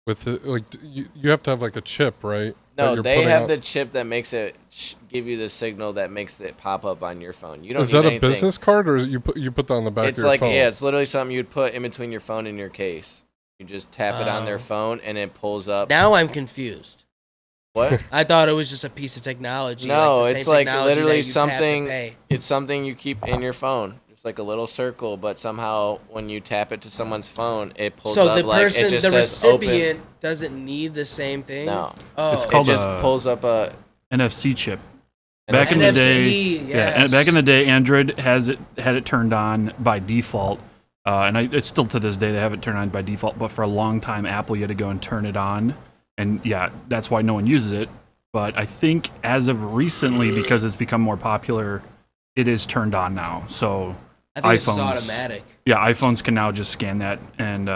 with it, like you have to have like a chip, right? that No, you're they putting have on- the chip that makes it give you the signal that makes it pop up on your phone. You don't. Is need that a anything. business card, or you put that on the back It's of your like phone? it's literally something you'd put in between your phone and your case. You just tap it on their Oh. phone and it pulls up. Now I'm confused. What? I thought it was just a piece of technology. No, like the same it's like technology literally that you tap to something. pay. It's something you keep in your phone. It's like a little circle, but somehow when you tap it to someone's phone, it pulls So up the like person, it just the says recipient, doesn't need the same thing. No, Oh, It's it called just a- pulls up a. NFC chip. an Back in the NFC, day, yes. back in the day, Android had it turned on by default, and it's still to this day they have it turned on by default. But for a long time, Apple, you had to go and turn it on, and yeah, that's why no one uses it. But I think as of recently, because it's become more popular, it is turned on now. So I think it's just iPhones- automatic. yeah, iPhones can now just scan that and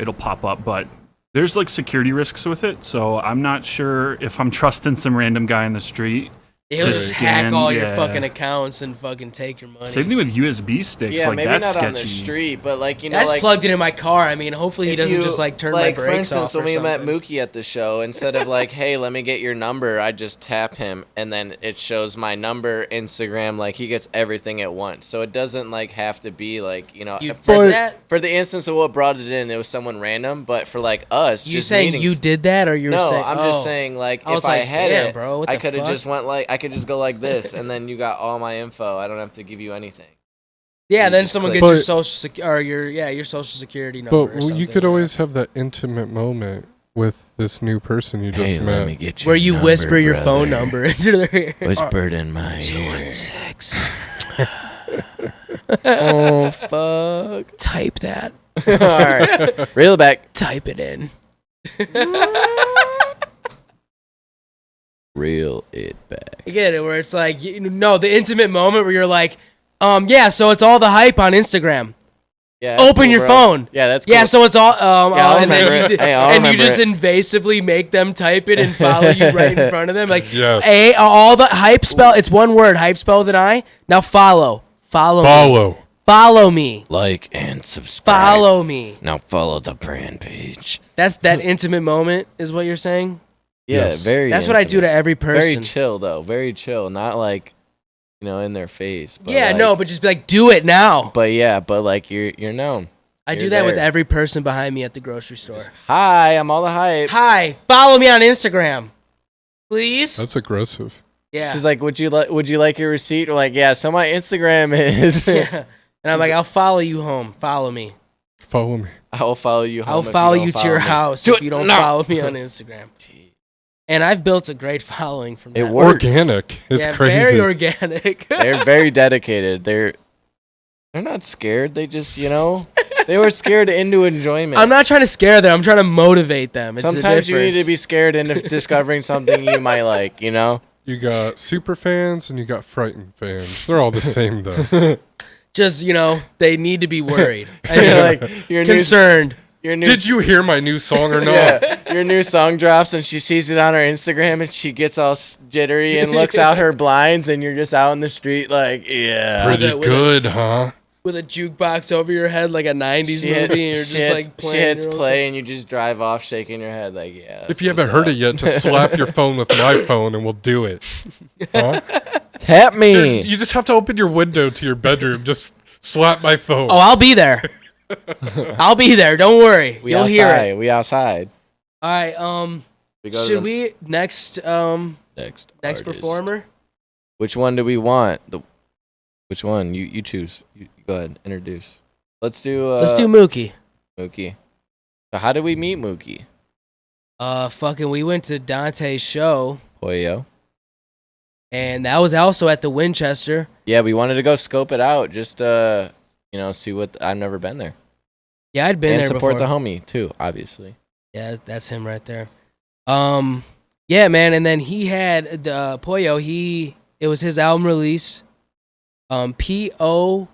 it'll pop up. But there's like security risks with it, so I'm not sure if I'm trusting some random guy in the street. He'll to just hack scan, all your yeah. fucking accounts and fucking take your money. Same thing with USB sticks. Yeah, like maybe that's not sketchy. on the street, but like you know, I just like plugged it in my car. I mean, hopefully he if doesn't you- just like turn like, my brakes for instance, off or when we met something. Mookie at the show, instead of like, hey, let me get your number, I just tap him, and then it shows my number, Instagram, like he gets everything at once. So it doesn't like have to be like, you know, You for, did that? for the instance of what brought it in, it was someone random, but for like us, You just saying meetings- you did that, or you're no, saying? I'm oh. just saying like I was if I like, had damn, it, bro, what I the could have fuck? just went like I could just go like this, and then you got all my info. I don't have to give you anything. Yeah, you then just someone click- gets your But- social or your social security number. But or well, something, you could yeah. always have that intimate moment with this new person you just met. get where you whisper your phone number into their ear. Whispered in my 216. Oh fuck! Type that. All right, reel it back. Type it in. Reel it back. You get it? Where it's like, the intimate moment where you're like, yeah, so it's all the hype on Instagram. Yeah. Open cool, your bro. phone. Yeah, that's cool. Yeah, so it's all, I'll and then remember you, it. Hey, I'll and you remember just it. invasively make them type it and follow you right in front of them. Like, Yes. all the hype spell, it's one word, hype spell with an I. Now follow me. Follow me. Like and subscribe. Follow me. Now follow the brand page. That's that intimate moment is what you're saying? Yeah, Yes. very. That's what I do to every person. Very chill though. Very chill. Not like, in their face. But Yeah, like, no, but just be like, do it now. But yeah, but like you're known. I do You're that with there. every person behind me at the grocery store. Hi, I'm all the hype. Hi, follow me on Instagram, please. That's aggressive. Yeah. She's like, would you like your receipt? We're like, yeah. So my Instagram is. Yeah. And I'm like, I'll follow you home. Follow me. Follow me. I'll follow you home. I'll if follow don't you to your follow me. house Do if it you don't now. follow me on Instagram. And I've built a great following from It that. works. Organic. It's Yeah, crazy. very organic. They're very dedicated. They're not scared. They just, they were scared into enjoyment. I'm not trying to scare them. I'm trying to motivate them. It's the Sometimes you need to difference. be scared into discovering something you might like, You got super fans and you got frightened fans. They're all the same though. Just, they need to be worried. I mean, You're like your concerned. Your new Did you hear my new song or not? Yeah, your new song drops and she sees it on her Instagram and she gets all jittery and looks out her blinds and you're just out in the street like, yeah. Pretty with good, huh? With a jukebox over your head like a 90s movie, and you're just like playing. She hits your own play and you just drive off shaking your head like, yeah. If you haven't heard it yet, just slap your phone with my phone and we'll do it. Huh? Tap me. You just have to open your window to your bedroom. Just slap my phone. Oh, I'll be there. I'll be there. Don't worry. We You'll outside. hear it. We outside. All right. We go to Should the we next next next artist. performer? Which one do we want? Which one? You choose. You go ahead. Introduce. Let's do Let's do Mookie. Mookie. So how did we meet Mookie? We went to Dante's show, Pollo. and that was also at the Winchester. Yeah, we wanted to go scope it out, just see what. I've never been there. Yeah, I'd been and there support before. the homie too, obviously. Yeah, that's him right there. Yeah, man, and then he had the Pollo. It was his album release. Poeio.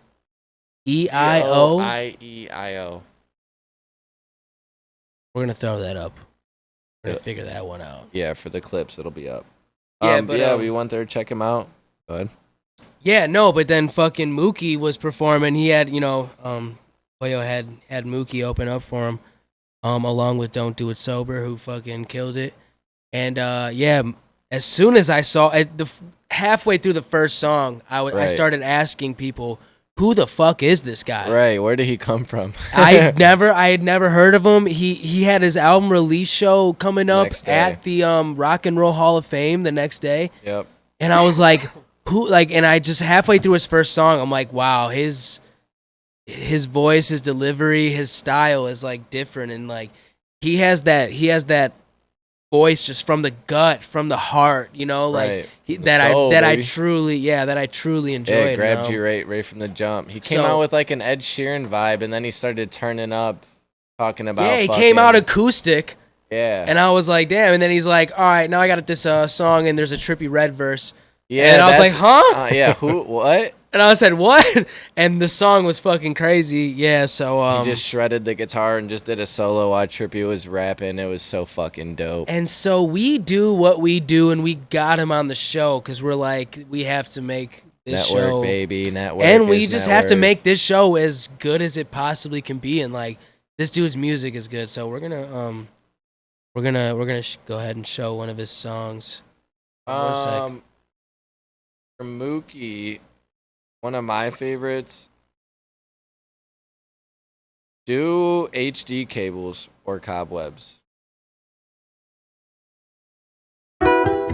Poeio. We're gonna throw that up. We're gonna figure that one out. Yeah, for the clips, it'll be up. Yeah, we went there to check him out. Go ahead. Yeah, no, but then fucking Mookie was performing. He had, Pollo had Mookie open up for him, along with Don't Do It Sober, who fucking killed it. And as soon as I saw halfway through the first song, I started asking people, who the fuck is this guy? Right, where did he come from? I had never heard of him. He had his album release show coming up at the Rock and Roll Hall of Fame the next day. Yep. And I was like, and I just halfway through his first song, I'm like, wow, his voice, his delivery, his style is like different, and like he has that voice just from the gut, from the heart, Right. I truly enjoyed. Yeah, it grabbed you right from the jump. He came out with like an Ed Sheeran vibe, and then he started turning up, talking about. Yeah, he came out acoustic. Yeah. And I was like, damn. And then he's like, all right, now I got this song, and there's a Trippie Redd verse. Yeah. And I was like, huh? Yeah. Who? What? And I said, what? And the song was fucking crazy. Yeah, so... he just shredded the guitar and just did a solo while Trippie was rapping. It was so fucking dope. And so we do what we do, and we got him on the show, because we're like, we have to make this network, show... baby, network. And we just have to make this show as good as it possibly can be, and like, this dude's music is good, so we're gonna go ahead and show one of his songs. One sec. For Mookie... One of my favorites, do HD cables or cobwebs. Whoa,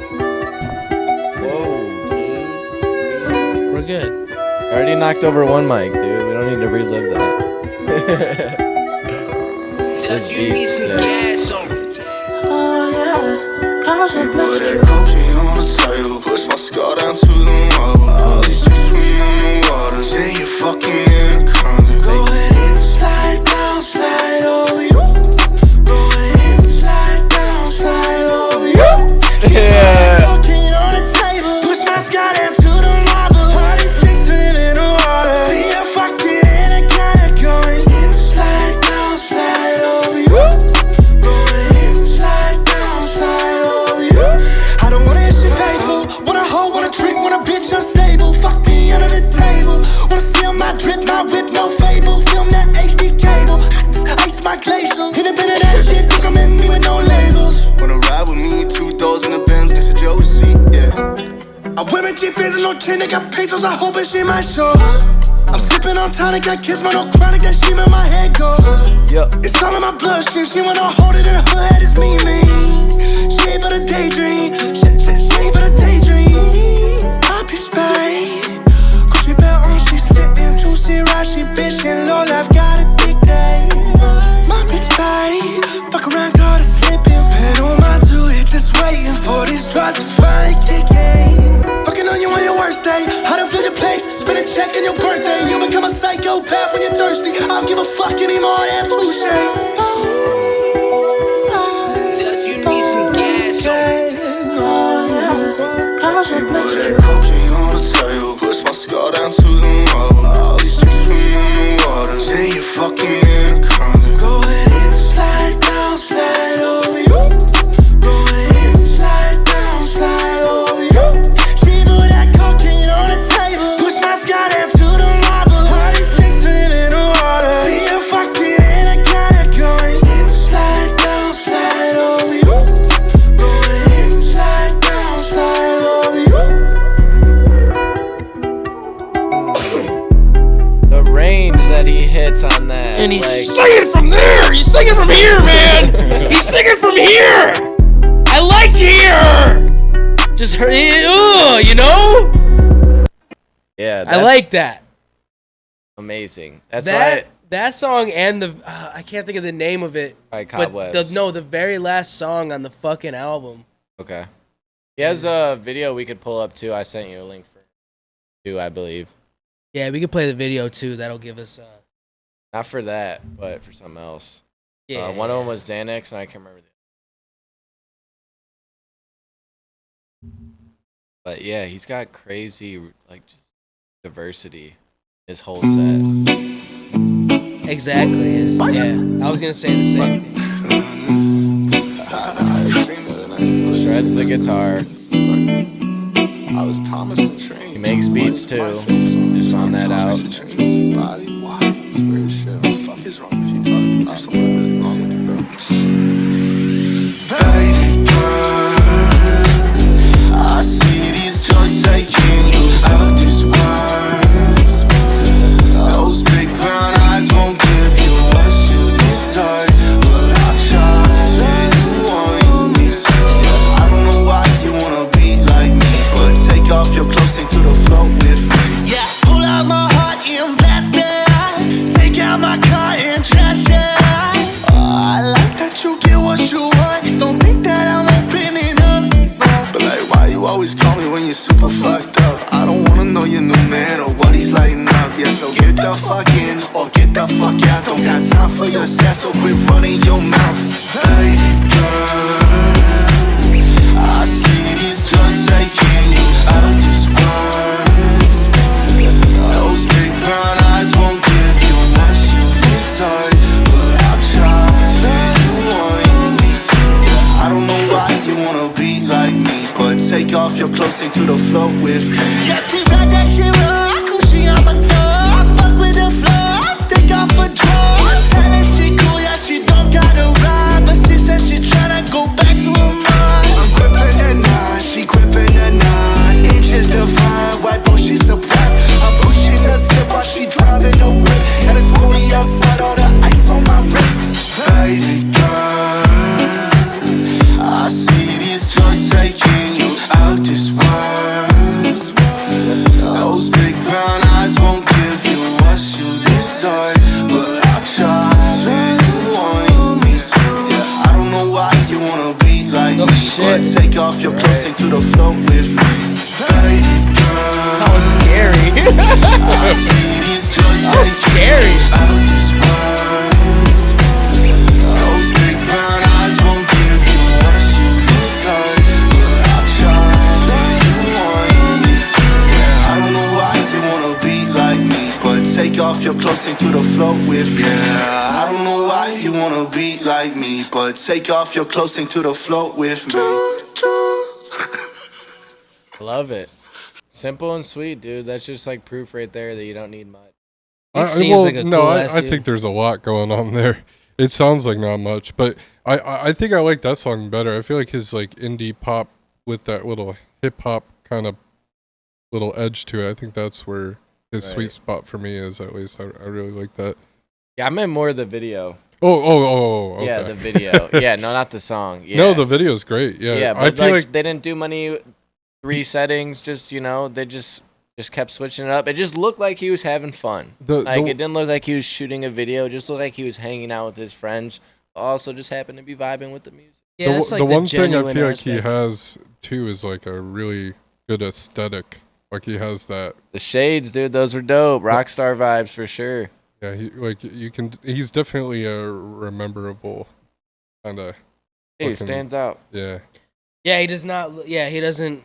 dude. We're good. I already knocked over one mic, dude. We don't need to relive that. This beat's sick. Oh, yeah. Concentrate. Put that cocaine on the table. Push my skull down to the marble. All these chicks swimming on the water. Say you fucking anaconda. Go ahead and slide down, slide over you. Go ahead and slide down, slide over you. Yeah. Cocaine on the table. Push my skull down to the marble. All these chicks swimming in the water. Say you fucking anaconda. Go ahead and slide down, slide over you. Go ahead and slide down, slide over you. I don't want that shit faithful. Want a hoe, want a trick, want a bitch unstable. Fuck me under the table. Wanna steal my drip, my whip, no fable. Film that HD cable. Ice my glacial. Independent ass shit, think I'm in me with no labels. Wanna ride with me, 2 doors in the Benz next to Joe's seat, yeah. I wear my G-Fans and no chin, they got pesos, I hope she might show. I'm sipping on tonic, got kiss, but no chronic, that shit in my head go. It's all in my bloodstream, she wanna hold it in her head, it's me. She ain't but a daydream, she ain't but a daydream. I pitch babe, Gucci belt on, she sitting juicy, right, she bitchin' low life, got a big day. My bitch babe, fuck around, caught her slipping, pedal my to it, just waiting for these drugs to finally kick in. Fucking on you on your worst day, I done feel the place, spend a check on your birthday. You become a psychopath when you're thirsty, I don't give a fuck anymore, that's touche. Does you need some gas? Put that cocaine on the table, push my skull down to the marble. All these chicks swimming on the water. Say you fucking anaconda. Go ahead and slide down, slide over you. Go ahead and slide down, slide over you. She put that cocaine on the table, push my skull down to the marble. All these chicks swimming in the water. Say you fucking anaconda. Go ahead and slide down, slide over you. Go ahead and slide down, slide over you. The range that he hits on that. And he's like, singing from there. He's singing from here, man. He's singing from here. I like here. Just heard, yeah, I like that. amazing. That's That that song and the I can't think of the name of it. Like But Cobwebs. the very last song on the fucking album. Okay. He has a video we could pull up too. I sent you a link for too, I believe. Yeah, we could play the video too. That'll give us. Not for that, but for something else. Yeah. One of them was Xanax, and I can't remember. But yeah, he's got crazy like just diversity. His whole set. Exactly. Yeah, I was gonna say the same thing. Shreds the guitar. I was Thomas the Train. He makes beats too. Just found that out. Why? It's weird shit. What the fuck is wrong with you? Talking about something really wrong with you, bro. Baby girl, I see these joys taking you out this world. Those big brown eyes won't give you what you desire, but I'll try anyone you see. I don't know why you wanna be like me, but take off your clothes into the floor with me. Yeah, pull out my heart and blast it. Take out my car and trash it. I like that you get what you want. Don't think that I'm opening up. But like, why you always call me when you're super fucked up? I don't wanna know your new man or what he's lighting up. Yeah, so get the fuck in or get the fuck out. Don't got time for your sass, so quit running your mouth. Baby girl, I see these drugs taking you out this world. Those big brown eyes won't give you what you desire, but I'll try anyone you see. I don't know why you wanna be like me, but take off your clothes into the floor with me. Yeah, she got that shit raw, cool, she on my door. I fuck with the floor, I stick off a drawer. Tell her she cool, yeah, she don't gotta ride, but she said she tryna go back to her mind. I'm gripping her nine, she gripping her 9 inches divine. White boy, she surprised. I'm pushing the zip while she driving the whip, and it's 40 outside, all the ice on my wrist. Baby girl, I see these drugs taking you out this world. Those big brown eyes won't give you what you desire, but I'll try anyone you see. Yeah, I don't know why you wanna be like me, shit. but take off your clothes into the floor with me. Baby girl, That was scary. I see these drugs That was taking scary. you out this world. Those big brown eyes won't give you what you desire, but I'll try anyone you see. Yeah, I don't know why you wanna be like me, but take off your clothes into the floor with me. Yeah, I don't know why you wanna be like me, but take off your clothes into the floor with me. Love it. Simple and sweet, dude. That's just like proof right there that you don't need much. He seems like a cool ass I dude. think there's a lot going on there. It sounds like not much, but I think I like that song better. I feel like his like indie pop with that little hip hop kind of little edge to it. I think that's where his Right. sweet spot for me is. At least I really like that. Yeah, I meant more the video. Oh, okay. Yeah, the video. Yeah, no, not the song. Yeah. No, the video's great. Yeah, Yeah, but I feel like they didn't do many 3 settings. Just they just kept switching it up. It just looked like he was having fun. the Like it didn't look like he was shooting a video. It just looked like he was hanging out with his friends. Also, just happened to be vibing with the music. Yeah, that's like the one thing I genuine feel like he aspect. has too is like a really good aesthetic. Like he has that. The shades, dude, those were dope. Rockstar vibes for sure. Yeah, he's definitely a rememberable kind of. He stands out. Yeah. Yeah, he does not. Yeah, he doesn't.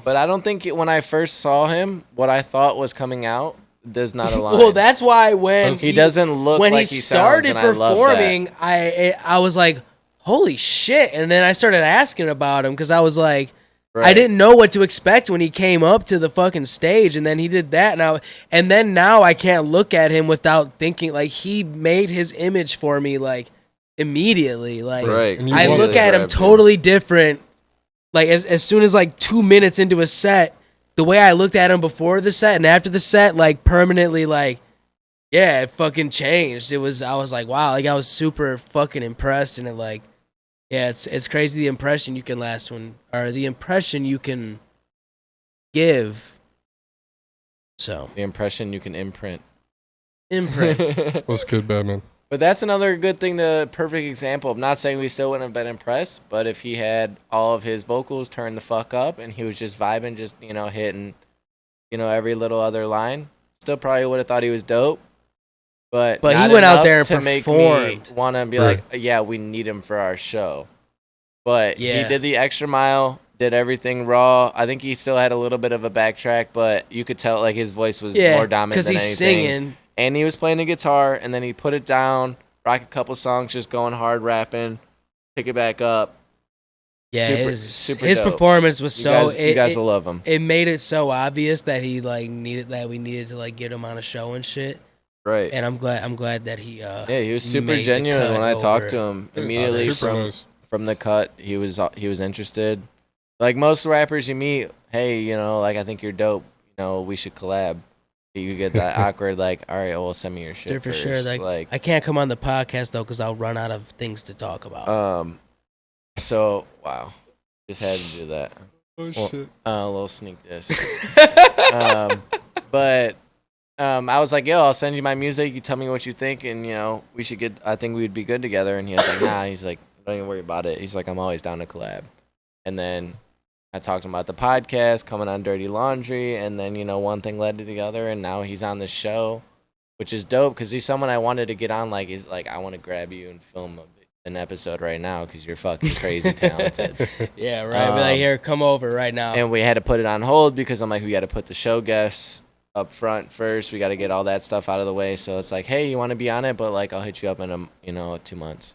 But I don't think when I first saw him, what I thought was coming out does not align. Well, that's why when he doesn't look when like he he started sounds, and I love performing, I was like, holy shit! And then I started asking about him because I was like, Right. I didn't know what to expect when he came up to the fucking stage, and then he did that. And then now I can't look at him without thinking like he made his image for me like immediately. Like Right. And you I want look it. at him totally different. Like as soon as like 2 minutes into a set, the way I looked at him before the set and after the set, like permanently, like yeah, it fucking changed. I was like, wow, like I was super fucking impressed, and it like, yeah, it's crazy the impression you can the impression you can give. So The impression you can imprint. Imprint. What's good, Batman? But that's another good thing, the perfect example. I'm not saying we still wouldn't have been impressed, but if he had all of his vocals turned the fuck up and he was just vibing, just, hitting, every little other line, still probably would have thought he was dope. But he not went out enough there and to make me performed. want to be like, yeah, we need him for our show. But he Yeah. did the extra mile, did everything raw. I think he still had a little bit of a backtrack, but you could tell like his voice was more dominant because than he's anything. singing. And he was playing the guitar, and then he put it down, rock a couple songs, just going hard rapping, pick it back up. Yeah, Super his dope. performance was You guys will love him. It made it so obvious that he we needed to like get him on a show and shit. Right. And I'm glad that he he was super made the genuine cut when I talked to over him. Immediately Super nice. from the cut, he was interested. Like most rappers you meet, hey, I think you're dope. We should collab. You get that awkward, like, all right, well, send me your shit for first. sure. Like, I can't come on the podcast though because I'll run out of things to talk about. So wow, just had to do that. Oh shit. A little sneak diss. But I was like, yo, I'll send you my music. You tell me what you think, and we should get. I think we'd be good together. And he was like, nah. He's like, don't even worry about it. He's like, I'm always down to collab. And then I talked to him about the podcast, coming on Dirty Laundry, and then, one thing led to the other, and now he's on the show, which is dope, because he's someone I wanted to get on, he's like, I want to grab you and film an episode right now, because you're fucking crazy talented. Yeah, right. Be like, here, come over right now. And we had to put it on hold, because I'm like, we got to put the show guests up front first. We got to get all that stuff out of the way, so it's like, hey, you want to be on it, but, I'll hit you up in, 2 months.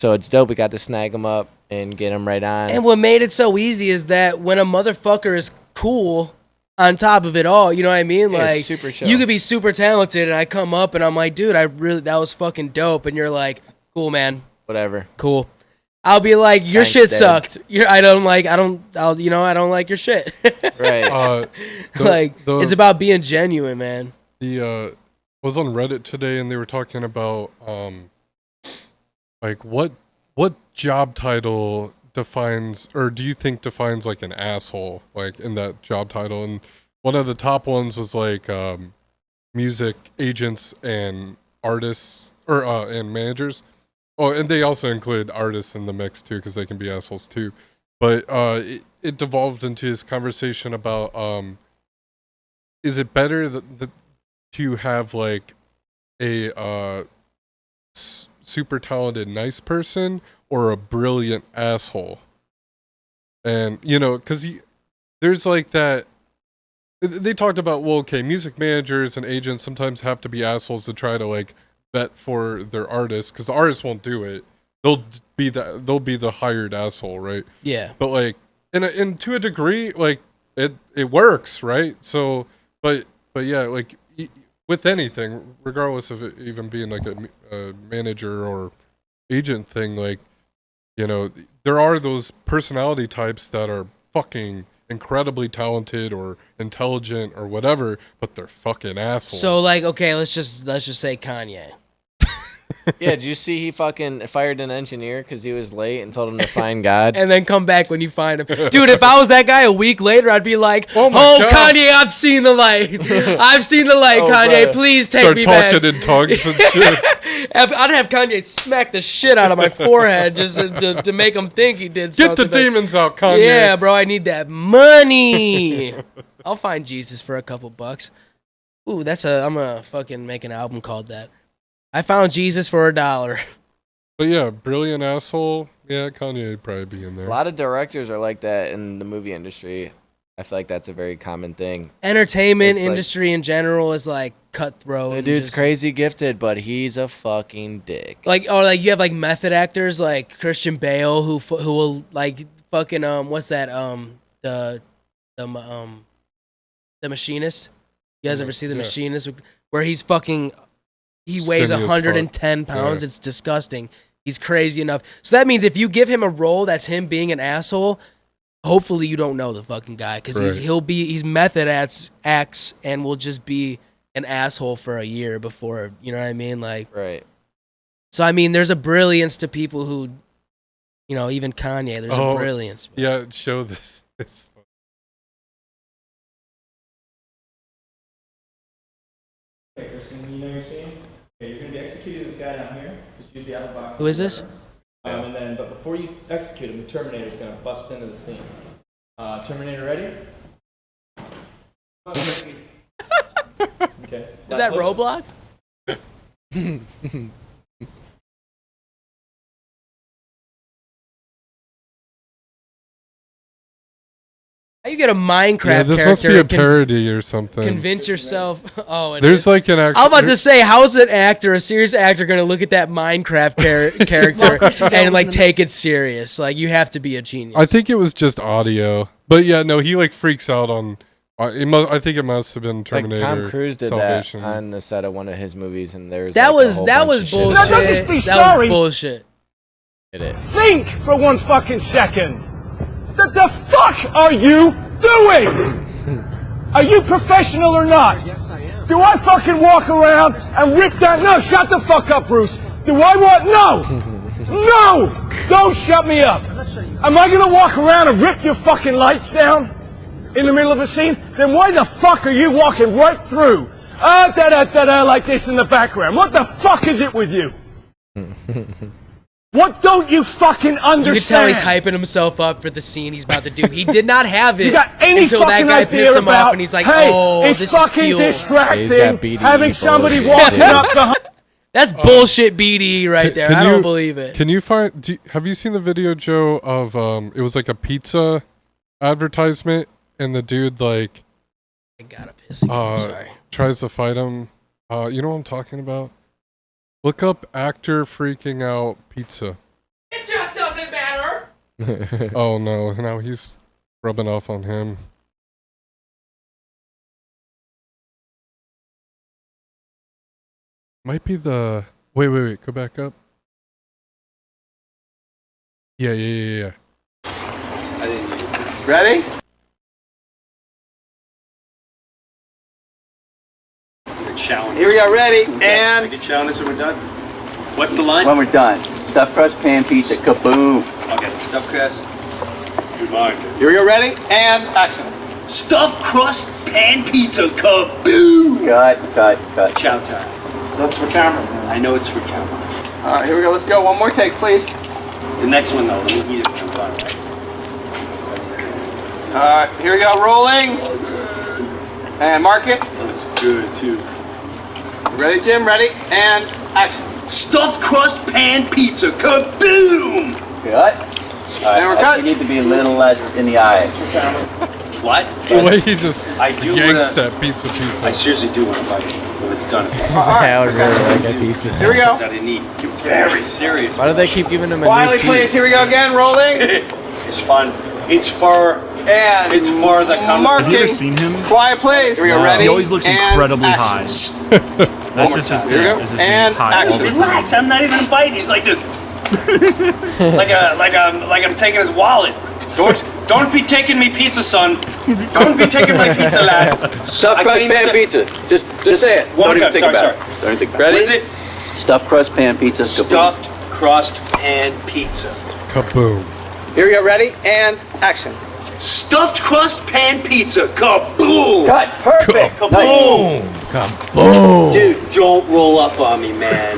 So it's dope. We got to snag him up and get him right on. And what made it so easy is that when a motherfucker is cool on top of it all, you know what I mean? Yeah, Like, super chill. you could be super talented, and I come up and I'm like, dude, that was fucking dope. And you're like, cool, man. Whatever. Cool. I'll be like, your Thanks, shit Dad. sucked. I don't like your shit. Right. It's about being genuine, man. Was on Reddit today, and they were talking about what job title defines, or do you think defines an asshole, in that job title? And one of the top ones was music agents and artists, or and managers. Oh, and they also include artists in the mix too, because they can be assholes too. But it devolved into this conversation about is it better to have a super talented nice person or a brilliant asshole? And because there's that they talked about, well, okay, music managers and agents sometimes have to be assholes to try to vet for their artists, because the artists won't do it. They'll be the hired asshole, right? Yeah. But and to a degree, it works, right? So but yeah, with anything, regardless of it even being a manager or agent thing, there are those personality types that are fucking incredibly talented or intelligent or whatever, but they're fucking assholes. So okay, let's just say Kanye. Yeah, did you see he fucking fired an engineer because he was late and told him to find God? And then come back when you find him. Dude, if I was that guy a week later, I'd be like, Oh my God. Kanye, I've seen the light. I've seen the light, Oh, Kanye. brother. Please take start me talking back. in tongues and shit. I'd have Kanye smack the shit out of my forehead just to make him think he did Get something. the demons out, Kanye. Yeah, bro, I need that money. I'll find Jesus for a couple bucks. Ooh, I'm gonna fucking make an album called that. I found Jesus for $1. But yeah, brilliant asshole. Yeah, Kanye would probably be in there. A lot of directors are like that in the movie industry. I feel like that's a very common thing. Entertainment It's industry in general is cutthroat. The and dude's just- crazy gifted, but he's a fucking dick. You have method actors like Christian Bale who will fucking what's that the Machinist. You guys ever see The Yeah. Machinist where he's fucking he weighs Skinny as fuck. 110 pounds. Yeah. It's disgusting. He's crazy enough. So that means if you give him a role that's him being an asshole, hopefully you don't know the fucking guy because Right. he's method acts and will just be an asshole for a year before, you know what I mean? Right. So I mean, there's a brilliance to people who, even Kanye. There's a brilliance. Yeah, show this. Okay, Kristen, you know your scene? Okay, you're going to be executing this guy down here. Just use the outer box. Who is this? But before you execute him, the Terminator's going to bust into the scene. Terminator ready? Okay. Is that Roblox? How you get a Minecraft Yeah, this character? must be a and parody or something. Convince yourself. Oh, There's like an actual. I'm about to say, how's an actor, a serious actor, going to look at that Minecraft character and like take it serious? Like, you have to be a genius. I think it was just audio, but yeah, no, he like freaks out on. I think it must have been Terminator. Like Tom Cruise did Salvation. that on the set of one of his movies, and there's that like, was a whole that bunch was of shit. bullshit. Now, don't just be that sorry. was bullshit. Did it? Think for one fucking second. The fuck are you doing? Are you professional or not? Yes, I am. Do I fucking walk around and rip that? No, shut the fuck up, Bruce. Do I want? No! No! Don't shut me up. Am I gonna walk around and rip your fucking lights down in the middle of a scene? Then why the fuck are you walking right through? Like this in the background. What the fuck is it with you? What don't you fucking understand? You can tell he's hyping himself up for the scene he's about to do. He did not have it You got any until that fucking guy idea pissed him about, off, and he's like, hey, "Oh, it's this fucking is fuel." distracting having somebody walking up behind. That's bullshit, BD right there. I don't believe it. Can you find? Have you seen the video, Joe? Of it was like a pizza advertisement, and the dude like I gotta piss. I'm sorry. tries to fight him. You know what I'm talking about? Look up actor freaking out pizza. It just doesn't matter. Oh no! Now he's rubbing off on him. Might be the wait. Go back up. Yeah. I didn't. Ready? Challenge. Here we are, ready, and... I can challenge this when we're done. What's the line? When we're done. Stuffed crust pan pizza, kaboom. Okay, stuffed crust. Good mind. Here we go, ready, and action. Stuffed crust pan pizza, kaboom! Cut. Chow time. That's for camera. I know it's for camera. All right, here we go, let's go. One more take, please. The next one, though, let me heat it when I'm done, right? All right, here we go, rolling. And mark it. Looks good, too. Ready, Jim? Ready? And action. Stuffed crust pan pizza, kaboom! Cut. And we're cut. You need to be a little less in the eyes. What? The way he just I do yanks wanna, that piece of pizza. I seriously do want to bite it when it's done. I would really like that piece. Here we go. That I need. It's very serious. Why do they keep giving him a Quietly, new piece? please. Here we go again. Rolling. It's fun. It's for And it's for the marking. Have you ever seen him? Quiet, please. Here we go. No. Ready? He always looks and incredibly action. high. That's just his Here we go. thing. Is just And being high all the time. Relax, I'm not even biting. He's like this. like I'm taking his wallet. Don't be taking me pizza, son. Don't be taking my pizza, lad. Stuffed crust pan pizza. Just say it. One Don't time, even think sorry. about it. Don't even think about Ready? What is it? it. Stuffed crust pan pizza. kaboom. Stuffed crust pan pizza. Kaboom. Here we go. Ready? And action. Stuffed crust pan pizza. Kaboom! Cut. Perfect. Kaboom! Kaboom! Dude, don't roll up on me, man.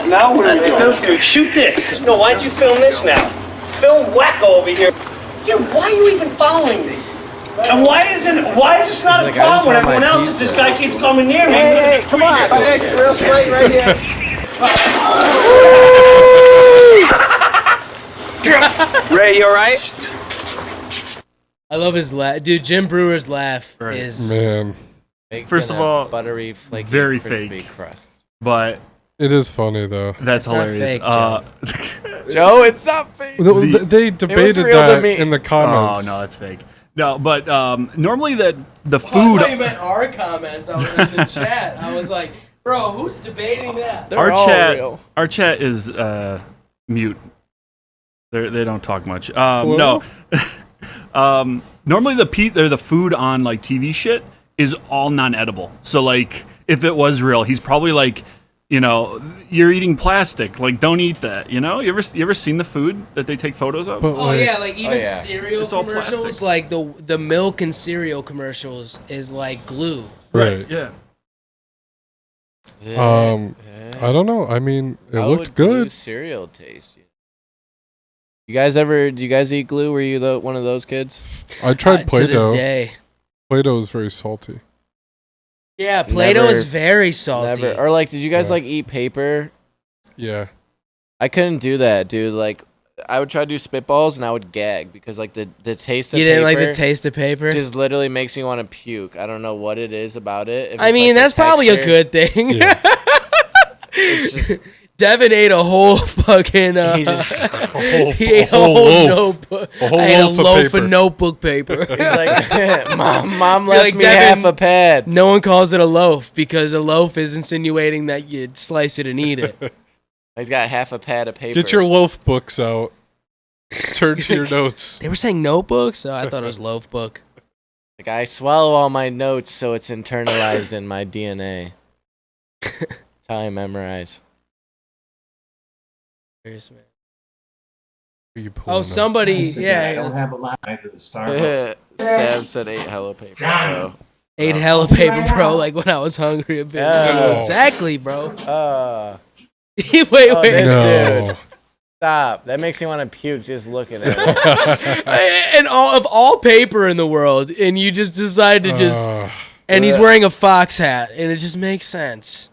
Now what are we doing? Dude, shoot this. No, why don't you film this now? Film Wacko over here. Dude, why are you even following me? And why is this not a He's like, I just problem with want my everyone else if pizza. this guy keeps coming near me? Hey, come on. Okay, it's real straight right here. Ray, you all right? I love his laugh, dude. Jim Brewer's laugh is Man, Baked First in of a all, buttery, flaky, very crispy fake. crust. But it is funny though. that's It's not hilarious. fake, Joe, it's not fake. They debated real to that me. in the Oh comments. no, that's fake. No, but normally the I food. thought you meant our comments. I was in the chat. I was like, bro, who's debating that? They're all real. Our chat is mute. They don't talk much. No. Normally the food on like TV shit is all non-edible. So like if it was real, he's probably like you know, you're eating plastic. Like, don't eat that. You know, you ever seen the food that they take photos of? Oh yeah, like even cereal It's all commercials, plastic. like the milk and cereal commercials is like glue. Right. Yeah. I don't know. I mean, it How looked would glue good. cereal taste? You guys ever? Do you guys eat glue? Were you one of those kids? I tried To Play-Doh. this day. Play-Doh is very salty. Yeah, Play-Doh is Never- very salty. Never. Or like, did you guys Yeah. like eat paper? Yeah. I couldn't do that, dude. Like, I would try to do spitballs and I would gag because like the taste of You paper. didn't like the taste of paper? Just literally makes me want to puke. I don't know what it is about it. If I it's, mean, like, the that's probably a texture. good thing. Yeah. It's just Devin ate a whole fucking. He just- he ate a whole whole loaf. notebook. A whole I ate loaf a of loaf paper. of notebook paper. he's like, mom You're left like, me Devin, half a pad. No one calls it a loaf because a loaf is insinuating that you'd slice it and eat it. He's got half a pad of paper. Get your loaf books out. Turn to your notes. They were saying notebooks, so I thought it was loaf book. Like, I swallow all my notes so it's internalized in my DNA. That's how I memorize. Serious, man. Are you pulling Oh, up? somebody, I yeah, don't have a lot to the Starbucks. Sam said 8 hella paper, bro. ate hella paper, bro. Like when I was hungry a bit. No. Exactly, bro. Wait, wait. This No. dude. Stop. That makes me want to puke just looking at it. And all paper in the world, and you just decide to just. Uh, And he's wearing a fox hat, and it just makes sense.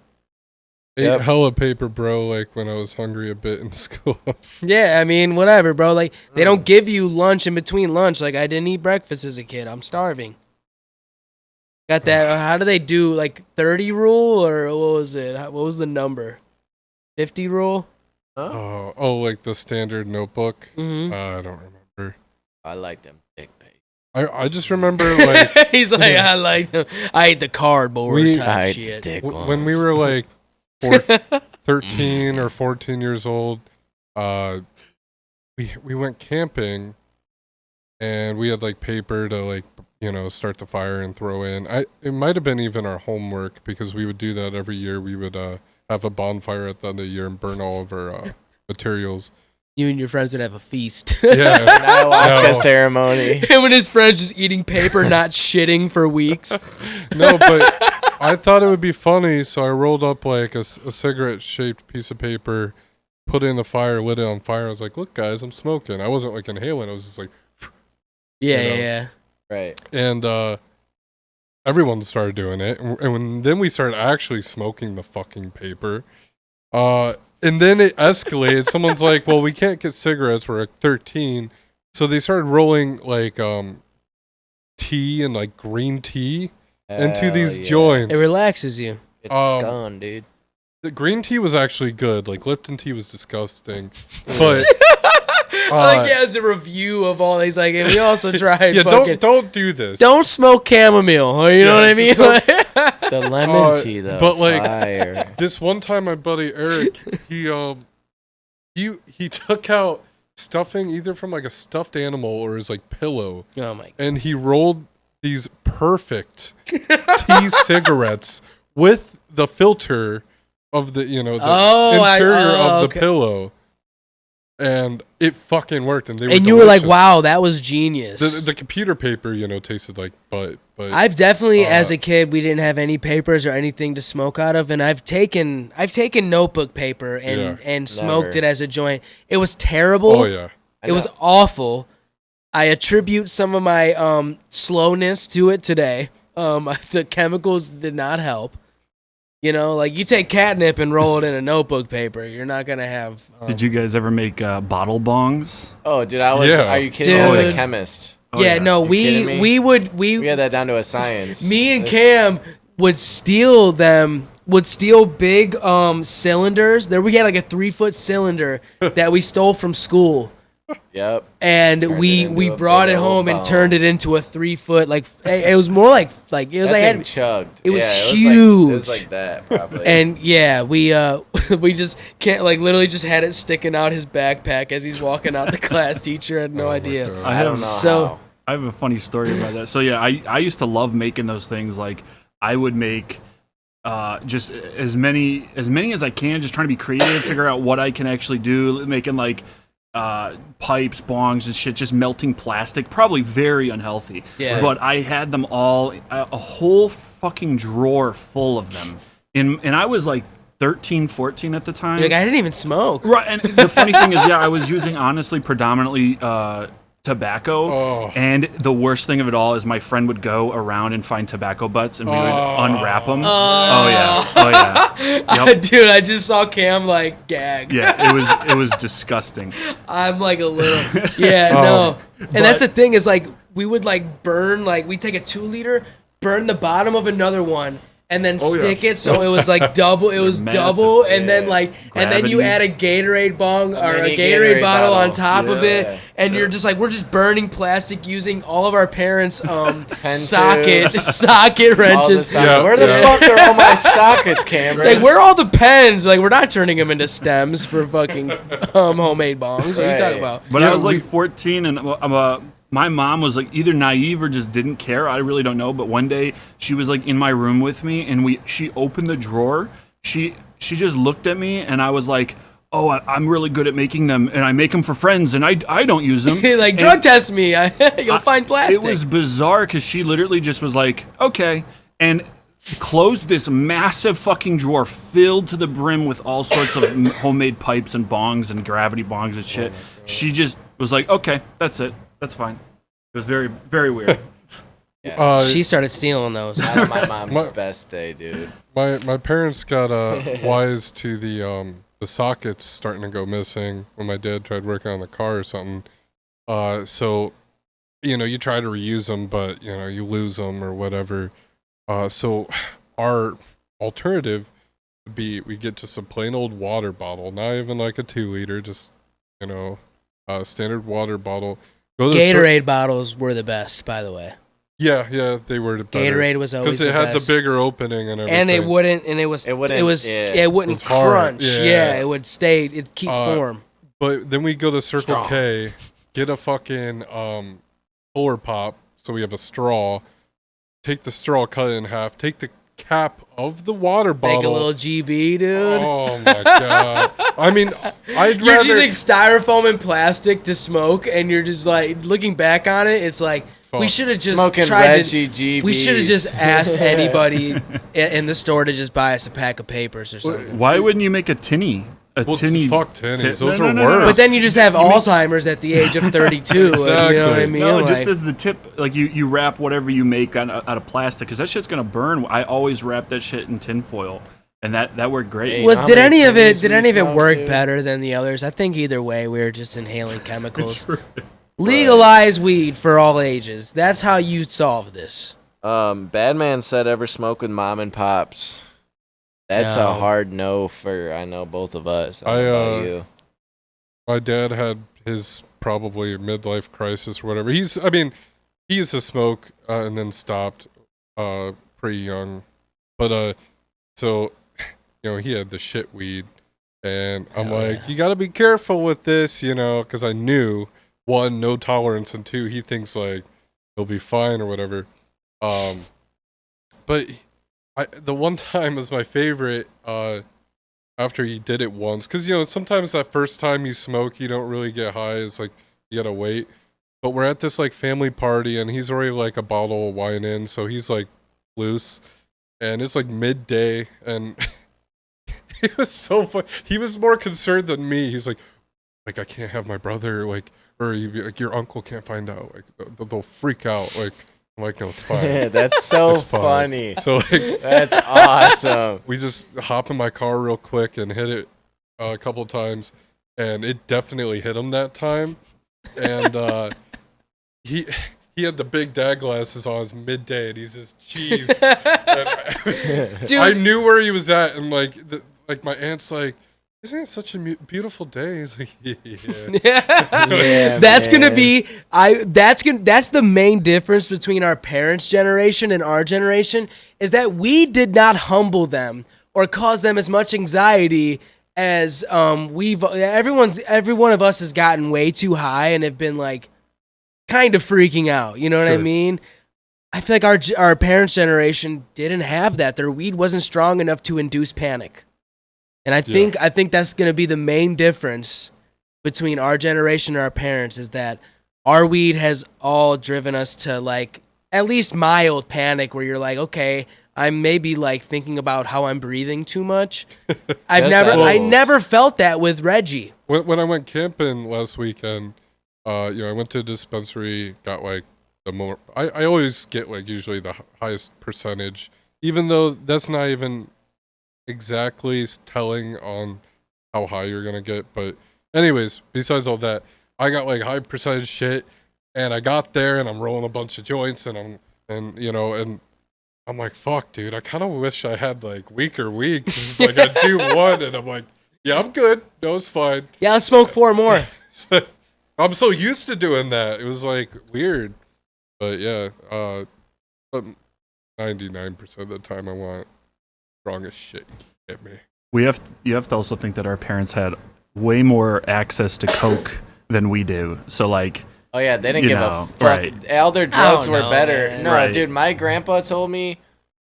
ate Yep. hella paper, bro, like when I was hungry a bit in school. Yeah, I mean, whatever, bro. Like, they don't give you lunch in between lunch. Like, I didn't eat breakfast as a kid. I'm starving. Got that? How do they do, like, 30 rule, or what was it? What was the number? 50 rule? Oh, like the standard notebook? Mm-hmm. I don't remember. I like them thick paper. I just remember, like... He's like, I like them. I ate the cardboard We- type I ate shit. the thick when we were, like, 13 or 14 years old, we went camping, and we had, like, paper to, like, you know, start the fire and throw in. It might have been even our homework, because we would do that every year. We would have a bonfire at the end of the year and burn all of our materials. You and your friends would have a feast. Yeah. An ayahuasca No. ceremony. Him and his friends just eating paper, not shitting for weeks. No, but I thought it would be funny, so I rolled up like a cigarette-shaped piece of paper, put it in the fire, lit it on fire. I was like, "Look, guys, I'm smoking." I wasn't like inhaling. I was just like, Yeah, You know. yeah. Right. and everyone started doing it, and then we started actually smoking the fucking paper. And then it escalated. Someone's like, "Well, we can't get cigarettes. We're at 13." So they started rolling like tea and like green tea into these Hell yeah. joints. It relaxes you. It's Um, scone, dude. The green tea was actually good. Like Lipton tea was disgusting, but I like he has a review of all these. Like, and we also tried. yeah, fucking, don't do this. don't smoke chamomile. Or you know Yeah, what I mean? just The lemon tea, though. but like fire. this one time, my buddy Eric, he took out stuffing either from like a stuffed animal or his like pillow, Oh my! and he rolled these perfect tea cigarettes with the filter of the interior of the okay. pillow, and it fucking worked. And they were And you were like, delicious. "Wow, that was genius." The computer paper, tasted like butt. But I've definitely, as a kid, we didn't have any papers or anything to smoke out of, and I've taken notebook paper and smoked Never. it as a joint. It was terrible. oh yeah, It was awful. I attribute some of my slowness to it today. The chemicals did not help. You know, like you take catnip and roll it in a notebook paper, you're not gonna have. Did you guys ever make bottle bongs? Oh, dude, I was. Yeah. Are you kidding? I was a Dude. chemist. Oh, yeah, yeah. no, You kidding me? we We had that down to a science. me and This- Cam would steal big cylinders. There we had like a 3-foot cylinder that we stole from school. Yep. And Turned it we into a brought it big old home and ball. turned it into a 3-foot it was more like it was That like thing chugged. it was yeah, huge. It was like that, probably. and yeah, we we just can't literally just had it sticking out his backpack as he's walking out. The class teacher had no Oh my idea. God. I don't know So- how. I have a funny story about that. So yeah, I used to love making those things. Like I would make just as many as I can, just trying to be creative, figure out what I can actually do, making like pipes, bongs, and shit, just melting plastic, probably very unhealthy. Yeah. But I had them all, a whole fucking drawer full of them, and I was like 13, 14 at the time. You're like, I didn't even smoke. Right, and the funny thing is, I was using honestly predominantly tobacco, and the worst thing of it all is my friend would go around and find tobacco butts, and we would unwrap them. Yep. Dude, I just saw Cam like gag. Yeah, it was disgusting. I'm like a little, no. And that's the thing is like we would like burn, like we take a 2 liter, burn the bottom of another one, and then stick it so it was like double. It was massive. double, and then like, Gravity. and then you add a Gatorade bong or a Gatorade bottle on top of it, and you're just like, we're just burning plastic using all of our parents' socket wrenches. Where the fuck are all my sockets, Cameron? Like, where are all the pens? Like, we're not turning them into stems for fucking homemade bongs. What are you talking about? But I was like 14, and my mom was like either naive or just didn't care. I really don't know. But one day she was like in my room with me, and she opened the drawer. She just looked at me, and I was like, "Oh, I'm really good at making them, and I make them for friends, and I don't use them." Like, drug test me. You'll find plastic. It was bizarre because she literally just was like, "Okay," and closed this massive fucking drawer filled to the brim with all sorts of homemade pipes and bongs and gravity bongs and shit. She just was like, "Okay, that's it. That's fine." It was very, very weird. She started stealing those. That was my mom's best day, dude. My parents got wise to the sockets starting to go missing when my dad tried working on the car or something. So, you try to reuse them, but you lose them or whatever. So our alternative would be we get just a plain old water bottle, not even like a 2 liter, just a standard water bottle. Gatorade bottles were the best, by the way. Yeah, they were the better. Gatorade was always because it had best. the bigger opening and everything. And it wouldn't crunch. Yeah, it would stay. It'd keep form. But then we go to Circle K, get a fucking Polar Pop, so we have a straw. Take the straw, cut it in half. Take the cap of the water bottle. Make a little GB, dude. Oh my god! I mean, you're using styrofoam and plastic to smoke, and you're just like looking back on it. It's like we should have just tried to. We should have just asked anybody in the store to just buy us a pack of papers or something. Why wouldn't you make a tinny? Tinny. Fuck tinnies. Those are worse. But then you just have Alzheimer's at the age of 32. Exactly. You know what I mean? No, just as the tip, like you wrap whatever you make out of plastic, because that shit's gonna burn. I always wrap that shit in tinfoil, and that worked great. Did any of it work better than the others? I think either way, we were just inhaling chemicals. Legalize weed for all ages. That's how you solve this. Badman said ever smoke with mom and pops. That's a hard no for, I know, both of us. I don't know about you. My dad had his probably midlife crisis or whatever. He used to smoke and then stopped pretty young. But so he had the shit weed, and I'm like, you got to be careful with this, because I knew, 1, no tolerance, and 2, he thinks like he'll be fine or whatever. But the one time was my favorite after he did it once, because sometimes that first time you smoke you don't really get high. It's like you gotta wait. But we're at this like family party, and he's already like a bottle of wine in, so he's like loose, and it's like midday, and it was so fun. He was more concerned than me. He's like I can't have my brother or your uncle can't find out, they'll freak out. I'm like, no, it's fine. That's so funny. So that's awesome. We just hop in my car real quick and hit it a couple times, and it definitely hit him that time. And he had the big dad glasses on his midday, and he's just cheese. Dude, I knew where he was at, and my aunt's like, isn't it such a beautiful day? He's like, yeah. That's gonna be that's the main difference between our parents' generation and our generation, is that we did not humble them or cause them as much anxiety as every one of us has gotten way too high and have been like kind of freaking out. You know what I mean? I feel like our parents' generation didn't have that. Their weed wasn't strong enough to induce panic. And I think that's going to be the main difference between our generation and our parents is that our weed has all driven us to like at least mild panic where you're like, okay, I'm maybe like thinking about how I'm breathing too much. I never felt that with Reggie. When I went camping last weekend, I went to a dispensary, got like the more. I always get like usually the highest percentage, even though that's not even exactly telling on how high you're gonna get. But anyways, besides all that, I got like high percentage shit, and I got there and I'm rolling a bunch of joints, and I'm like, fuck, dude, I kind of wish I had like weaker weed. 'Cause it's like I do one, and I'm like, yeah, I'm good. No, it's fine. Yeah, let's smoke 4 more. I'm so used to doing that. It was like weird, but yeah. But 99% of the time, I want strongest shit you can get me. You have to also think that our parents had way more access to coke than we do. So like. Oh yeah, they didn't give a fuck. Right. All their drugs were better. Man. No, Right. dude, my grandpa told me,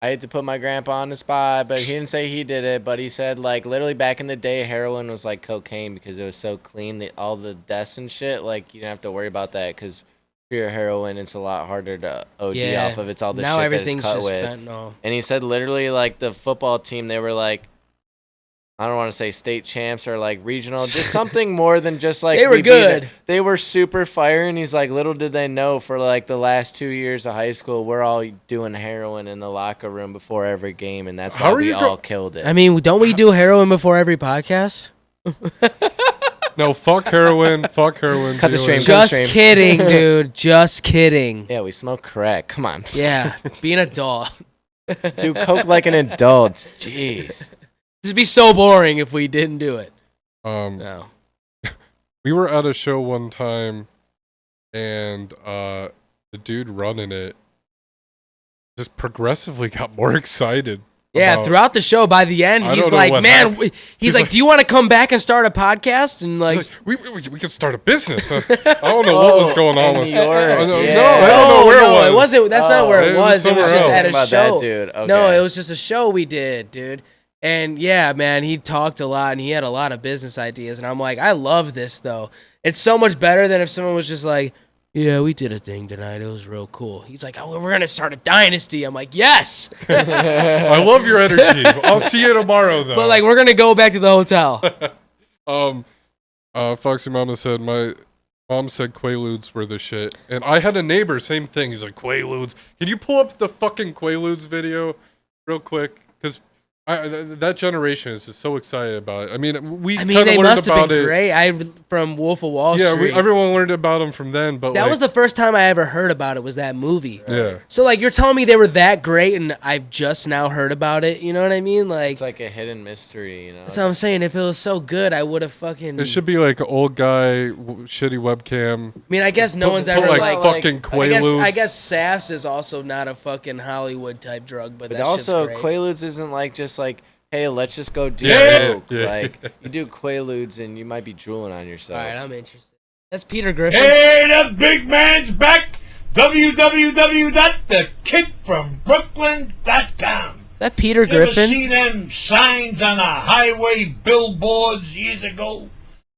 I had to put my grandpa on the spot, but he didn't say he did it, but he said, like, literally back in the day, heroin was like cocaine because it was so clean, that all the deaths and shit, like, you didn't have to worry about that because pure heroin, it's a lot harder to OD off of. It's all the now shit everything's that it's cut just with. fentanyl. And he said, literally, like, the football team, they were like, I don't want to say state champs or like regional, just something more than just like they were good. They were super fire, and he's like, little did they know for like the last 2 years of high school, we're all doing heroin in the locker room before every game, and that's why we all killed it. I mean, don't we do heroin before every podcast? No, fuck heroin. Fuck heroin. Cut the stream. Just kidding, dude. Just kidding. Yeah, we smoke crack. Come on. Yeah, be an adult. Do coke like an adult. Jeez. This would be so boring if we didn't do it. No. We were at a show one time, and the dude running it just progressively got more excited. Yeah, throughout the show, by the end, he's like, man, he's like, do you want to come back and start a podcast? And like, we could start a business. I don't know what was going on with New York. I don't know where it was. It wasn't. That's not where it was. It was just at a about show. That, dude. Okay. No, it was just a show we did, dude. And yeah, man, he talked a lot and he had a lot of business ideas. And I'm like, I love this though. It's so much better than if someone was just like, yeah, we did a thing tonight. It was real cool. He's like, oh, we're going to start a dynasty. I'm like, yes. I love your energy. I'll see you tomorrow though. But like, we're going to go back to the hotel. Foxy Mama said, my mom said Quaaludes were the shit. And I had a neighbor, same thing. He's like, Quaaludes. Can you pull up the fucking Quaaludes video real quick? Because that generation is just so excited about it. I mean, they must have been great. From Wolf of Wall Street. Yeah, everyone learned about them from then. But that was the first time I ever heard about it. Was that movie? Yeah. So like, you're telling me they were that great, and I've just now heard about it. You know what I mean? Like, it's like a hidden mystery. You know. That's what I'm saying. If it was so good, I would have fucking. It should be like an old guy, shitty webcam. I mean, I guess no one's ever like fucking Quaaludes. I guess sass is also not a fucking Hollywood type drug, but that's also just great. Quaaludes isn't like just like, hey, let's just go do coke. Like, you do Quaaludes and you might be drooling on yourself. All right, I'm interested. That's Peter Griffin. Hey, the big man's back. www.thekidfrombrooklyn.com. Is that Peter You ever Griffin? see them signs on the highway billboards years ago?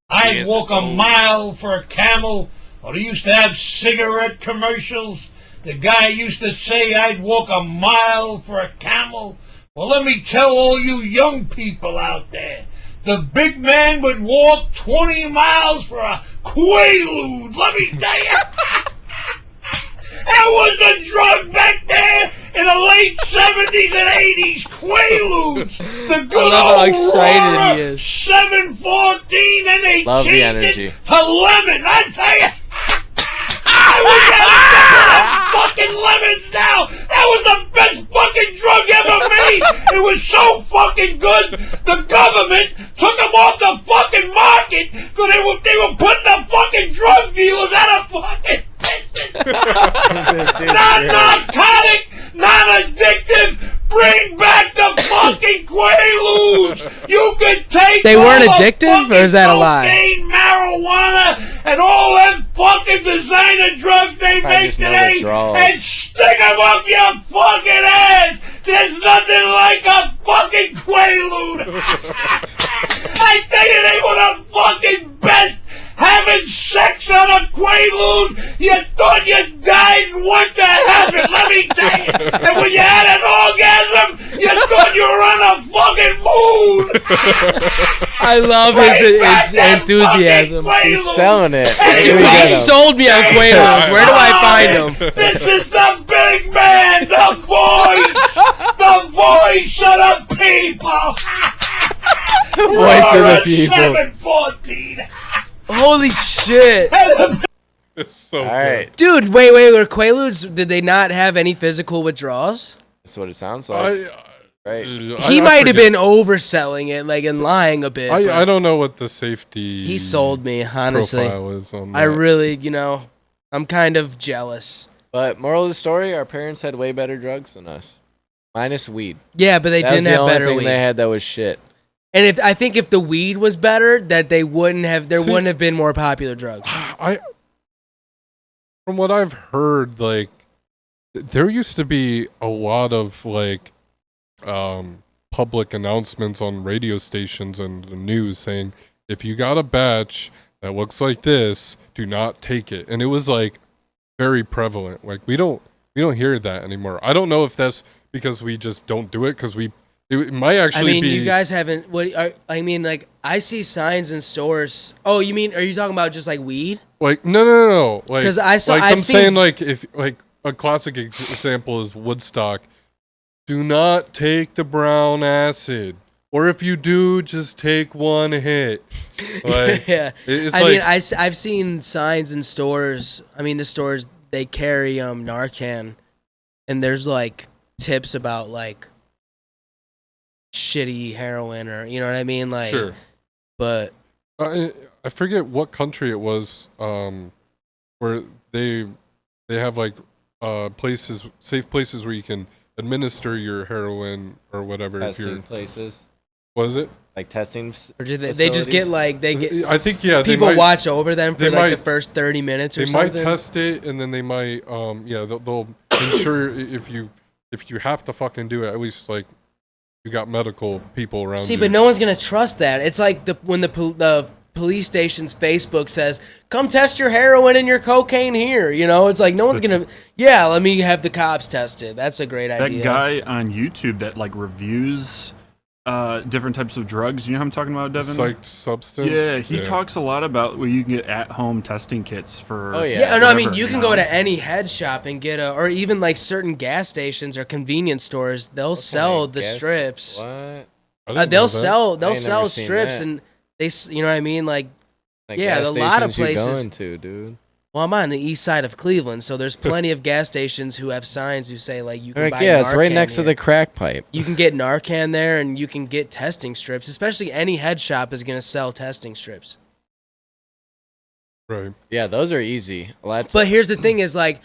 I'd walk a mile for a camel. Or they used to have cigarette commercials. The guy used to say, I'd walk a mile for a camel. Well, let me tell all you young people out there, the big man would walk 20 miles for a Quaalude. Let me tell you. That was the drug back there in the late 70s and 80s. Quaaludes. The good how old excited Aurora he is. 714, and they Love the changed energy. it to lemon. I tell you. I was fucking lemons now. That was the best fucking drug ever made. It was so fucking good. The government took them off the fucking market because they were putting the fucking drug dealers out of fucking business. Not narcotic, not addictive. Bring back the the fucking Quaaludes. You can take They all weren't the addictive, or is that a lie? cocaine, marijuana, and all them fucking designer drugs they make just know today withdrawals. and stick them up your fucking ass. There's nothing like a fucking Quaalude. I tell you, they were the fucking best. Having sex on a Quaalude, you thought you died and went to heaven, let me tell you. And when you had an orgasm, you thought you were on a fucking moon. I love his enthusiasm. He's selling it. He sold me on Quaaludes. Where do I find him? This is the big man, the voice of the people. The voice of the people. 714. Holy shit. It's so All right. Dude, wait, were Quaaludes, did they not have any physical withdrawals? That's what it sounds like. Right. He might have been overselling it, like, and lying a bit. I don't know what the safety. He sold me, honestly. Profile is on I that. really, I'm kind of jealous. But moral of the story: our parents had way better drugs than us, minus weed. Yeah, but they That was didn't the have only better thing weed. they had that was shit. And I think if the weed was better, that they wouldn't have. There wouldn't have been more popular drugs. From what I've heard, like there used to be a lot of like public announcements on radio stations and the news saying if you got a batch that looks like this, do not take it. And it was like very prevalent. Like we don't hear that anymore. I don't know if that's because we just don't do it because it might actually be. You guys haven't. Like I see signs in stores. Oh, are you talking about just like weed? Like no. Like 'Cause I've I'm seen saying like if like a classic example is Woodstock. Do not take the brown acid, or if you do, just take one hit. Like, yeah, it's I've seen signs in stores. I mean, the stores they carry Narcan, and there's like tips about like shitty heroin or you know what I mean, like. Sure. But I forget what country it was, where they have like safe places where you can administer your heroin or whatever. Testing places. Was it? Like testing. Or did they just get like I think yeah. People they might, watch over them for they like might, the first 30 minutes or they something. They might test it and then they might they'll ensure if you have to fucking do it, at least like you got medical people around. See, you. but no one's gonna trust that. It's like when the police station's Facebook says, "Come test your heroin and your cocaine here." You know, it's like no one's gonna. Yeah, let me have the cops test it. That's a great idea. That guy on YouTube that like reviews different types of drugs. You know what I'm talking about, Devin? Psyched substance. Yeah, he talks a lot about where you can get at-home testing kits for. Oh yeah, no, I mean you can go to any head shop and get or even like certain gas stations or convenience stores. They'll sell the strips. What? They'll sell strips that. and they, you know what I mean, like yeah, gas a lot of stations you places. going to, dude? Well, I'm on the east side of Cleveland, so there's plenty of gas stations who have signs who say like you can buy yeah, it's right Narcan next to here. the crack pipe. You can get Narcan there, and you can get testing strips. Especially any head shop is going to sell testing strips. Right. Yeah, those are easy. Well, But here's the thing: is like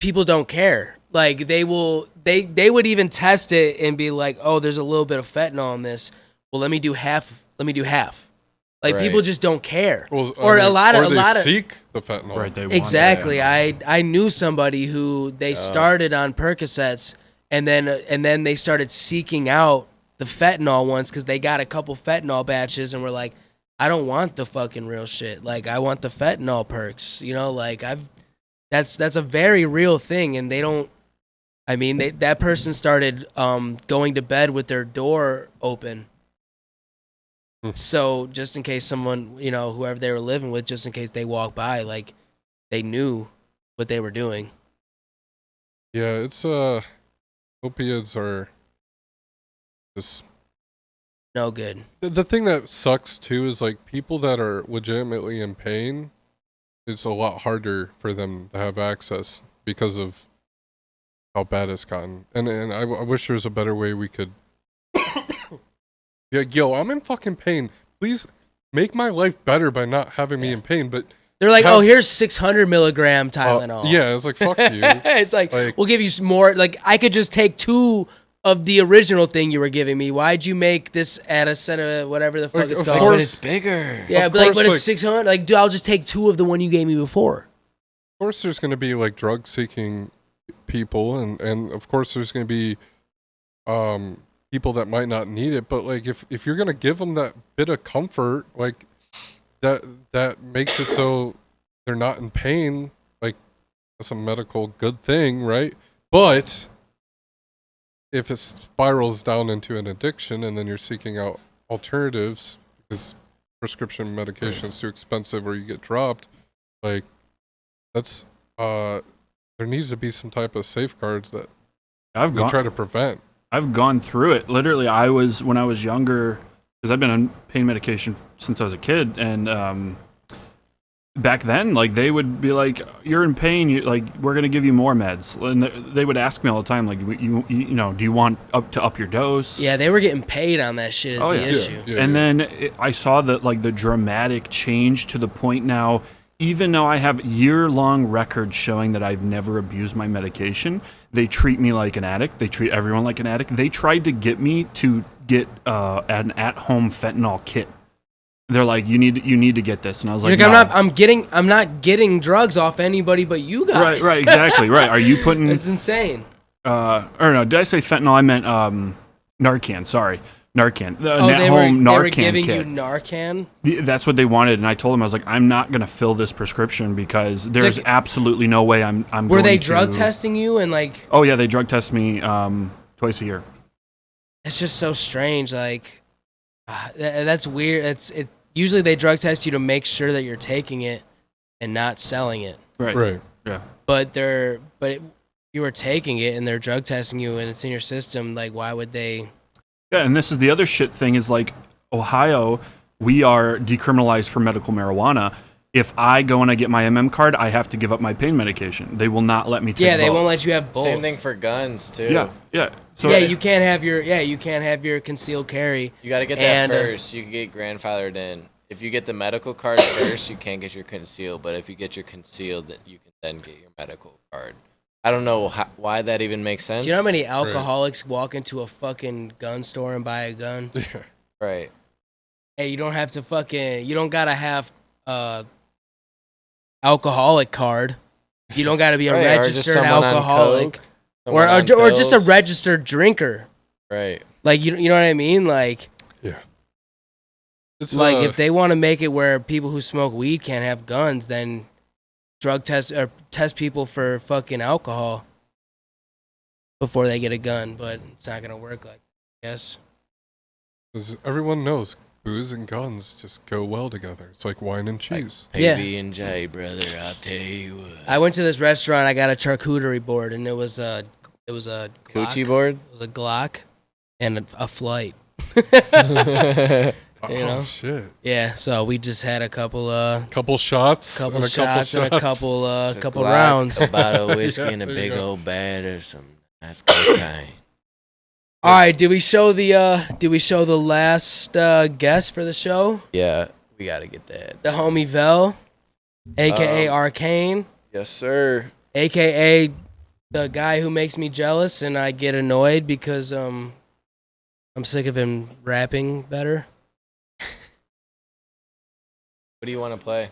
people don't care. Like they would even test it and be like, oh, there's a little bit of fentanyl in this. Well, let me do half. Like Right. people just don't care. Well, Or a lot of seek the fentanyl. Right, they want exactly. that. I knew somebody who they started on Percocets and then they started seeking out the fentanyl ones because they got a couple fentanyl batches and were like, I don't want the fucking real shit. Like I want the fentanyl perks. You know, like that's a very real thing, and they don't. I mean, that person started going to bed with their door open. So just in case someone, you know, whoever they were living with, just in case they walk by, like they knew what they were doing. Yeah, it's opiates are just no good. The thing that sucks too is like people that are legitimately in pain, it's a lot harder for them to have access because of how bad it's gotten. And I wish there was a better way we could. Yeah, yo, I'm in fucking pain. Please make my life better by not having me in pain. But they're like, oh, here's 600 milligram Tylenol. Yeah, it's like fuck you. It's like we'll give you some more. Like I could just take 2 of the original thing you were giving me. Why'd you make this at a center, whatever the fuck Like, it's of called? course- But it's bigger. Yeah, Of but like, course, but it's 600. Like, dude, I'll just take 2 of the one you gave me before. Of course, there's going to be like drug seeking people, and of course, there's going to be people that might not need it. But like, if you're going to give them that bit of comfort, like that makes it so they're not in pain. Like, that's a medical good thing, right? But if it spirals down into an addiction, and then you're seeking out alternatives because prescription medication is too expensive, or you get dropped, like. That's there needs to be some type of safeguards that we try to prevent. I've gone through it. Literally, when I was younger, because I've been on pain medication since I was a kid, and back then, like, they would be like, "You're in pain. We're gonna give you more meds," and they would ask me all the time, like, "You know, do you want to up your dose?" Yeah, they were getting paid on that shit. Is the issue. And then I saw that, like, the dramatic change to the point now. Even though I have year-long records showing that I've never abused my medication, they treat me like an addict. They treat everyone like an addict. They tried to get me to get an at-home fentanyl kit. They're like, you need to get this, and I was like, no. I'm not getting drugs off anybody but you guys. Right, exactly, right. Are you putting? It's insane. Or no, did I say fentanyl? I meant Narcan. Sorry. Narcan. They were giving kit. you Narcan? That's what they wanted, and I told them, I was like, I'm not going to fill this prescription because there's absolutely no way I'm going to... Were they drug testing you and like... Oh, yeah, they drug test me twice a year. It's just so strange, like... that's weird. Usually they drug test you to make sure that you're taking it and not selling it. Right. Yeah. But you were taking it and they're drug testing you and it's in your system, like, why would they... Yeah, and this is the other shit thing is, like, Ohio, we are decriminalized for medical marijuana. If I go and I get my MM card, I have to give up my pain medication. They will not let me take both. Yeah, they won't let you have both. Same thing for guns too. Yeah. So you can't have your concealed carry. You got to get that first. You can get grandfathered in. If you get the medical card first, you can't get your concealed. But if you get your concealed, you can then get your medical card. I don't know why that even makes sense. Do you know how many alcoholics walk into a fucking gun store and buy a gun? Yeah. Right. Hey, you don't have to you don't gotta have alcoholic card. You don't gotta be a registered alcoholic. Or just a registered drinker. Right. Like, you know what I mean? Like, yeah. It's like if they want to make it where people who smoke weed can't have guns, then drug test or test people for fucking alcohol before they get a gun, but it's not gonna work like that, I guess. Because everyone knows booze and guns just go well together. It's like wine and cheese. Like PB&J, brother, I'll tell you what. I went to this restaurant, I got a charcuterie board, and it was a Glock. Coochie board? It was a Glock and a flight. Oh, you know? Shit. Yeah, so we just had a couple shots and a couple Glock, rounds. A bottle of whiskey and a big old bat or some nice cocaine. All right, did we show the last guest for the show? Yeah, we got to get that. The homie Vel, aka Arcane. Yes, sir. Aka the guy who makes me jealous and I get annoyed because I'm sick of him rapping better. What do you want to play?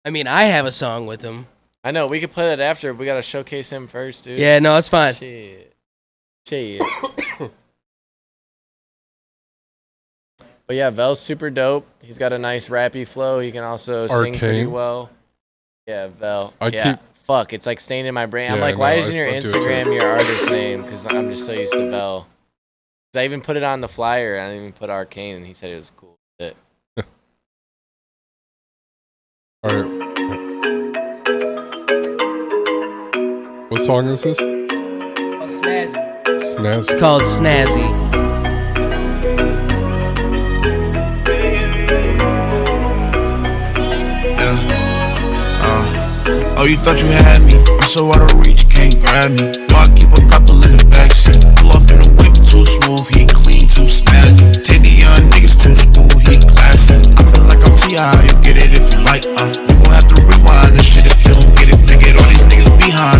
I mean, I have a song with him. I know, we could play that after, but we got to showcase him first, dude. Yeah, no, it's fine. Shit. But yeah, Vel's super dope. He's got a nice rappy flow. He can also sing pretty well. Yeah, Vel. Fuck, it's like staying in my brain. I'm like, why isn't your Instagram your artist name? Because I'm just so used to Vel. I even put it on the flyer. I didn't even put Arcane, and he said it was cool. All right. What song is this? Snazzy. Snazzy. It's called Snazzy. Oh, you thought you had me? I'm so out of reach, can't grab me. No, I keep a couple in the backseat. Pull off in the whip, too smooth, he clean, too snazzy. Take the young niggas to school, he classy. I feel like I'm T.I., you get it if you like, You gon' have to rewind this shit if you don't get it. Figured all these niggas behind.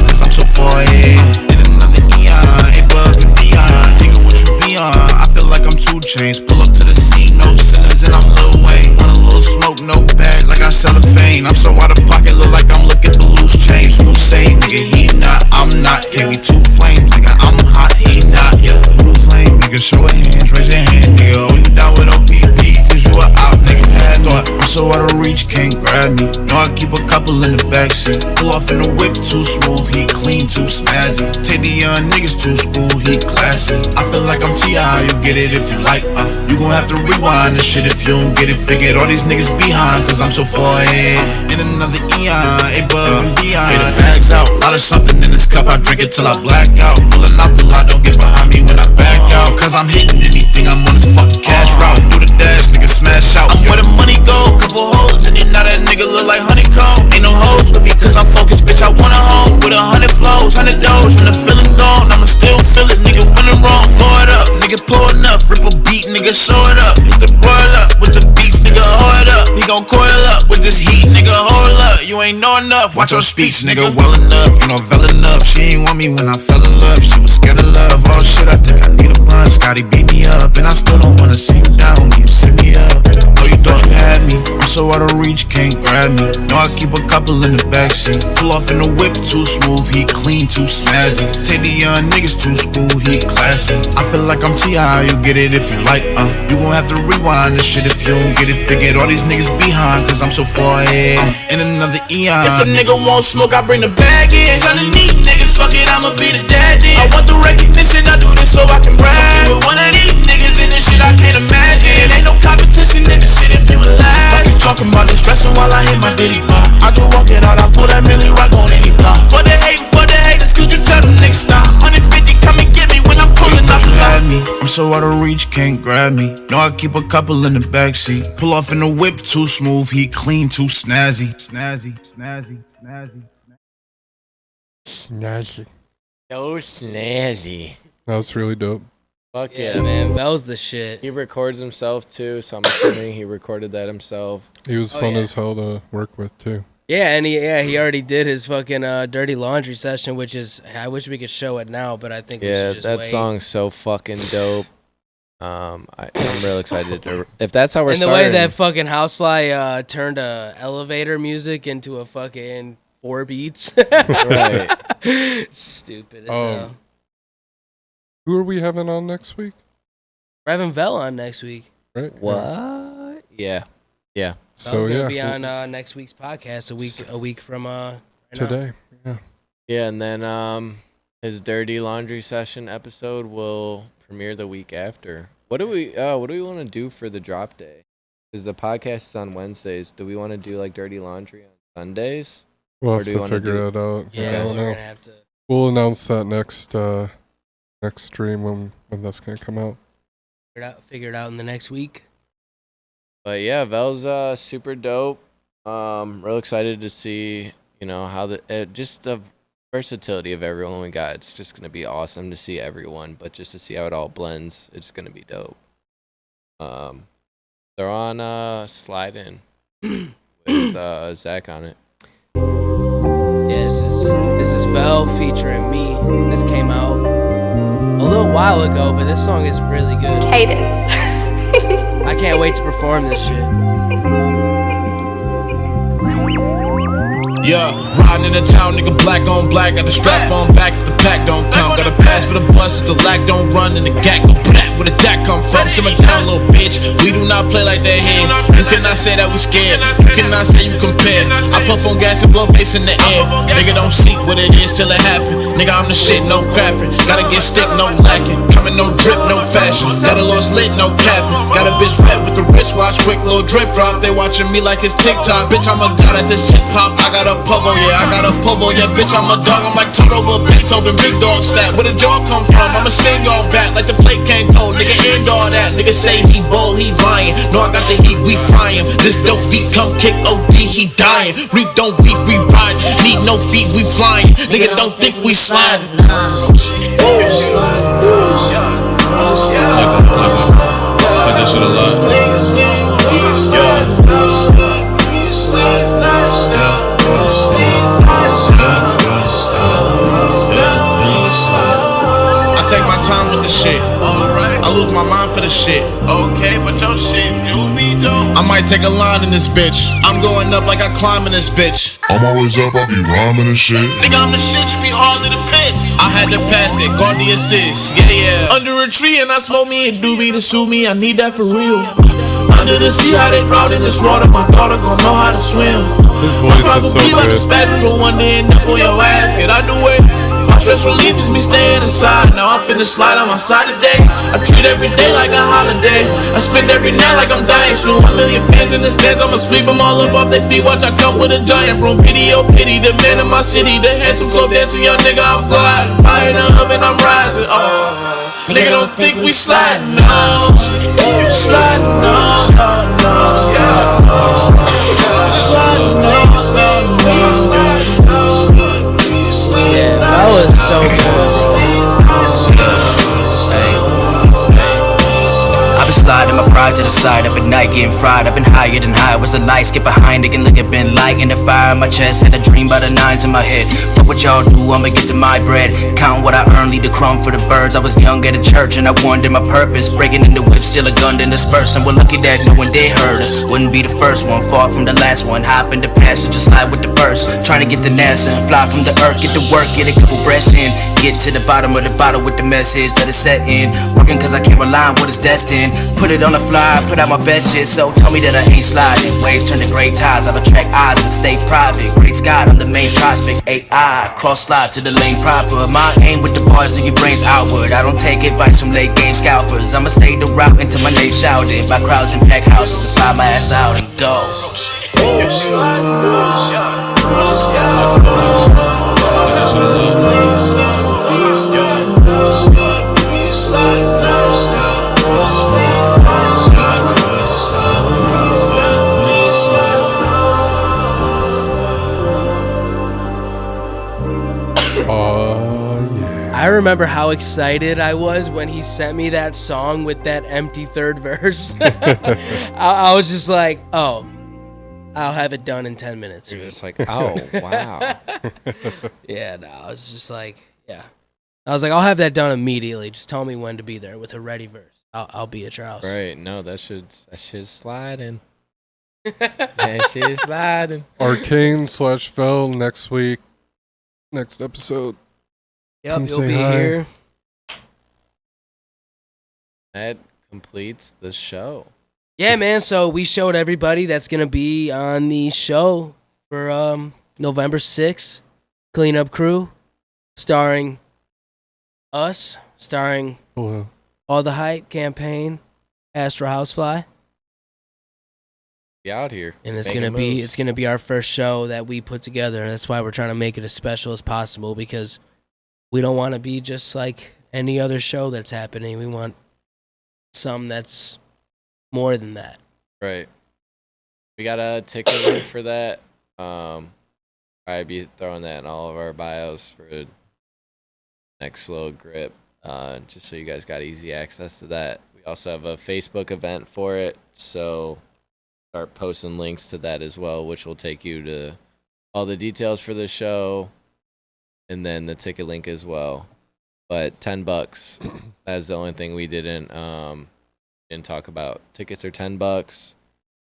insane. I'm so out of pocket, look like I'm looking for loose change. Who's saying, nigga, he not, I'm not. Can't be two flames, nigga, I'm hot, he not. Yeah, who's lame, nigga, show a hands, raise your hand, nigga. Oh, you down with OPP, cause you a out, nigga. Had thought, I'm so out of reach, can't grab me. Know I keep a couple in the backseat. Pull off in the whip, too smooth, he clean, too snazzy. Take the young niggas to school, he classy. I feel like I'm T.I., you get it if you like, you gon' have to rewind this shit if you don't get it. Figured all these niggas behind, cause I'm so far ahead. In another eon, A-Bug and Dion. Get the bags out, lot of something in this cup, I drink it till I black out. Pulling out the lot, don't get behind me when I back out. Cause I'm hitting anything, I'm on this fucking cash route. Do the dash, nigga, smash out. I'm where the money go, couple hoes, and now that nigga look like honeycomb. Ain't no hoes with me, cause I'm focused, bitch, I want a home. With 100 flows, 100 doors, when the feeling gone, I'ma still feel it, nigga, when it wrong. Pour it up, nigga, pour enough, rip a beat, nigga, show it up. Hit the broil up, with the beef, nigga, hold up. He gon' coil up, with this heat, nigga, hold up. You ain't know enough, watch your speech, nigga, well enough. You know, well enough, she ain't want me when I fell in love. She was scared of love, oh shit, I think I need a blunt. Scotty beat me up, and I still don't wanna see you down, you sit me up. Oh, you thought you had me, I'm so out of reach, can't grab me. Know I keep a couple in the backseat. Pull off in the whip, too smooth, he clean, too snazzy. Take the young niggas to school, he classy. I feel like I'm T.I., you get it if you like, you gon' have to rewind this shit if you don't get it. Figured all these niggas behind, cause I'm so far ahead. In another eon. If a nigga won't smoke, I bring the bag in. Son of these niggas, fuck it, I'ma be the daddy. I want the recognition, I do this so I can brag. With one of these niggas in this shit, I can't imagine. Ain't no competition in this shit if you alive. Fucking talking about this, stressing while I hit my ditty bar. I just walk it out, I pull that Millie Rock on any block. For the haters, could you tell them niggas stop? 150, come and get me when I'm pulling off the lot. I'm so out of reach, can't grab me. Know I keep a couple in the backseat. Pull off in the whip, too smooth, he clean, too snazzy. Snazzy, snazzy, snazzy. Snazzy. So snazzy. That was really dope. Fuck Yeah, yeah, man, Vel's the shit. He records himself too, so I'm assuming he recorded that himself. He was fun as hell to work with too. Yeah, and he already did his fucking dirty laundry session, which is, I wish we could show it now, but I think we should just that wait. song's so fucking dope. I'm real excited to, if that's how we're and the starting. way that fucking Housefly turned elevator music into a fucking 4 beats. Right. Stupid as hell. Who are we having on next week? We're having Vel on next week. Right? What? Yeah. Yeah. Vel's gonna be on next week's podcast a week from today. Now. Yeah. Yeah, and then his dirty laundry session episode will premiere the week after. What do we want to do for the drop day? Because the podcast is on Wednesdays. Do we want to do like dirty laundry on Sundays? We'll have to figure it out. Yeah, we're gonna have to. We'll announce that next stream when that's gonna come out. Figure it out in the next week. But yeah, Vel's super dope. Real excited to see, how just the versatility of everyone we got. It's just gonna be awesome to see everyone, but just to see how it all blends, it's gonna be dope. They're on Slide In with Zach on it. Yeah, this is Vel featuring me. This came out a little while ago, but this song is really good. Cadence. I can't wait to perform this shit. Yeah, riding in the town, nigga, black on black. Got the strap on back if the pack don't come. Got a pass for the bus if the lack don't run. And the gat go brat, where the dat come from? Simmer down, little bitch. We do not play like that here. You cannot say that we scared. You cannot say you compare. I puff on gas and blow vapes in the air. Nigga don't see what it is till it happen. Nigga, I'm the shit, no crapping. Gotta get stick, no lacking. Coming, no drip, no fashion. Got a lost lit, no capping. Got a bitch wet with the wristwatch, quick little drip drop. They watching me like it's TikTok. Bitch, I'm a god at this hip hop. I got a pogo, yeah, I got a pogo, yeah, bitch, I'm a dog. I'm like Toto, but Beethoven, big dog stat. Where the jaw come from? I'ma sing all back like the plate can't go. Nigga, end all that. Nigga say he bold, he lying. No, I got the heat, we frying. This dope beat come kick OD, he dying. Reap don't beat, we ride. Need no feet, we flying. Nigga don't think we sliding. Like that shit a lot. I take my time with the shit. I lose my mind for the shit. Okay, but your shit do be dope. I might take a line in this bitch. I'm going up like I climb in this bitch. I'm always up, I be rhyming and shit. Nigga, I'm the shit, you be hard to the pitch. I had to pass it, guard the assist. Yeah. Under a tree and I smoke me a doobie to sue me. I need that for real. Under the sea, how they drown in this water. My daughter gon' know how to swim. His voice is so good. good. Spatula one day and up on your ass. Get out the way. My stress relief is me staying inside. Now I'm finna slide on my side today. I treat every day like a holiday. I spend every night like I'm dying soon. 1 million fans in the stands. I'ma sweep them all up off their feet. Watch I come with a giant room. Pity, oh pity. The man in my city. The handsome slow dancing young nigga. I'm gliding. Fire in the oven, I'm rising. Oh, nigga don't think we sliding now. Sliding now. Sliding now. Yeah, that was so good. I've been sliding my pride to the side, up at night getting fried, I've been higher than high, was the light, skip behind, again look at been light in the fire in my chest, had a dream by the nines in my head, fuck what y'all do, I'ma get to my bread, count what I earn, leave the crumb for the birds, I was young at a church and I wanted my purpose, breaking in the whip, still a gun in disperse, and we're lucky that no one did hurt us, wouldn't be the first one, far from the last one, hop in the passenger, slide with the burst, trying to get to NASA and fly from the earth, get to work, get a couple breaths in, get to the bottom of the bottle with the message that is set in, working cause I can't rely on what is destined, put it on the fly, put out my best shit, so tell me that I ain't sliding. Waves turn to gray ties, I'll attract eyes, but stay private. Great sky, I'm the main prospect. AI, cross slide to the lane proper. My aim with the bars, leave your brains outward. I don't take advice from late game scalpers. I'ma stay the route until my name shouted. By crowds and packed houses to slide my ass out and go. I remember how excited I was when he sent me that song with that empty third verse. I was just like, oh, I'll have it done in 10 minutes. You're just like, oh, wow. Yeah, no, I was just like, yeah. I was like, I'll have that done immediately. Just tell me when to be there with a ready verse. I'll be at your house. Right, no, that should slide in. That shit sliding. Arcane/Fell next week. Next episode. Yep, Come you'll say be hi. here. That completes the show. Yeah, man. So we showed everybody that's gonna be on the show for November 6th. Cleanup Crew, starring us, starring Hello. Allthehipe, Campaiign, Astral Housefly. Be out here. And making it's gonna be our first show that we put together. That's why we're trying to make it as special as possible, because we don't want to be just like any other show that's happening. We want some that's more than that. Right. We got a ticket link for that. Probably be throwing that in all of our bios for next little grip. Just so you guys got easy access to that. We also have a Facebook event for it, so start posting links to that as well, which will take you to all the details for the show and then the ticket link as well. But $10. That's the only thing we didn't talk about. Tickets are $10,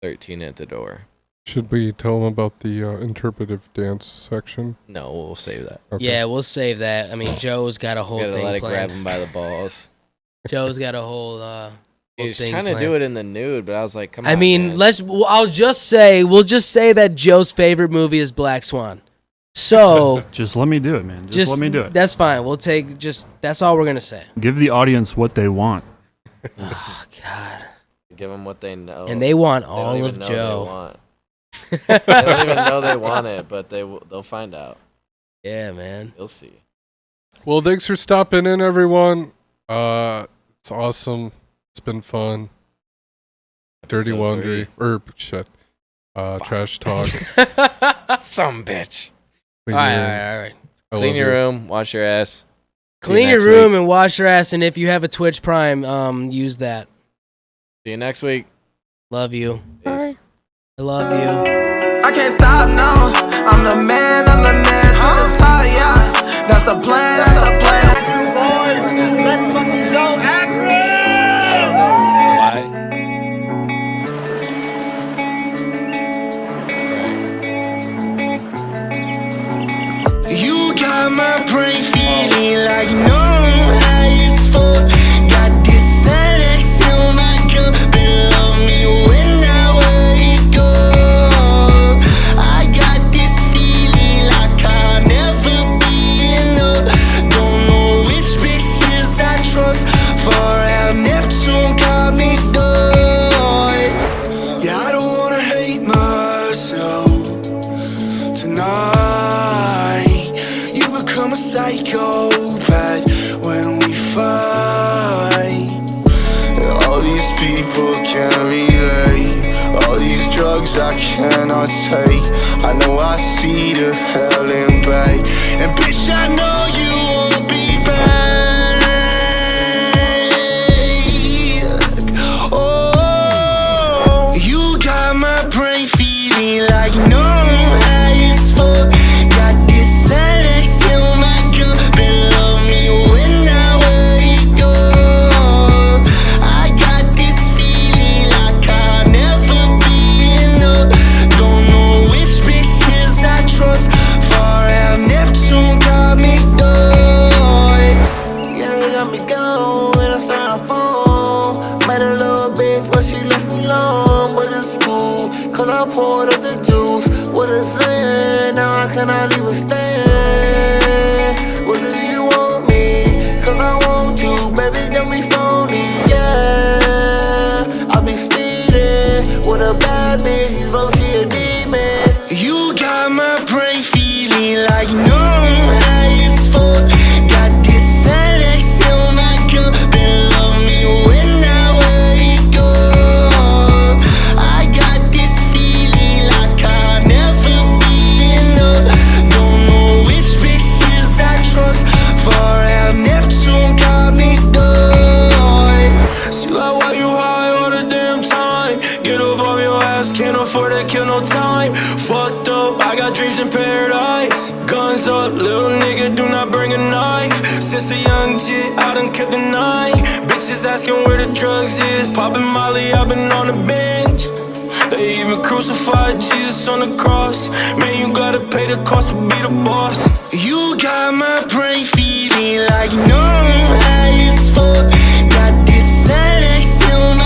$13 at the door. Should we tell them about the interpretive dance section? No, we'll save that. Okay. Yeah, we'll save that. I mean, Joe's got a whole Gotta thing let it planned. grab him by the balls. Joe's got a whole He was thing trying to planned. do it in the nude, but I was like, come on. I mean, man. we'll just say that Joe's favorite movie is Black Swan. So Just let me do it, man. Just let me do it. That's fine. We'll take that's all we're gonna say. Give the audience what they want. Oh God. Give them what they know. And they want They all don't of even know Joe. They want. They don't even know they want it, but they'll find out. Yeah, man. You'll see. Well, thanks for stopping in, everyone. It's awesome. It's been fun. Dirty Episode laundry. Trash talk. Some bitch. All right. I Clean love your you. room, wash your ass. See you Clean your next room week. and wash your ass, and if you have a Twitch Prime, use that. See you next week. Love you. Peace. I love you. I can't stop now. I'm the man to the top, yeah. That's the plan, Boys, let's fucking go, Akron! drugs I cannot take. I know I see the hell in bay. And bitch, I know you won't be back. Oh, you got my brain feeling like no ice for. Got this Alex in my cup and love me when I wake up. I got this feeling like I'll never be enough. Don't know which bitches I trust. Far out Neptune got me done. Yeah, they got me gone and I'm starting to fall. Made a little bitch, but she left me alone. But it's cool, cause I poured up the juice. What a sin, now I cannot leave a stand. What do you want me? Cause I want you, baby, don't be phony, yeah. I be speeding with a bad bitch, you gon' see a demon. You got my brain feeling like no ice for. Got this Alex in my cup and love me when I wake up. I got this feeling like I'll never be enough. Don't know which bitches I trust. Far out Neptune got me done. See like why you high all the damn time. Get up off your ass, can't afford to kill no time. Fucked up, I got dreams in paradise. Guns up, little nigga, do not bring a knife. Since a young jit, I done kept the night. Bitches asking where the drugs is. Poppin' Molly, I've been on the bench. They even crucified Jesus on the cross. Man, you gotta pay the cost to be the boss. You got my brain feeling like no ice for. Got this Alex in my